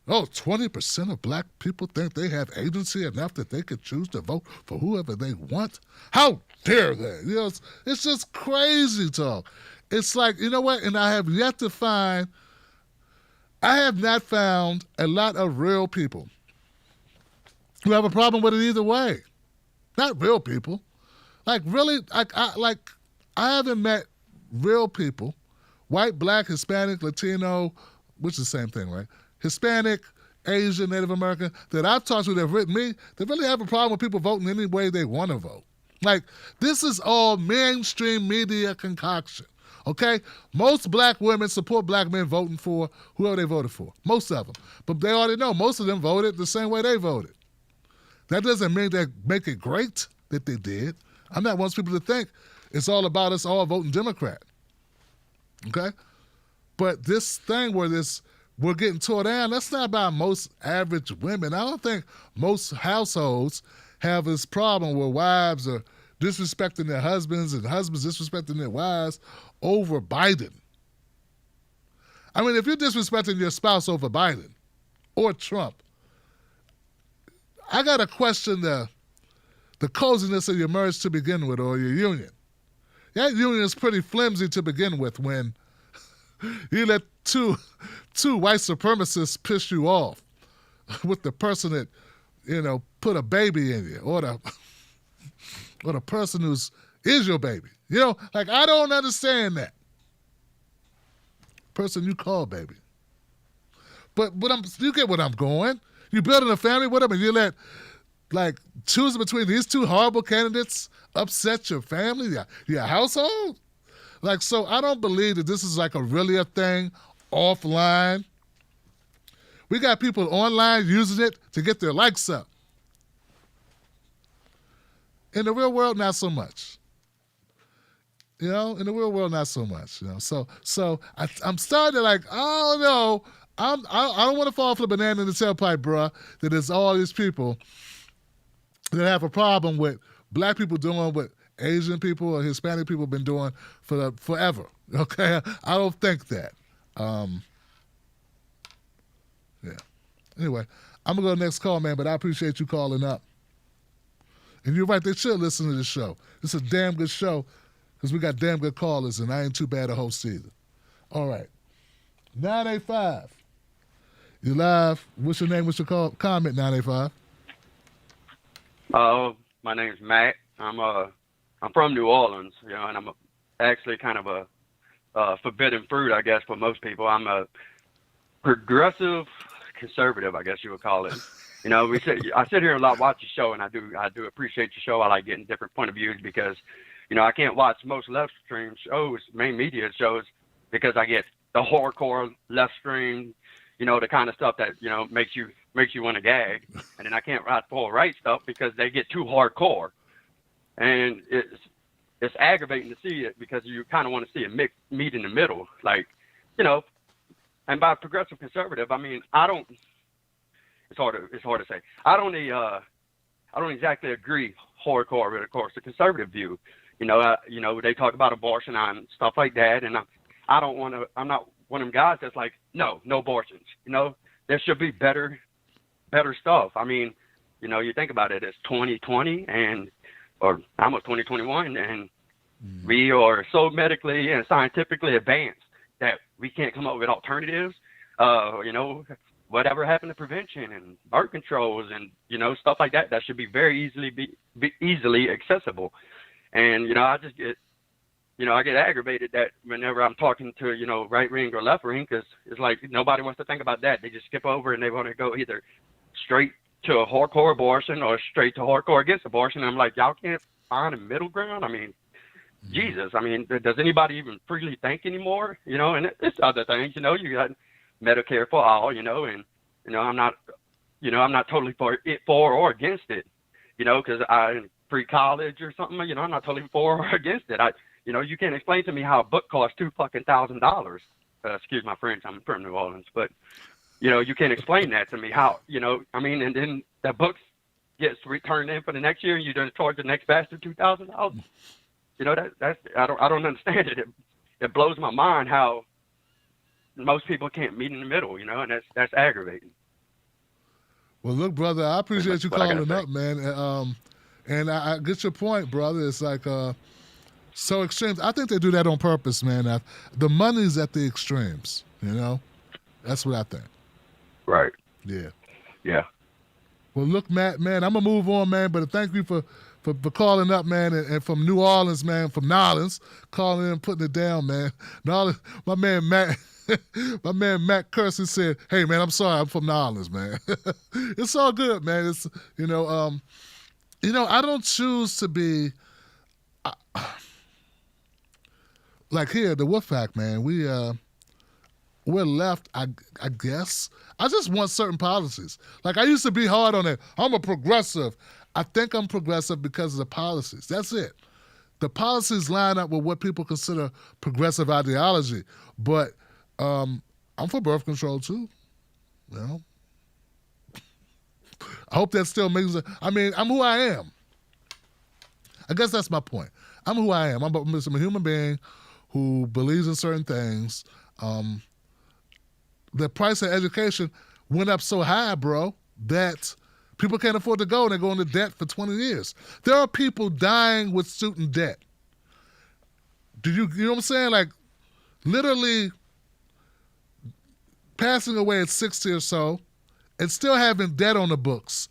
Oh, 20% of black people think they have agency enough that they could choose to vote for whoever they want? How dare they? It's just crazy talk. It's like, you know what? And I have not found a lot of real people who have a problem with it either way. Not real people. Like, really, I haven't met real people, white, black, Hispanic, Latino, which is the same thing, right? Hispanic, Asian, Native American, that I've talked to that have written me, they really have a problem with people voting any way they want to vote. Like, this is all mainstream media concoction, okay? Most black women support black men voting for whoever they voted for, most of them. But they already know most of them voted the same way they voted. That doesn't mean they make it great that they did. I'm not one of those people to think it's all about us all voting Democrat, okay? But this thing where we're getting tore down, that's not about most average women. I don't think most households have this problem where wives are disrespecting their husbands and husbands disrespecting their wives over Biden. I mean, if you're disrespecting your spouse over Biden or Trump, I got to question the coziness of your marriage to begin with, or your union. That union is pretty flimsy to begin with when you let two white supremacists piss you off with the person that, put a baby in you, or the person who's is your baby. Like, I don't understand that. Person you call baby. But you get what I'm going. You building a family with them and you let, like, choosing between these two horrible candidates upset your family, your household? Like, so I don't believe that this is like really a thing offline. We got people online using it to get their likes up. In the real world, not so much. In the real world, not so much. So I'm starting to like, I don't know. I don't want to fall for the banana in the tailpipe, bruh, that there's all these people that have a problem with black people doing what Asian people or Hispanic people have been doing forever. Okay? I don't think that. Yeah. Anyway, I'm going to go to the next call, man, but I appreciate you calling up. And you're right, they should listen to this show. It's a damn good show because we got damn good callers, and I ain't too bad a host either. All right. 985. You live. What's your name? What's your comment, 985? My name's Matt. I'm from New Orleans, and I'm actually kind of a forbidden fruit, I guess, for most people. I'm a progressive conservative, I guess you would call it. I sit here a lot, watch your show, and I do appreciate your show. I like getting different point of views because, I can't watch most left stream shows, main media shows, because I get the hardcore left stream, the kind of stuff that makes you want to gag, and then I can't watch full right stuff because they get too hardcore, and it's aggravating to see it because you kind of want to see a mix meet in the middle, like, and by progressive conservative, I mean it's hard to say. I don't exactly agree hardcore with, of course, the conservative view. They talk about abortion and stuff like that, and I'm not one of them guys that's like, no abortions. There should be better stuff. I mean, you think about it, it's 2020 or almost 2021, and we are so medically and scientifically advanced that we can't come up with alternatives Whatever happened to prevention and birth controls and, stuff like that, that should be very be easily accessible. And, I just get, I get aggravated that whenever I'm talking to, right wing or left wing, because it's like nobody wants to think about that. They just skip over and they want to go either straight to a hardcore abortion or straight to hardcore against abortion. And I'm like, y'all can't find a middle ground? I mean, Jesus, I mean, does anybody even freely think anymore? And it's other things, you got Medicare for all, and, I'm not totally for or against it, because I'm pre-college or something, I'm not totally for or against it. You can't explain to me how a book costs $2,000. Excuse my French, I'm from New Orleans, but, you can't explain that to me how, and then the book gets returned in for the next year and you don't charge the next bastard $2,000. That's I don't understand it. It blows my mind how most people can't meet in the middle, and that's aggravating. Well, look, brother, I appreciate you calling up, man. And I get your point, brother. It's like so extreme. I think they do that on purpose, man. The money's at the extremes, That's what I think. Right. Yeah. Yeah. Well, look, Matt, man, I'm going to move on, man, but thank you for calling up, man, and from New Orleans, man, from Nolens, calling in, putting it down, man. Nolens, my man Matt Curson said, hey, man, I'm sorry, I'm from Nolens, man. It's all good, man. It's, I don't choose to be, like here, the WFAC, man, we're left, I guess. I just want certain policies. Like, I used to be hard on it. I'm a progressive. I think I'm progressive because of the policies. That's it. The policies line up with what people consider progressive ideology. But I'm for birth control, too. I hope that still makes it. I mean, I'm who I am. I guess that's my point. I'm who I am. I'm a human being who believes in certain things. The price of education went up so high, bro, that people can't afford to go and they go into debt for 20 years. There are people dying with student debt. You know what I'm saying? Like, literally passing away at 60 or so and still having debt on the books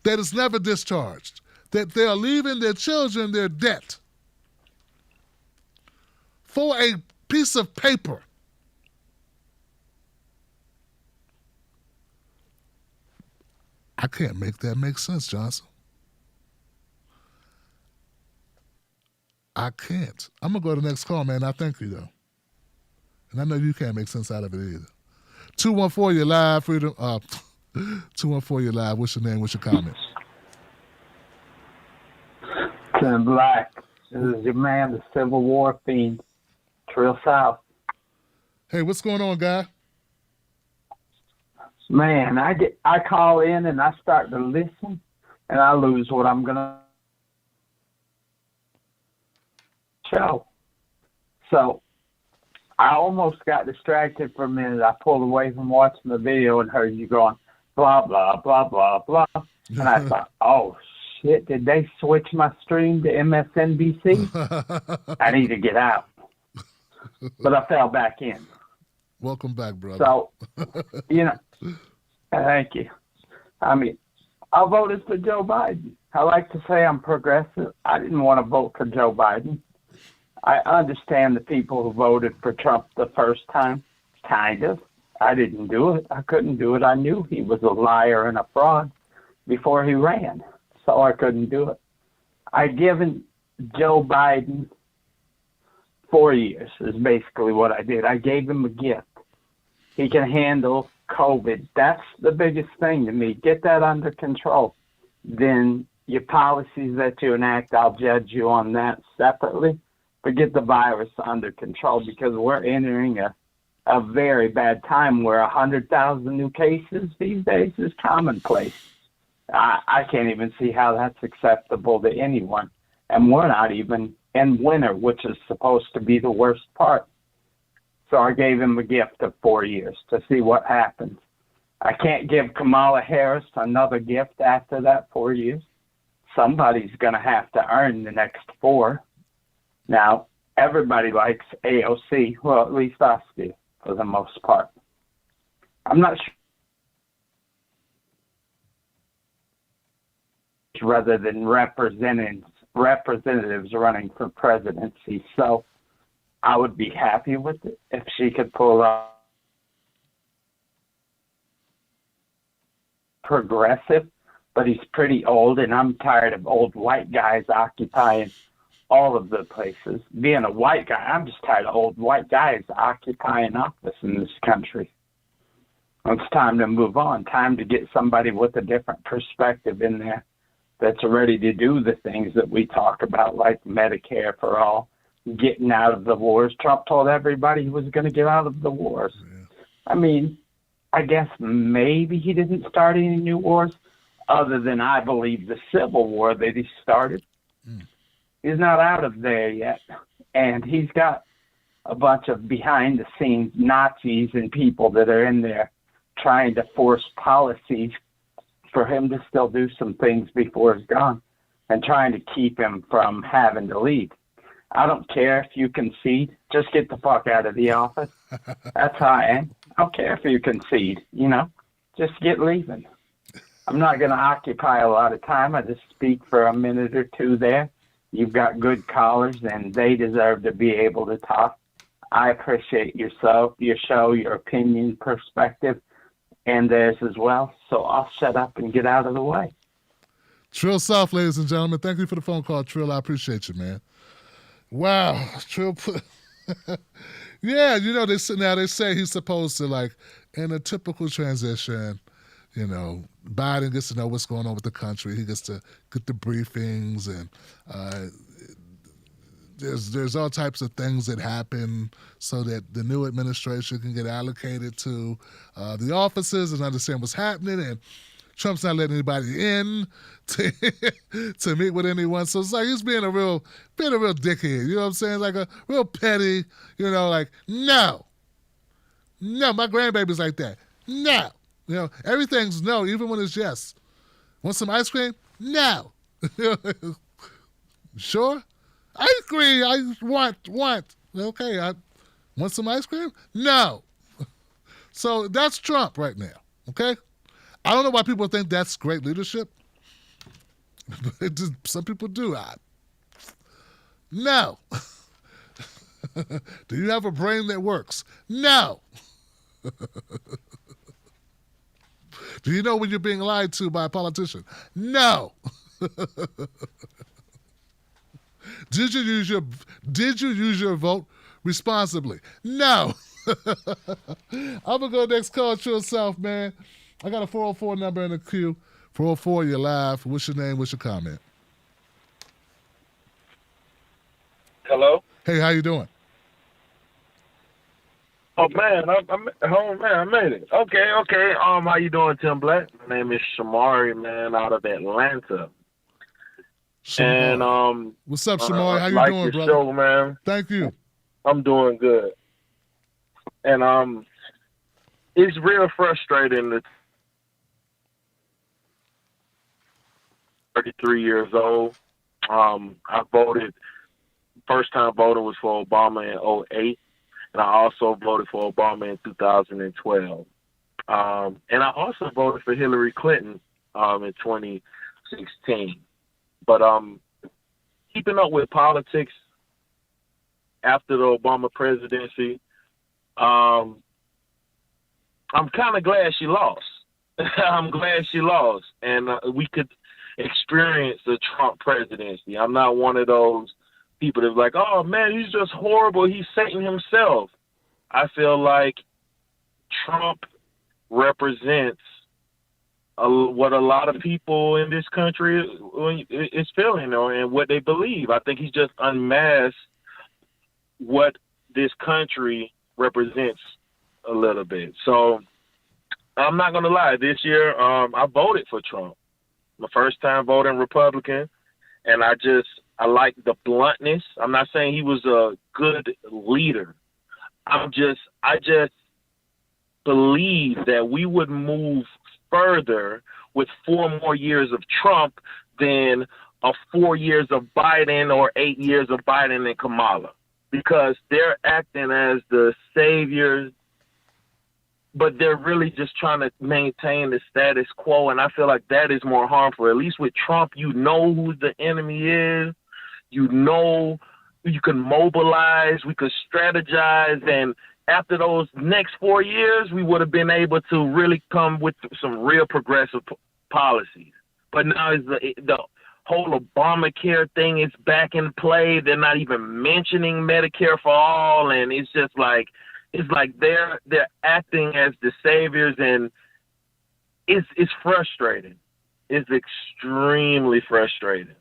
that is never discharged, that they are leaving their children their debt for a piece of paper. I can't make that make sense, Johnson. I can't. I'm going to go to the next call, man. I thank you, though. And I know you can't make sense out of it either. 214, you're live, Freedom. 214, you're live. What's your name? What's your comment? Tim Black. This is your man, the Civil War fiend, Trill South. Hey, what's going on, guy? Man, I call in and I start to listen, and I lose what I'm gonna show. So I almost got distracted for a minute. I pulled away from watching the video and heard you going blah blah blah blah blah, and I thought, oh shit, did they switch my stream to MSNBC? I need to get out, but I fell back in. Welcome back, brother. So, thank you. I mean, I voted for Joe Biden. I like to say I'm progressive. I didn't want to vote for Joe Biden. I understand the people who voted for Trump the first time, kind of. I didn't do it. I couldn't do it. I knew he was a liar and a fraud before he ran, so I couldn't do it. I given Joe Biden 4 years is basically what I did. I gave him a gift. He can handle COVID. That's the biggest thing to me. Get that under control. Then your policies that you enact, I'll judge you on that separately. But get the virus under control, because we're entering a very bad time where 100,000 new cases these days is commonplace. I can't even see how that's acceptable to anyone. And we're not even in winter, which is supposed to be the worst part. So I gave him a gift of 4 years to see what happens. I can't give Kamala Harris another gift after that 4 years. Somebody's going to have to earn the next 4. Now, everybody likes AOC. Well, at least us do. for the most part. I'm not sure. Rather than representatives running for presidency. So I would be happy with it if she could pull off progressive, but he's pretty old, and I'm tired of old white guys occupying all of the places. Being a white guy, I'm just tired of old white guys occupying office in this country. It's time to move on, time to get somebody with a different perspective in there that's ready to do the things that we talk about, like Medicare for all, getting out of the wars. Trump told everybody he was going to get out of the wars. Yeah. I mean, I guess maybe he didn't start any new wars, other than, I believe, the Civil War that he started. He's not out of there yet. And he's got a bunch of behind-the-scenes Nazis and people that are in there trying to force policies for him to still do some things before he's gone, and trying to keep him from having to leave. I don't care if you concede. Just get the fuck out of the office. That's how I am. I don't care if you concede, Just get leaving. I'm not going to occupy a lot of time. I just speak for a minute or two there. You've got good callers, and they deserve to be able to talk. I appreciate your show, your opinion, perspective, and theirs as well. So I'll shut up and get out of the way. Trill South, ladies and gentlemen. Thank you for the phone call, Trill. I appreciate you, man. Wow. Trill put... Yeah, they say he's supposed to, like, in a typical transition, Biden gets to know what's going on with the country. He gets to get the briefings, and there's all types of things that happen so that the new administration can get allocated to the offices and understand what's happening. And Trump's not letting anybody in to meet with anyone. So it's like he's being a real dickhead. You know what I'm saying? Like a real petty, like, no, my grandbaby's like that. No. Everything's no, even when it's yes. Want some ice cream? No. Sure? Ice cream, I want. Okay, I want some ice cream? No. So that's Trump right now, okay? I don't know why people think that's great leadership. But some people do. No. Do you have a brain that works? No. Do you know when you're being lied to by a politician? No. Did you use your vote responsibly? No. I'm gonna go next call, Trill South, man. I got a 404 number in the queue. 404, you're live. What's your name? What's your comment? Hello. Hey, how you doing? Oh man, I made it. Okay. How you doing, Tim Black? My name is Shamari, man, out of Atlanta. Shamari. And what's up, Shamari? How you like doing, your brother? Show, man. Thank you. I'm doing good. And it's real frustrating that 33 years old. I voted. First time voting was for Obama in 2008. And I also voted for Obama in 2012. And I also voted for Hillary Clinton in 2016. But keeping up with politics after the Obama presidency, I'm kind of glad she lost. I'm glad she lost. And we could experience the Trump presidency. I'm not one of those people that's like, oh man, he's just horrible. He's Satan himself. I feel like Trump represents what a lot of people in this country is feeling and what they believe. I think he's just unmasked what this country represents a little bit. So I'm not going to lie. This year, I voted for Trump. My first time voting Republican. And I like the bluntness. I'm not saying he was a good leader. I just believe that we would move further with 4 more years of Trump than 4 years of Biden or 8 years of Biden and Kamala, because they're acting as the saviors but they're really just trying to maintain the status quo, and I feel like that is more harmful. At least with Trump, you know who the enemy is. You know you can mobilize, we could strategize, and after those next 4 years, we would have been able to really come with some real progressive policies. But now the whole Obamacare thing is back in play. They're not even mentioning Medicare for all, and it's just like they're acting as the saviors, and it's frustrating. It's extremely frustrating,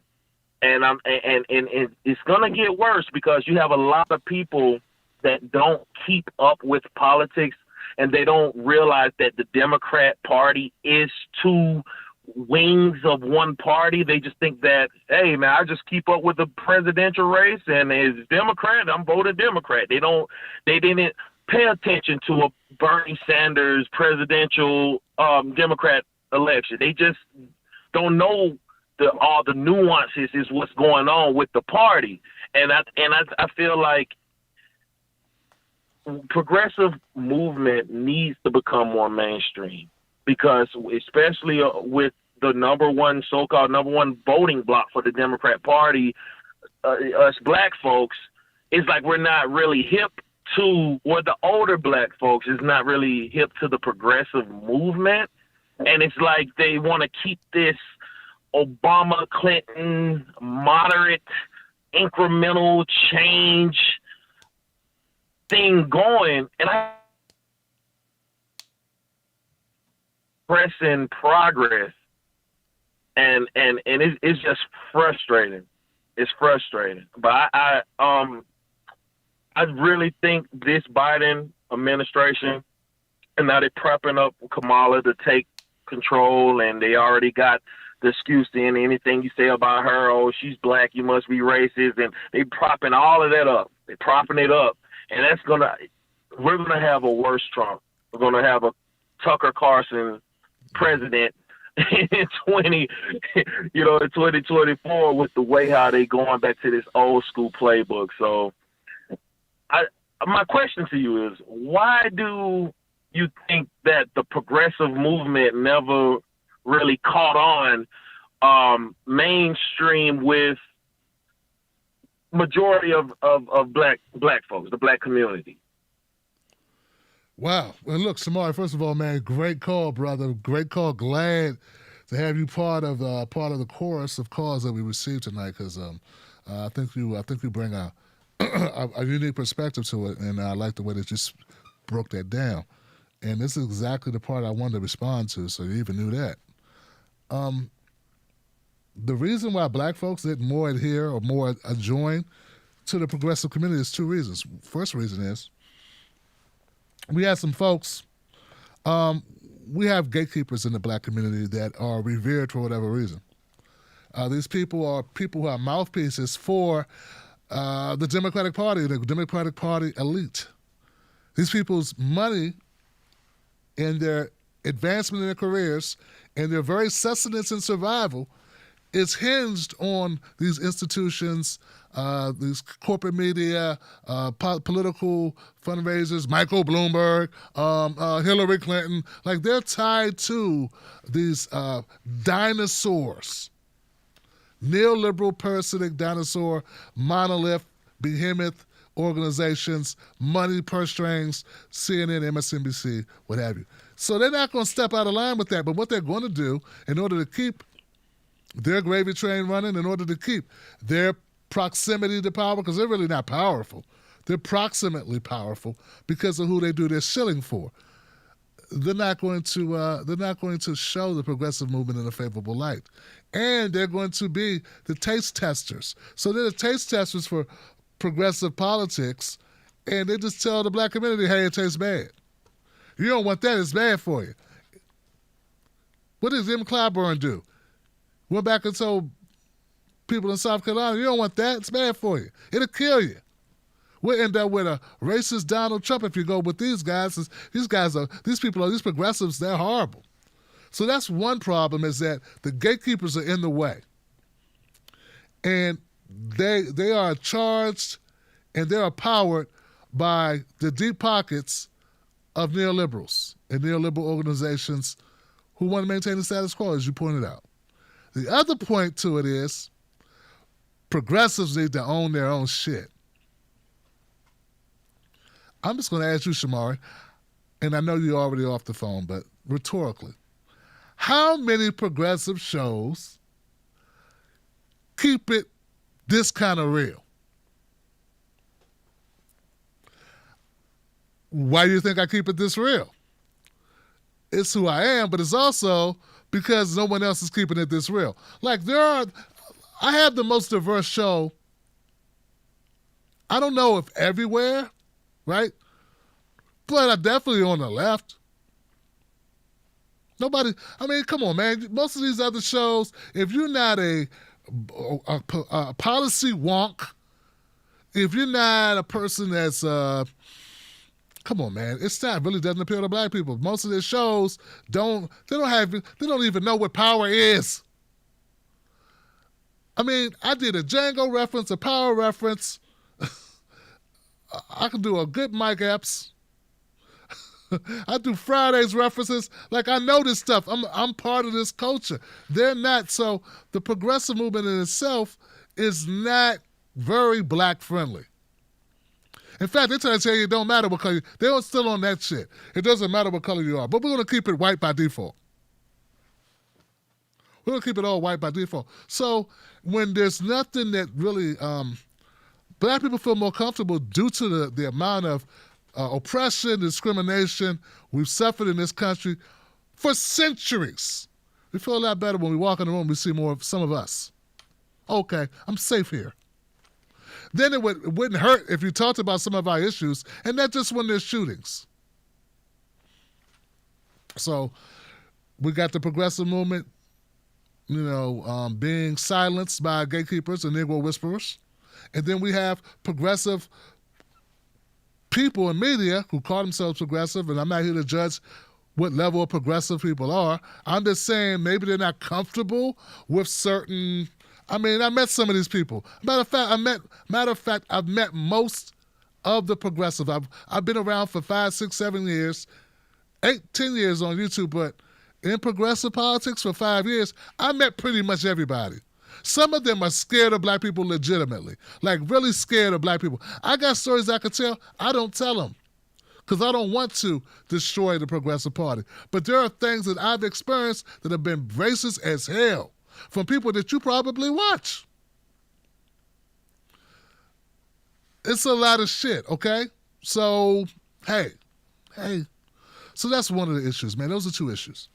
and it's gonna get worse because you have a lot of people that don't keep up with politics, and they don't realize that the Democrat Party is two wings of one party. They just think that, hey man, I just keep up with the presidential race, and as Democrat, I'm voting Democrat. They didn't pay attention to a Bernie Sanders presidential Democrat election. They just don't know all the nuances is what's going on with the party, and I feel like progressive movement needs to become more mainstream, because especially with the so-called number one voting bloc for the Democrat Party, us black folks, it's like we're not really hip to, or the older black folks is not really hip to the progressive movement. And it's like they want to keep this Obama, Clinton, moderate, incremental change thing going, and I pressing progress, and it's just frustrating. It's frustrating, but I really think this Biden administration, and now they're prepping up Kamala to take control, and they already got the excuse in anything you say about her, oh, she's black, you must be racist, and they propping all of that up. They're propping it up. And we're gonna have a worse Trump. We're gonna have a Tucker Carlson president in 2024 with the way how they going back to this old school playbook. So, my question to you is, why do you think that the progressive movement never really caught on mainstream with majority of black folks, the black community? Wow. Well, look, Samari, first of all, man, great call, brother. Great call. Glad to have you part of the chorus of calls that we received tonight, because I think you bring a unique perspective to it, and I like the way that you broke that down. And this is exactly the part I wanted to respond to, so you even knew that. The reason why black folks didn't more adhere or more join to the progressive community is two reasons. First reason is we have some folks, we have gatekeepers in the black community that are revered for whatever reason. These people are people who are mouthpieces for the Democratic Party elite. These people's money and their advancement in their careers and their very sustenance and survival is hinged on these institutions, these corporate media, political fundraisers, Michael Bloomberg, Hillary Clinton. Like, they're tied to these dinosaurs, neoliberal, parasitic dinosaur, monolith, behemoth organizations, money, purse strings, CNN, MSNBC, what have you. So they're not going to step out of line with that. But what they're going to do in order to keep their gravy train running, in order to keep their proximity to power, because they're really not powerful. They're proximately powerful because of who they do their shilling for. They're not going to show the progressive movement in a favorable light. And they're going to be the taste testers. So they're the taste testers for progressive politics, and they just tell the black community, hey, it tastes bad. You don't want that, it's bad for you. What did Jim Clyburn do? Went back and told people in South Carolina, you don't want that, it's bad for you. It'll kill you. We'll end up with a racist Donald Trump if you go with these guys. These progressives, they're horrible. So that's one problem, is that the gatekeepers are in the way. And they are charged and they are powered by the deep pockets of neoliberals and neoliberal organizations who want to maintain the status quo, as you pointed out. The other point to it is progressives need to own their own shit. I'm just going to ask you, Shamari, and I know you're already off the phone, but rhetorically, how many progressive shows keep it this kind of real? Why do you think I keep it this real? It's who I am, but it's also because no one else is keeping it this real. Like I have the most diverse show, I don't know if everywhere, right? But I'm definitely on the left. Nobody, I mean, come on, man. Most of these other shows, if you're not a policy wonk, if you're not a person that's, come on, man, it's not really doesn't appeal to black people. Most of their shows they don't even know what power is. I mean, I did a Django reference, a power reference. I can do a good Mike Epps. I do Fridays references. Like, I know this stuff. I'm part of this culture. They're not. So the progressive movement in itself is not very black friendly. In fact, they're trying to tell you it don't matter what color they're still on that shit. It doesn't matter what color you are. But we're going to keep it white by default. We're going to keep it all white by default. So when there's nothing that really black people feel more comfortable due to the amount of oppression, discrimination we've suffered in this country for centuries. We feel a lot better when we walk in the room, we see more of some of us. Okay, I'm safe here. Then it wouldn't hurt if you talked about some of our issues, and not just when there's shootings. So we got the progressive movement, being silenced by gatekeepers and Negro whisperers. And then we have progressive people in media who call themselves progressive, and I'm not here to judge what level of progressive people are. I'm just saying maybe they're not comfortable with certain. I mean, I met some of these people. Matter of fact, I've met most of the progressive. I've been around for 5, 6, 7 years, 8, 10 years on YouTube, but in progressive politics for 5 years, I met pretty much everybody. Some of them are scared of black people legitimately, like really scared of black people. I got stories I could tell. I don't tell them because I don't want to destroy the Progressive Party. But there are things that I've experienced that have been racist as hell from people that you probably watch. It's a lot of shit, okay? So, hey. So that's one of the issues, man. Those are 2 issues.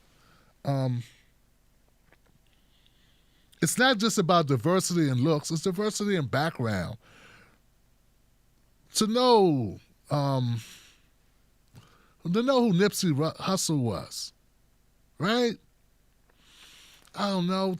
It's not just about diversity in looks, it's diversity in background. To know who Nipsey Hussle was, right? I don't know,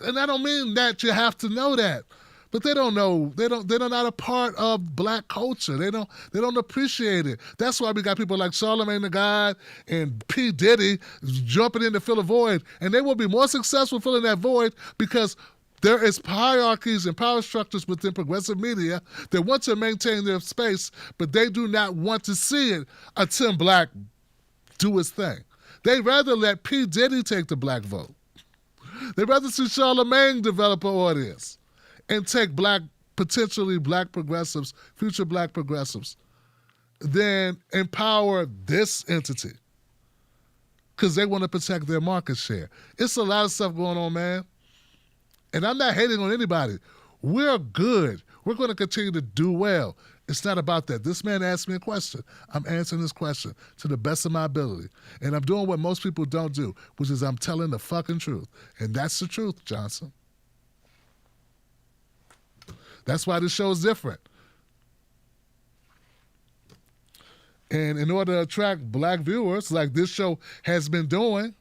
and I don't mean that you have to know that, but they don't know. They're not a part of black culture. They don't appreciate it. That's why we got people like Charlamagne the God and P. Diddy jumping in to fill a void, and they will be more successful filling that void because there is hierarchies and power structures within progressive media that want to maintain their space, but they do not want to see it a Tim Black do his thing. They'd rather let P. Diddy take the black vote. They'd rather see Charlamagne develop an audience and take potentially black progressives, future black progressives, than empower this entity because they want to protect their market share. It's a lot of stuff going on, man. And I'm not hating on anybody. We're good. We're going to continue to do well. It's not about that. This man asked me a question. I'm answering this question to the best of my ability. And I'm doing what most people don't do, which is I'm telling the fucking truth. And that's the truth, Johnson. That's why this show is different. And in order to attract black viewers, like this show has been doing,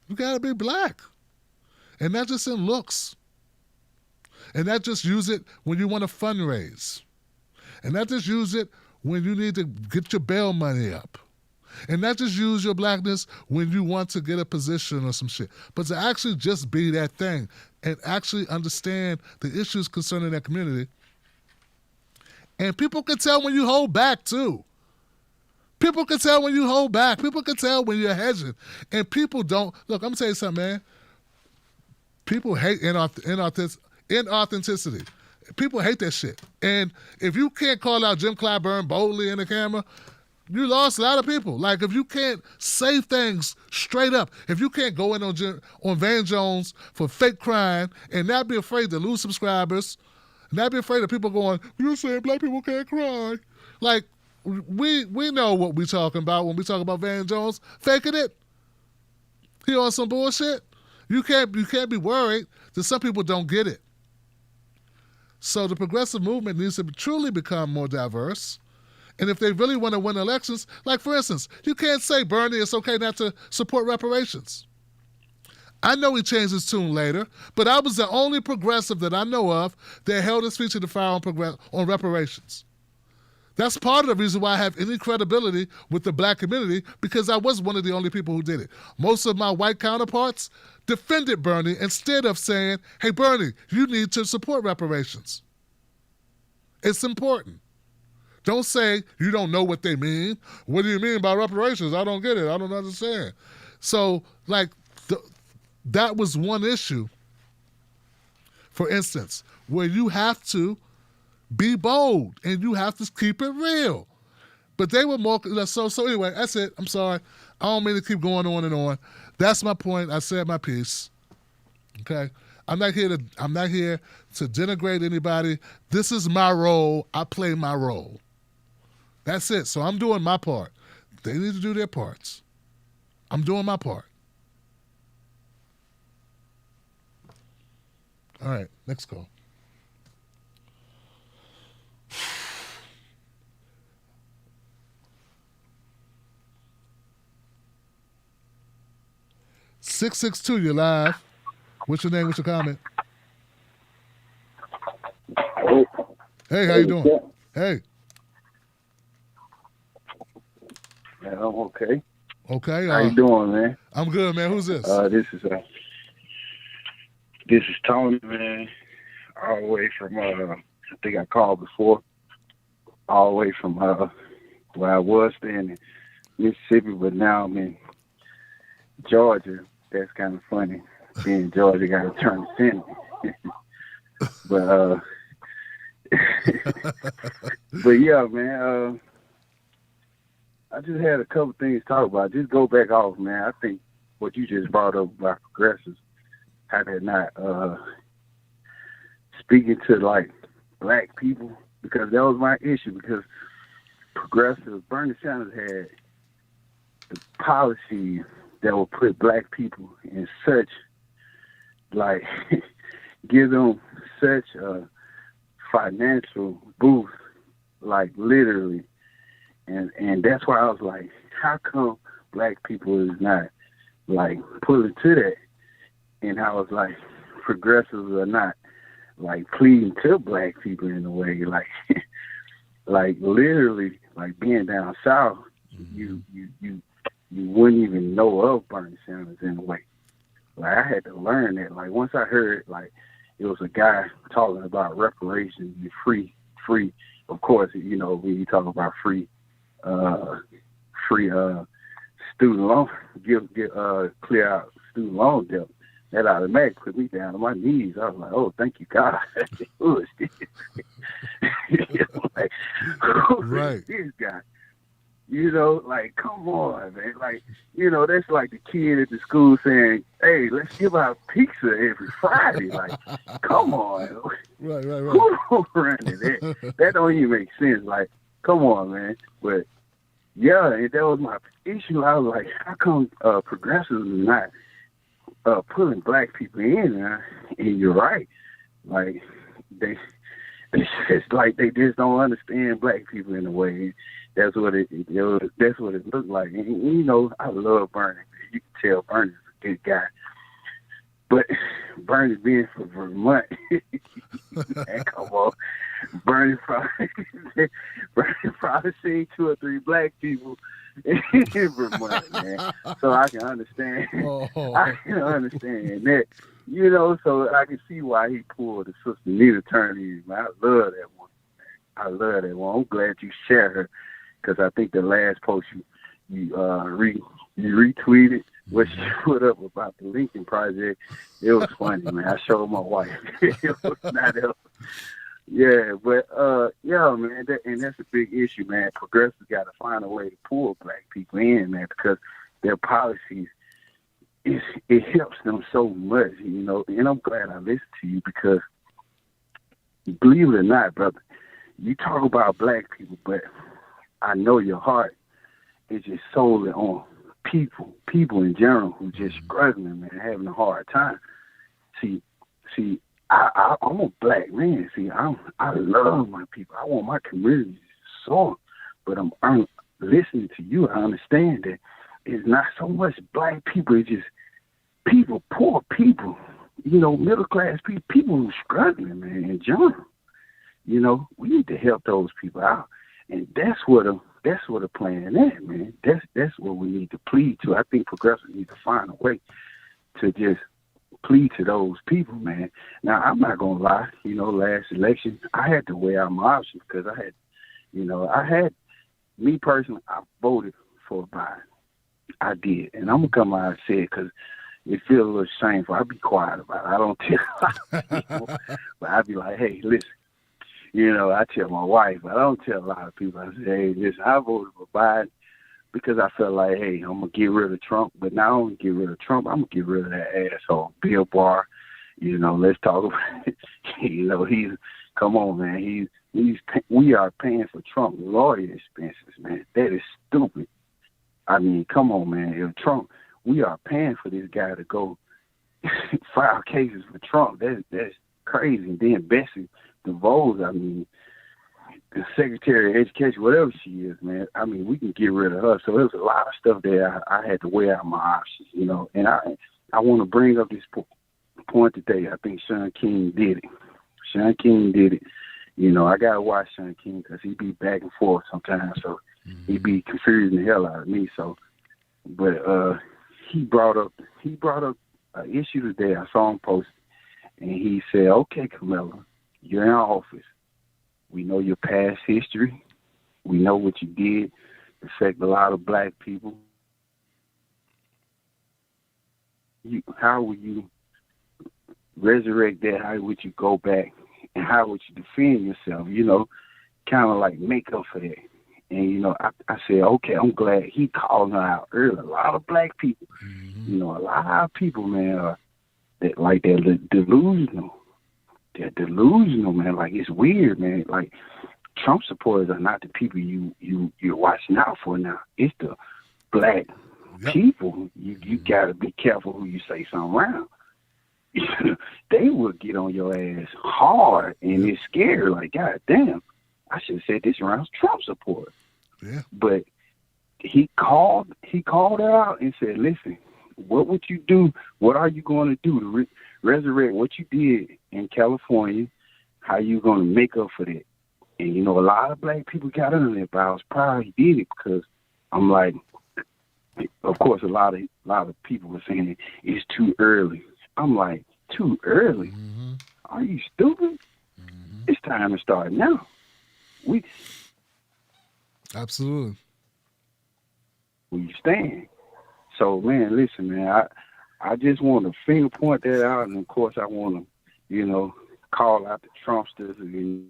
you got to be black. And not just in looks. And not just use it when you want to fundraise. And not just use it when you need to get your bail money up. And not just use your blackness when you want to get a position or some shit, but to actually just be that thing and actually understand the issues concerning that community. And people can tell when you hold back too. People can tell when you hold back. People can tell when you're hedging. And people don't. Look, I'm going to tell you something, man. People hate inauthenticity. People hate that shit. And if you can't call out Jim Clyburn boldly in the camera, you lost a lot of people. Like, if you can't say things straight up, if you can't go in on Van Jones for fake crying and not be afraid to lose subscribers, not be afraid of people going, you're saying black people can't cry. Like, we know what we're talking about when we talk about Van Jones faking it. He on some bullshit. You can't be worried that some people don't get it. So the progressive movement needs to truly become more diverse. And if they really want to win elections, like, for instance, you can't say, Bernie, it's okay not to support reparations. I know he changed his tune later, but I was the only progressive that I know of that held his feet to the fire on reparations. That's part of the reason why I have any credibility with the black community, because I was one of the only people who did it. Most of my white counterparts defended Bernie instead of saying, hey, Bernie, you need to support reparations. It's important. Don't say you don't know what they mean. What do you mean by reparations? I don't get it. I don't understand. So, like, that was one issue, for instance, where you have to be bold and you have to keep it real. But they were more, so anyway, that's it. I'm sorry. I don't mean to keep going on and on. That's my point. I said my piece. Okay? I'm not here to denigrate anybody. This is my role. I play my role. That's it. So I'm doing my part. They need to do their parts. I'm doing my part. All right, next call. (662), you're live. What's your name? What's your comment? Hey, how you doing? Hey. Yeah, I'm okay. Okay. How you doing, man? I'm good, man. Who's this? This is Tony, man. All the way from I think I called before. All the way from where I was staying in Mississippi, but now I'm in Georgia. That's kind of funny. Being in Georgia, got to turn the Senate. But but yeah, man. I just had a couple things to talk about. Just go back off, man. I think what you just brought up about progressives, how they're not speaking to, like, black people, because that was my issue, because progressives, Bernie Sanders had the policies that will put black people in such, like, give them such a financial boost, like, literally. And that's why I was like, how come black people is not, like, pulling to that? And I was like, progressives are not, like, pleading to black people in a way, like, like, literally, like, being down south, you wouldn't even know of Bernie Sanders in a way. Like, I had to learn that. Like, once I heard, like, it was a guy talking about reparations and free, of course, you know, when you talk about free student loan, clear out student loan debt, that automatically put me down on my knees. I was like, oh, thank you, God. Who is this? Like, who is this guy? You know, like, come on, man. Like, you know, that's like the kid at the school saying, hey, let's give out pizza every Friday. Like, come on. Right. Who running that? That don't even make sense. Like, come on, man. But, yeah, and that was my issue. I was like, how come progressives are not pulling black people in? And you're right. Like, it's like they just don't understand black people in a way. That's what it looked like. And, you know, I love Bernie. You can tell Bernie's a good guy. But Bernie being from Vermont, man, come on. Bernie probably seen 2 or 3 black people in Vermont, man. So I can understand. I can understand that. You know, so I can see why he pulled the Sister Nina Turner in. I love that one. I love that one. I'm glad you shared her because I think the last post you retweeted what she put up about the Lincoln Project. It was funny, man. I showed my wife. It was not else. Yeah, but yeah, man, and that's a big issue, man. Progressives got to find a way to pull black people in, man, because their policies, it helps them so much, you know. And I'm glad I listened to you because, believe it or not, brother, you talk about black people, but I know your heart is just solely on people in general who just struggling, man, having a hard time. See, I'm a black man. See, I love my people. I want my community to soar. But I'm listening to you. I understand that it's not so much black people. It's just people, poor people, you know, middle class people who struggling, man, in general. You know, we need to help those people out, and that's what the plan is, man. That's what we need to plead to. I think progressives need to find a way to just plead to those people, man. Now, I'm not gonna lie. You know, last election, I had to weigh out my options because me personally, I voted for Biden. I did, and I'm gonna come out and say it because it feels a little shameful. I'll be quiet about it. I don't tell people, but I'd be like, hey, listen. You know, I tell my wife, but I don't tell a lot of people. I say, hey, listen, I voted for Biden because I felt like, hey, I'm going to get rid of Trump. But not only get rid of Trump, I'm going to get rid of that asshole, Bill Barr. You know, let's talk about it. You know, come on, man. We are paying for Trump lawyer expenses, man. That is stupid. I mean, come on, man. If Trump, we are paying for this guy to go file cases for Trump. That's crazy. And then Bessie DeVos, I mean, the Secretary of Education, whatever she is, man, I mean, we can get rid of her. So there's a lot of stuff there I had to weigh out my options, you know. And I want to bring up this point today. I think Shaun King did it. Shaun King did it. You know, I got to watch Shaun King because he be back and forth sometimes. So he be confusing the hell out of me. So, but he brought up an issue today. I saw him post, and he said, okay, Kamala, you're in office. We know your past history. We know what you did affect a lot of black people. How will you resurrect that? How would you go back? And how would you defend yourself? You know, kind of like make up for that. And, you know, I said, okay, I'm glad he called her out early. A lot of black people, you know, a lot of people, man, they're delusional. They're delusional, man. Like, it's weird, man. Like, Trump supporters are not the people you're watching out for now. It's the black people. You got to be careful who you say something around. They will get on your ass hard, and it's scary. Like, God damn, I should have said this around Trump supporters. Yeah. But he called her out and said, listen, what would you do? What are you going to do to resurrect what you did in California? How you going to make up for that? And, you know, a lot of black people got under it, but I was proud he did it because I'm like, of course, a lot of people were saying it's too early. I'm like, too early? Mm-hmm. Are you stupid? Mm-hmm. It's time to start now. Absolutely. We stand. So, man, listen, man, I just want to finger point that out, and of course, I want to, you know, call out the Trumpsters and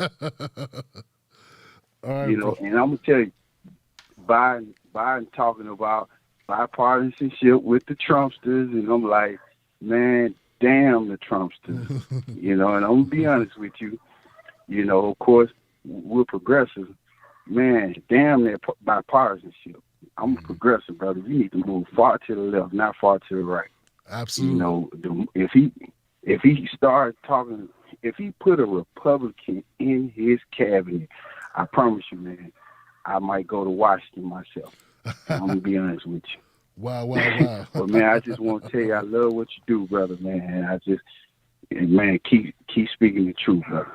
all right, you know, and I'm gonna tell you, Biden talking about bipartisanship with the Trumpsters, and I'm like, man, damn the Trumpsters, you know. And I'm gonna be honest with you, you know, of course, we're progressive, man, damn that bipartisanship. I'm a progressive, brother. You need to move far to the left, not far to the right. Absolutely. You know, if he started talking, if he put a Republican in his cabinet, I promise you, man, I might go to Washington myself. I'm gonna be honest with you. Wow. But man, I just want to tell you, I love what you do, brother, man. Man, keep speaking the truth, brother.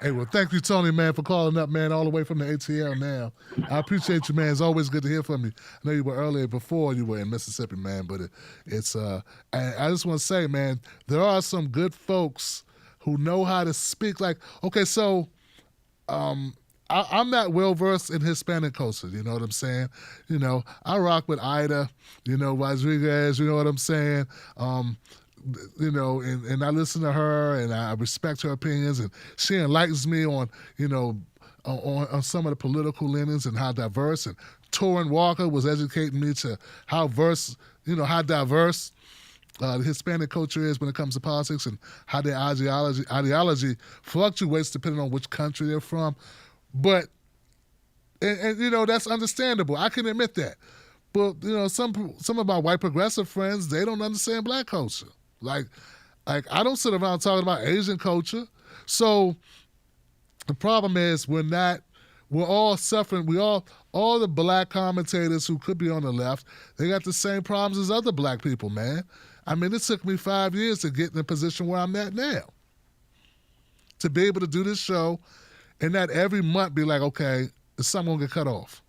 Hey, well, thank you, Tony, man, for calling up, man, all the way from the ATL now. I appreciate you, man. It's always good to hear from you. I know you were earlier before you were in Mississippi, man, but it's and I just want to say, man, there are some good folks who know how to speak. Like, okay, so I'm not well versed in Hispanic culture. You know what I'm saying? You know, I rock with Ida, you know, Rodriguez. You know what I'm saying? You know, and I listen to her and I respect her opinions, and she enlightens me on, you know, on some of the political leanings and how diverse. And Torrin Walker was educating me to how diverse the Hispanic culture is when it comes to politics, and how their ideology fluctuates depending on which country they're from. But, and you know, that's understandable. I can admit that. But, you know, some of my white progressive friends, they don't understand black culture. Like I don't sit around talking about Asian culture. So the problem is we're all suffering. All the black commentators who could be on the left, they got the same problems as other black people, man. I mean, it took me 5 years to get in the position where I'm at now. To be able to do this show and not every month be like, okay, is something gonna get cut off?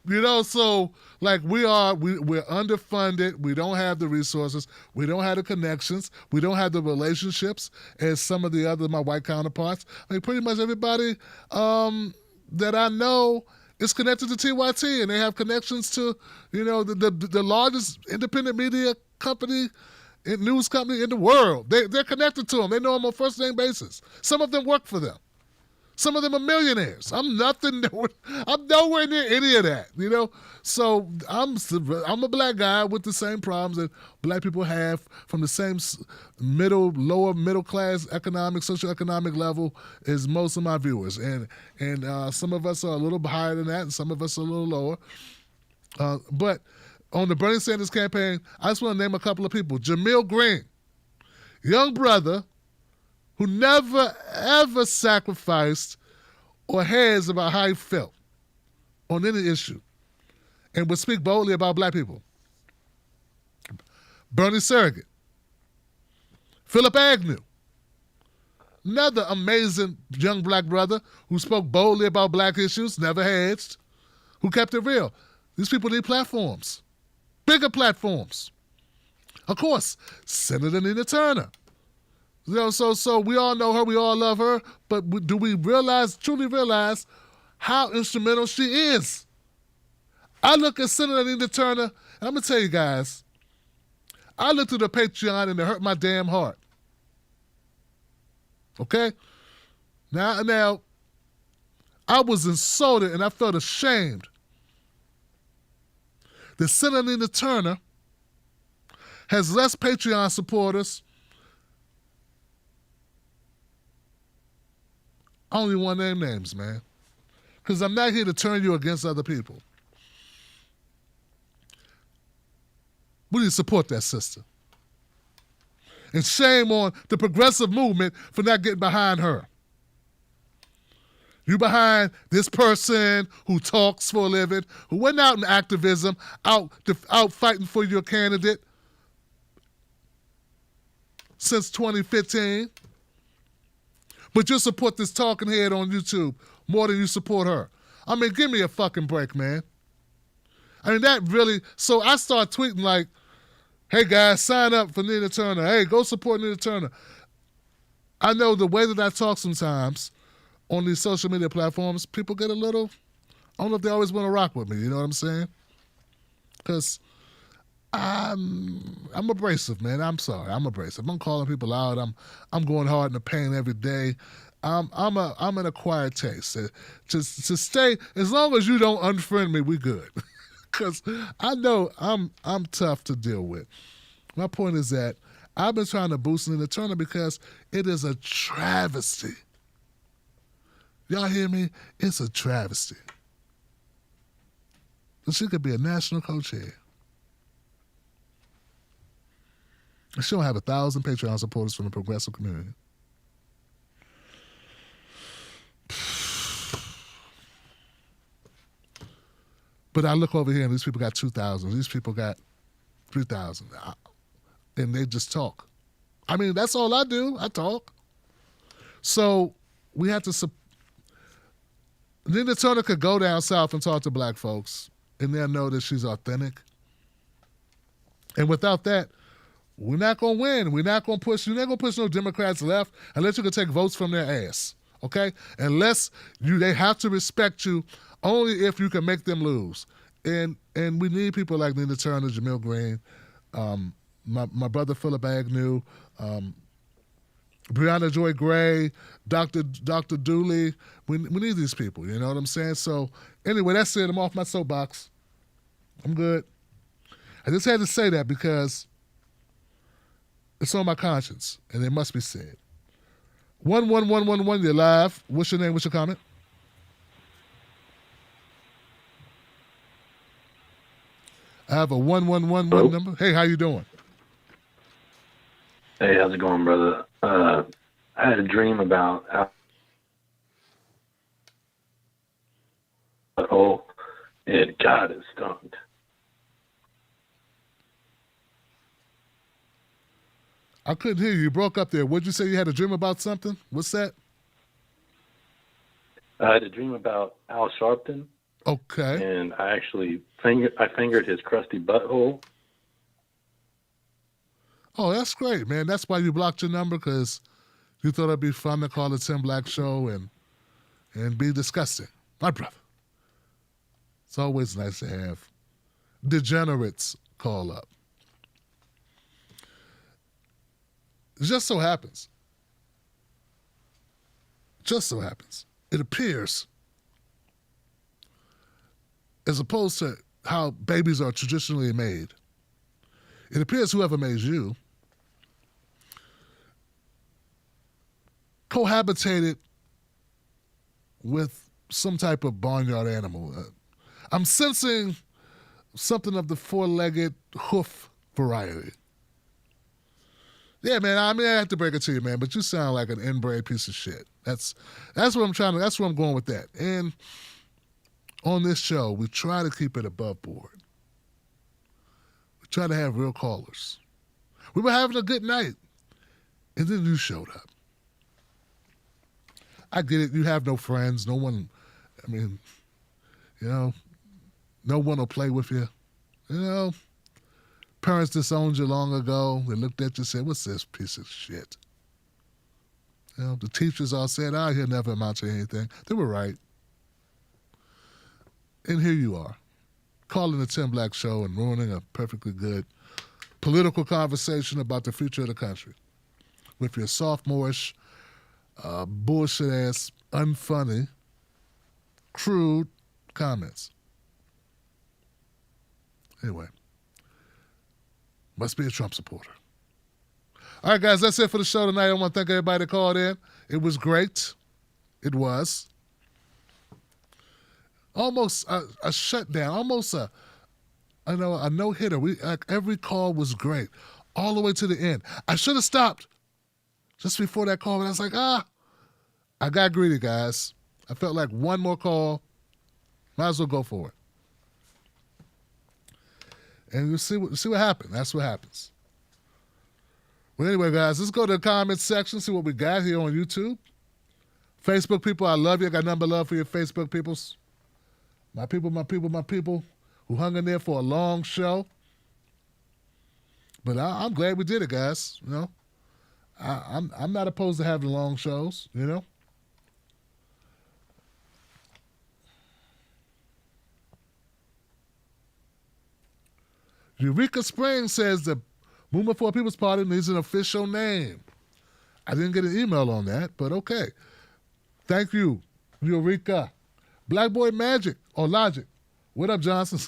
You know, so like we're underfunded. We don't have the resources. We don't have the connections. We don't have the relationships as some of my white counterparts. I mean, pretty much everybody that I know is connected to TYT, and they have connections to, you know, the largest independent media company, news company in the world. They're connected to them. They know them on first name basis. Some of them work for them. Some of them are millionaires. I'm nowhere near any of that, you know? So I'm a black guy with the same problems that black people have from the same lower middle class socioeconomic level as most of my viewers. And some of us are a little higher than that, and some of us are a little lower. But on the Bernie Sanders campaign, I just want to name a couple of people. Jamil Green, young brother who never, ever sacrificed or has about how he felt on any issue and would speak boldly about black people. Bernie Surrogate. Philip Agnew, another amazing young black brother who spoke boldly about black issues, never hedged, who kept it real. These people need platforms, bigger platforms. Of course, Senator Nina Turner. You know, so we all know her, we all love her, but do we truly realize how instrumental she is? I look at Senator Nina Turner, and I'm going to tell you guys, I looked at the Patreon and it hurt my damn heart. Okay? Now, I was insulted and I felt ashamed that Senator Nina Turner has less Patreon supporters. I only want to name names, man. Because I'm not here to turn you against other people. We need to support that sister. And shame on the progressive movement for not getting behind her. You behind this person who talks for a living, who went out in activism, out fighting for your candidate since 2015. But you support this talking head on YouTube more than you support her. I mean, give me a fucking break, man. I mean, that really... So I start tweeting like, hey, guys, sign up for Nina Turner. Hey, go support Nina Turner. I know the way that I talk sometimes on these social media platforms, people get a little... I don't know if they always want to rock with me, you know what I'm saying? Because I'm abrasive, man. I'm sorry. I'm abrasive. I'm calling people out. I'm going hard in the paint every day. I'm an acquired taste. To stay, as long as you don't unfriend me, we good. Because I know I'm tough to deal with. My point is that I've been trying to boost Nina Turner because it is a travesty. Y'all hear me? It's a travesty. She could be a national co-chair. She don't have 1,000 Patreon supporters from the progressive community. But I look over here and these people got 2,000. These people got 3,000. And they just talk. I mean, that's all I do. I talk. So we have to... Nina Turner could go down south and talk to black folks, and they'll know that she's authentic. And without that, we're not going to win. You're not going to push no Democrats left unless you can take votes from their ass. okay? Unless they have to respect you only if you can make them lose. And we need people like Nina Turner, Jamil Green, my brother Philip Agnew, Brianna Joy Gray, Dr. Dooley. We need these people, you know what I'm saying? So anyway, that's it. I'm off my soapbox. I'm good. I just had to say that because it's on my conscience, and it must be said. 11111, you're live. What's your name? What's your comment? I have a 1111 number. Hey, how you doing? Hey, how's it going, brother? I had a dream about and God, it stunk. I couldn't hear you. You broke up there. What'd you say? You had a dream about something? What's that? I had a dream about Al Sharpton. Okay. And I actually fingered his crusty butthole. Oh, that's great, man. That's why you blocked your number, because you thought it'd be fun to call the Tim Black Show and be disgusting. My brother. It's always nice to have degenerates call up. It just so happens. It appears, as opposed to how babies are traditionally made, it appears whoever made you cohabitated with some type of barnyard animal. I'm sensing something of the four-legged hoof variety. Yeah, man. I mean, I have to break it to you, man, but you sound like an inbred piece of shit. That's what I'm trying to. That's where I'm going with that. And on this show, we try to keep it above board. We try to have real callers. We were having a good night, and then you showed up. I get it. You have no friends. No one. I mean, you know, no one will play with you. You know. Parents disowned you long ago. They looked at you and said, what's this piece of shit? You know, the teachers all said, he'll never amount to anything. They were right. And here you are, calling the Tim Black Show and ruining a perfectly good political conversation about the future of the country with your sophomorish, bullshit-ass, unfunny, crude comments. Anyway. Must be a Trump supporter. All right, guys, that's it for the show tonight. I want to thank everybody that called in. It was great. It was. Almost a shutdown, almost a no-hitter. Every call was great, all the way to the end. I should have stopped just before that call, but I was like, I got greedy, guys. I felt like one more call, might as well go for it. And you'll see what happened. That's what happens. Well, anyway, guys, let's go to the comments section, see what we got here on YouTube. Facebook people, I love you. I got number love for your Facebook peoples. My people who hung in there for a long show. But I'm glad we did it, guys. You know, I'm not opposed to having long shows, you know. Eureka Springs says the Movement for People's Party needs an official name. I didn't get an email on that, but okay. Thank you, Eureka. Black Boy Magic, or Logic. What up, Johnson?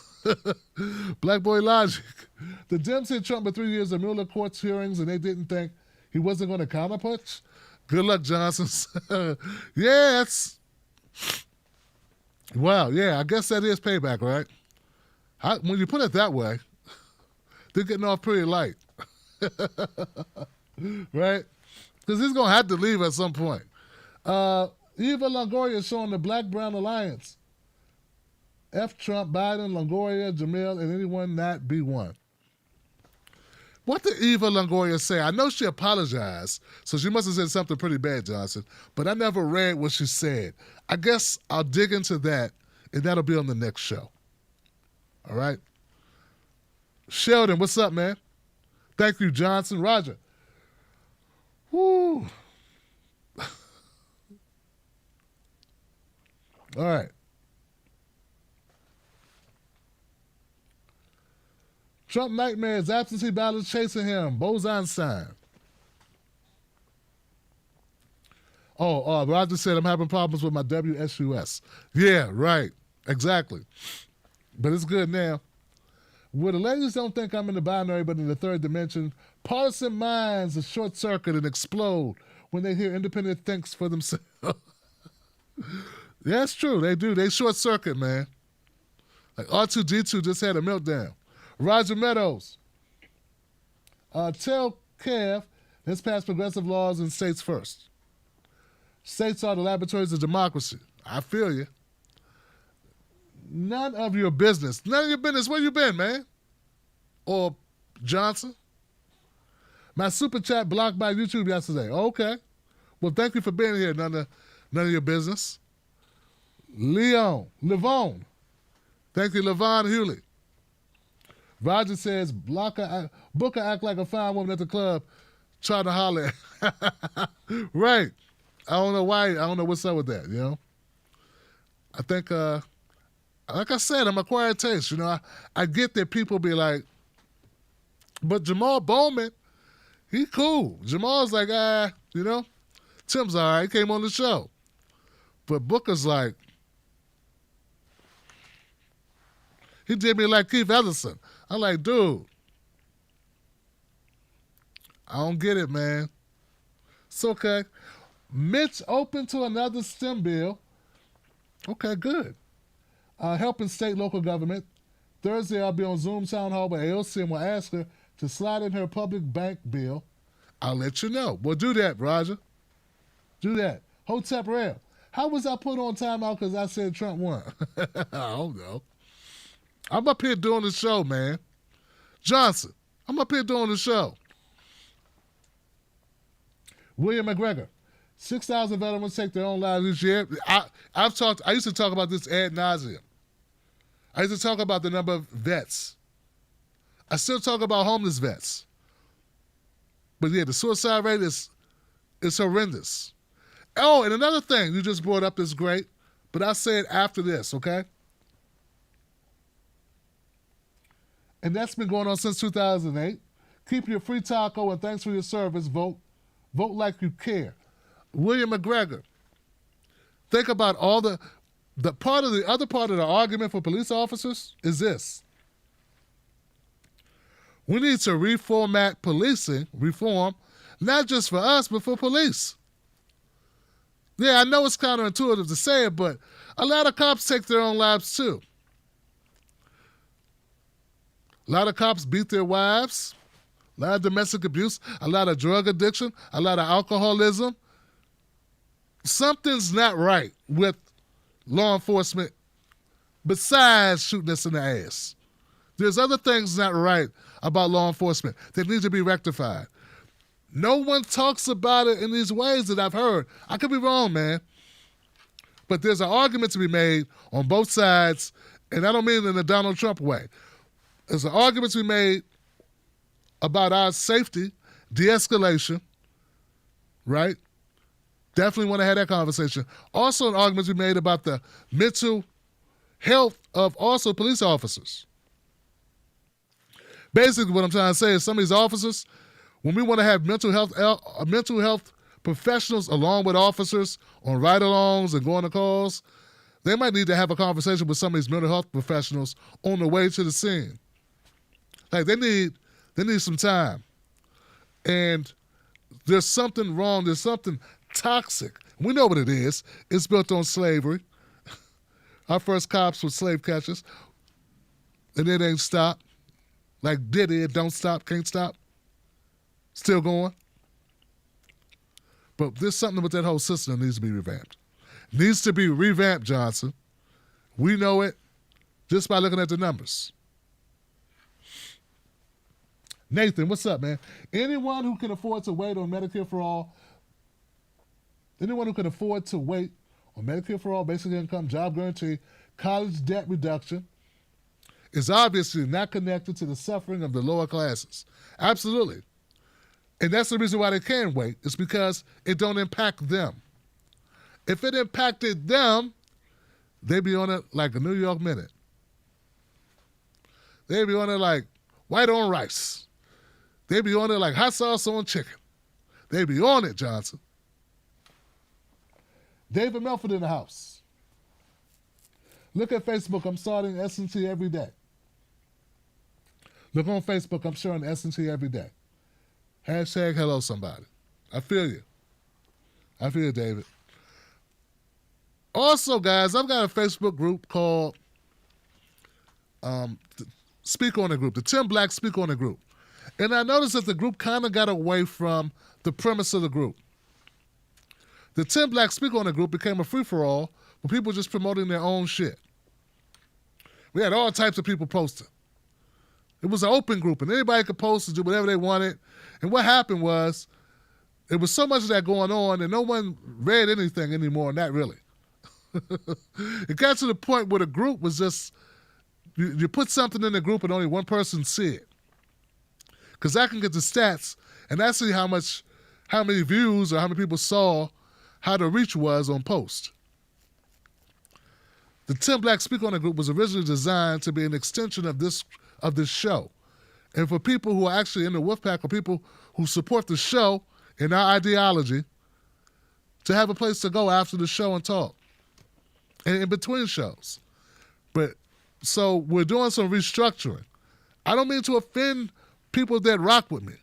Black Boy Logic. The Dems hit Trump for 3 years of Mueller court's hearings, and they didn't think he wasn't going to counterpunch? Good luck, Johnson. Yeah, wow, yeah, I guess that is payback, right? When you put it that way, they're getting off pretty light. Right? Because he's going to have to leave at some point. Eva Longoria is showing the Black-Brown Alliance. F. Trump, Biden, Longoria, Jamil, and anyone not B1. What did Eva Longoria say? I know she apologized, so she must have said something pretty bad, Johnson, but I never read what she said. I guess I'll dig into that, and that'll be on the next show. All right? Sheldon, what's up, man? Thank you, Johnson. Roger. Woo. All right. Trump nightmares, absentee ballots chasing him. Bose-Einstein. Roger said I'm having problems with my WSUS. Yeah, right. Exactly. But it's good now. Where the ladies don't think I'm in the binary but in the third dimension, partisan minds are short circuit and explode when they hear independent thinks for themselves. That's true. They do. They short circuit, man. Like R2D2 just had a meltdown. Roger Meadows. Tell Kev, let's pass progressive laws in states first. States are the laboratories of democracy. I feel you. None of your business. None of your business. Where you been, man? Or Johnson? My super chat blocked by YouTube yesterday. Okay. Well, thank you for being here. None of your business. Levon. Thank you, Levon Hewley. Roger says, Booker act like a fine woman at the club trying to holler. Right. I don't know why. I don't know what's up with that, you know? I think, like I said, I'm acquired taste. You know, I get that people be like, but Jamal Bowman, he cool. Jamal's like, you know, Tim's all right. He came on the show. But Booker's like, he did me like Keith Ellison. I'm like, dude, I don't get it, man. It's okay. Mitch open to another STEM bill. Okay, good. Helping state local government. Thursday, I'll be on Zoom town hall with AOC and will ask her to slide in her public bank bill. I'll let you know. Well, do that, Roger. Do that. Hotep Rail. How was I put on timeout because I said Trump won? I don't know. I'm up here doing the show, man. Johnson, I'm up here doing the show. William McGregor. 6,000 veterans take their own lives each year. I used to talk about this ad nauseum. I used to talk about the number of vets. I still talk about homeless vets. But yeah, the suicide rate is horrendous. Oh, and another thing you just brought up is great, but I'll say it after this, okay? And that's been going on since 2008. Keep your free taco and thanks for your service. Vote like you care. William McGregor. Think about all the other part of the argument for police officers is this. We need to reformat policing, not just for us, but for police. Yeah, I know it's counterintuitive to say it, but a lot of cops take their own lives too. A lot of cops beat their wives, a lot of domestic abuse, a lot of drug addiction, a lot of alcoholism. Something's not right with law enforcement besides shooting us in the ass. There's other things not right about law enforcement that need to be rectified. No one talks about it in these ways that I've heard. I could be wrong, man. But there's an argument to be made on both sides, and I don't mean in a Donald Trump way. There's an argument to be made about our safety, de-escalation, right? Definitely want to have that conversation. Also an argument to be made about the mental health of also police officers. Basically what I'm trying to say is some of these officers, when we want to have mental health professionals along with officers on ride-alongs and going to calls, they might need to have a conversation with some of these mental health professionals on the way to the scene. Like they need some time. And there's something wrong, there's something toxic. We know what it is. It's built on slavery. Our first cops were slave catchers. And it ain't stopped. Like Diddy, it don't stop, can't stop. Still going. But there's something with that whole system that needs to be revamped. Needs to be revamped, Johnson. We know it just by looking at the numbers. Nathan, what's up, man? Anyone who can afford to wait on Medicare for All, basic income, job guarantee, college debt reduction, is obviously not connected to the suffering of the lower classes. Absolutely. And that's the reason why they can wait. It's because it don't impact them. If it impacted them, They be on it like a New York Minute. They be on it like white on rice. They be on it like hot sauce on chicken. They be on it, Johnson. David Melford in the house. Look at Facebook. I'm starting S&T every day. Look on Facebook. I'm sharing S&T every day. Hashtag hello somebody. I feel you. I feel you, David. Also, guys, I've got a Facebook group called Speak On It Group, the Tim Black Speak On It Group. And I noticed that the group kind of got away from the premise of the group. The Tim Black Speak On It Group became a free-for-all with people just promoting their own shit. We had all types of people posting. It was an open group, and anybody could post and do whatever they wanted. And what happened was, there was so much of that going on, and no one read anything anymore, not really. It got to the point where the group was just, you put something in the group and only one person see it. Because I can get the stats, and I see how many views or how many people saw how the reach was on post. The Tim Black Speak On It Group was originally designed to be an extension of this show. And for people who are actually in the Wolfpack or people who support the show and our ideology, to have a place to go after the show and talk. And in between shows. But so we're doing some restructuring. I don't mean to offend people that rock with me.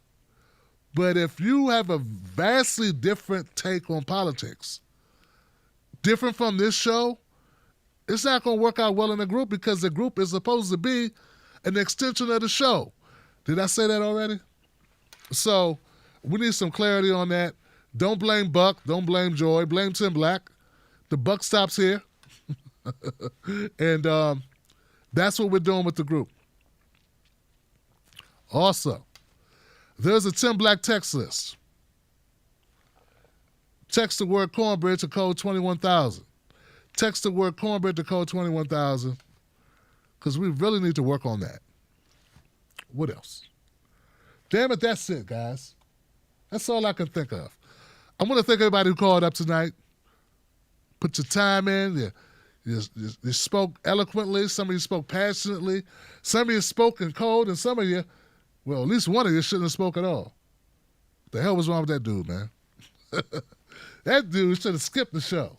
But if you have a vastly different take on politics, different from this show, it's not going to work out well in the group because the group is supposed to be an extension of the show. Did I say that already? So we need some clarity on that. Don't blame Buck. Don't blame Joy. Blame Tim Black. The buck stops here. And that's what we're doing with the group. Also, there's a Tim Black text list. Text the word cornbread to code 21,000. Text the word cornbread to code 21,000 because we really need to work on that. What else? Damn it, that's it, guys. That's all I can think of. I want to thank everybody who called up tonight. Put your time in. You spoke eloquently. Some of you spoke passionately. Some of you spoke in code, and some of you, well, at least one of you shouldn't have spoke at all. What the hell was wrong with that dude, man? That dude should have skipped the show.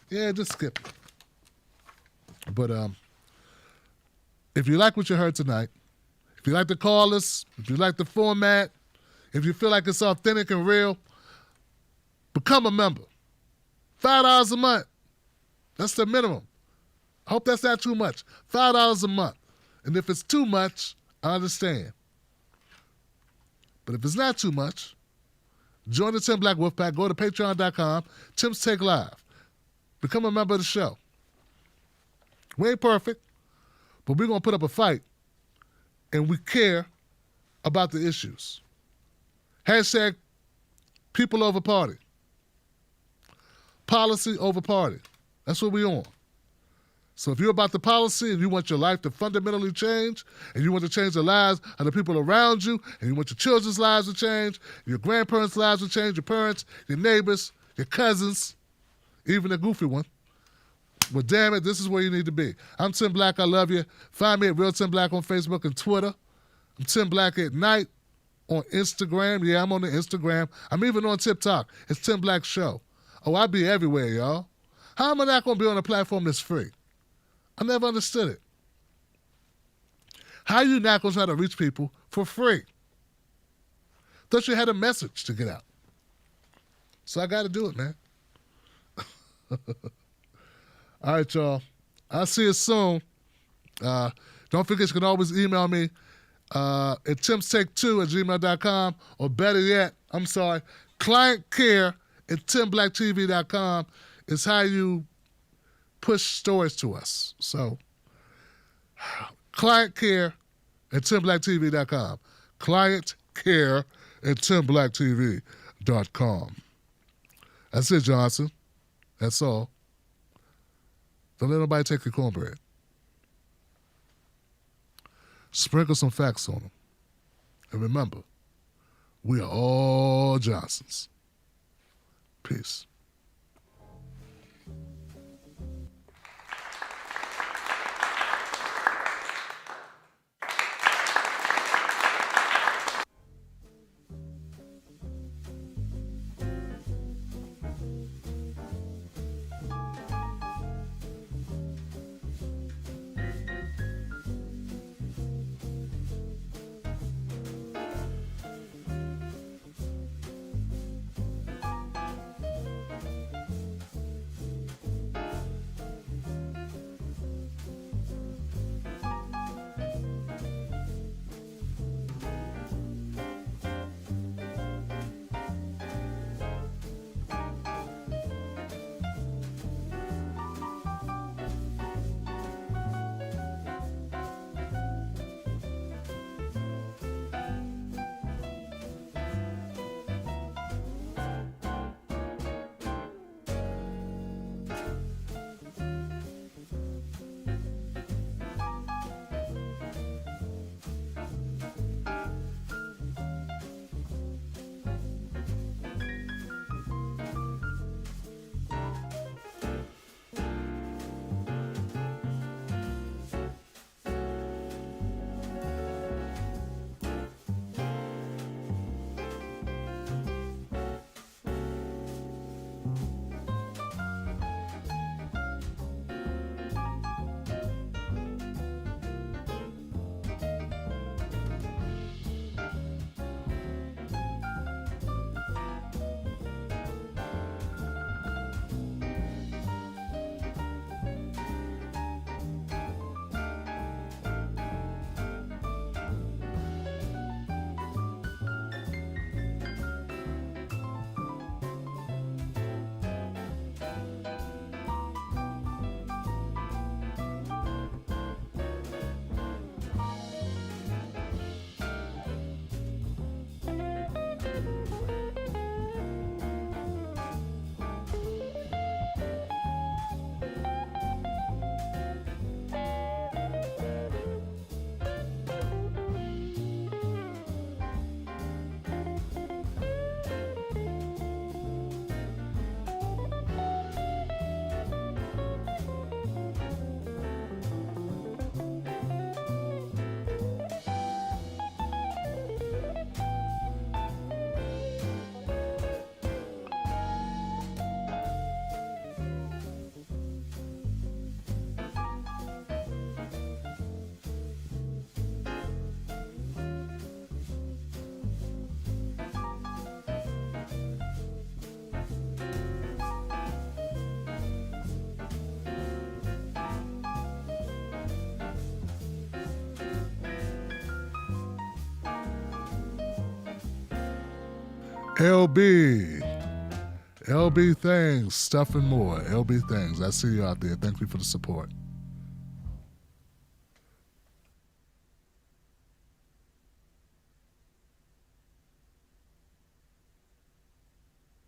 Yeah, just skip it. But if you like what you heard tonight, if you like the callers, if you like the format, if you feel like it's authentic and real, become a member. $5 a month. That's the minimum. I hope that's not too much. $5 a month. And if it's too much, I understand. But if it's not too much, join the Tim Black Wolfpack. Go to patreon.com, Tim's Take Live. Become a member of the show. We ain't perfect, but we're going to put up a fight, and we care about the issues. Hashtag people over party. Policy over party. That's what we on. So if you're about the policy and you want your life to fundamentally change, and you want to change the lives of the people around you, and you want your children's lives to change, your grandparents' lives to change, your parents, your neighbors, your cousins, even a goofy one, well, damn it, this is where you need to be. I'm Tim Black. I love you. Find me at Real Tim Black on Facebook and Twitter. I'm Tim Black at Night on Instagram. Yeah, I'm on the Instagram. I'm even on TikTok. It's Tim Black Show. Oh, I be everywhere, y'all. How am I not going to be on a platform that's free? I never understood it. How you not going to try to reach people for free? Thought you had a message to get out. So I got to do it, man. All right, y'all. I'll see you soon. Don't forget, you can always email me at timstake2@gmail.com, or better yet, clientcare@timblacktv.com is how you push stories to us. So, clientcare@timblacktv.com. Clientcare@timblacktv.com. That's it, Johnson. That's all. Don't let nobody take your cornbread. Sprinkle some facts on them. And remember, we are all Johnsons. Peace. LB. LB Things, stuff and more. LB Things. I see you out there. Thank you for the support.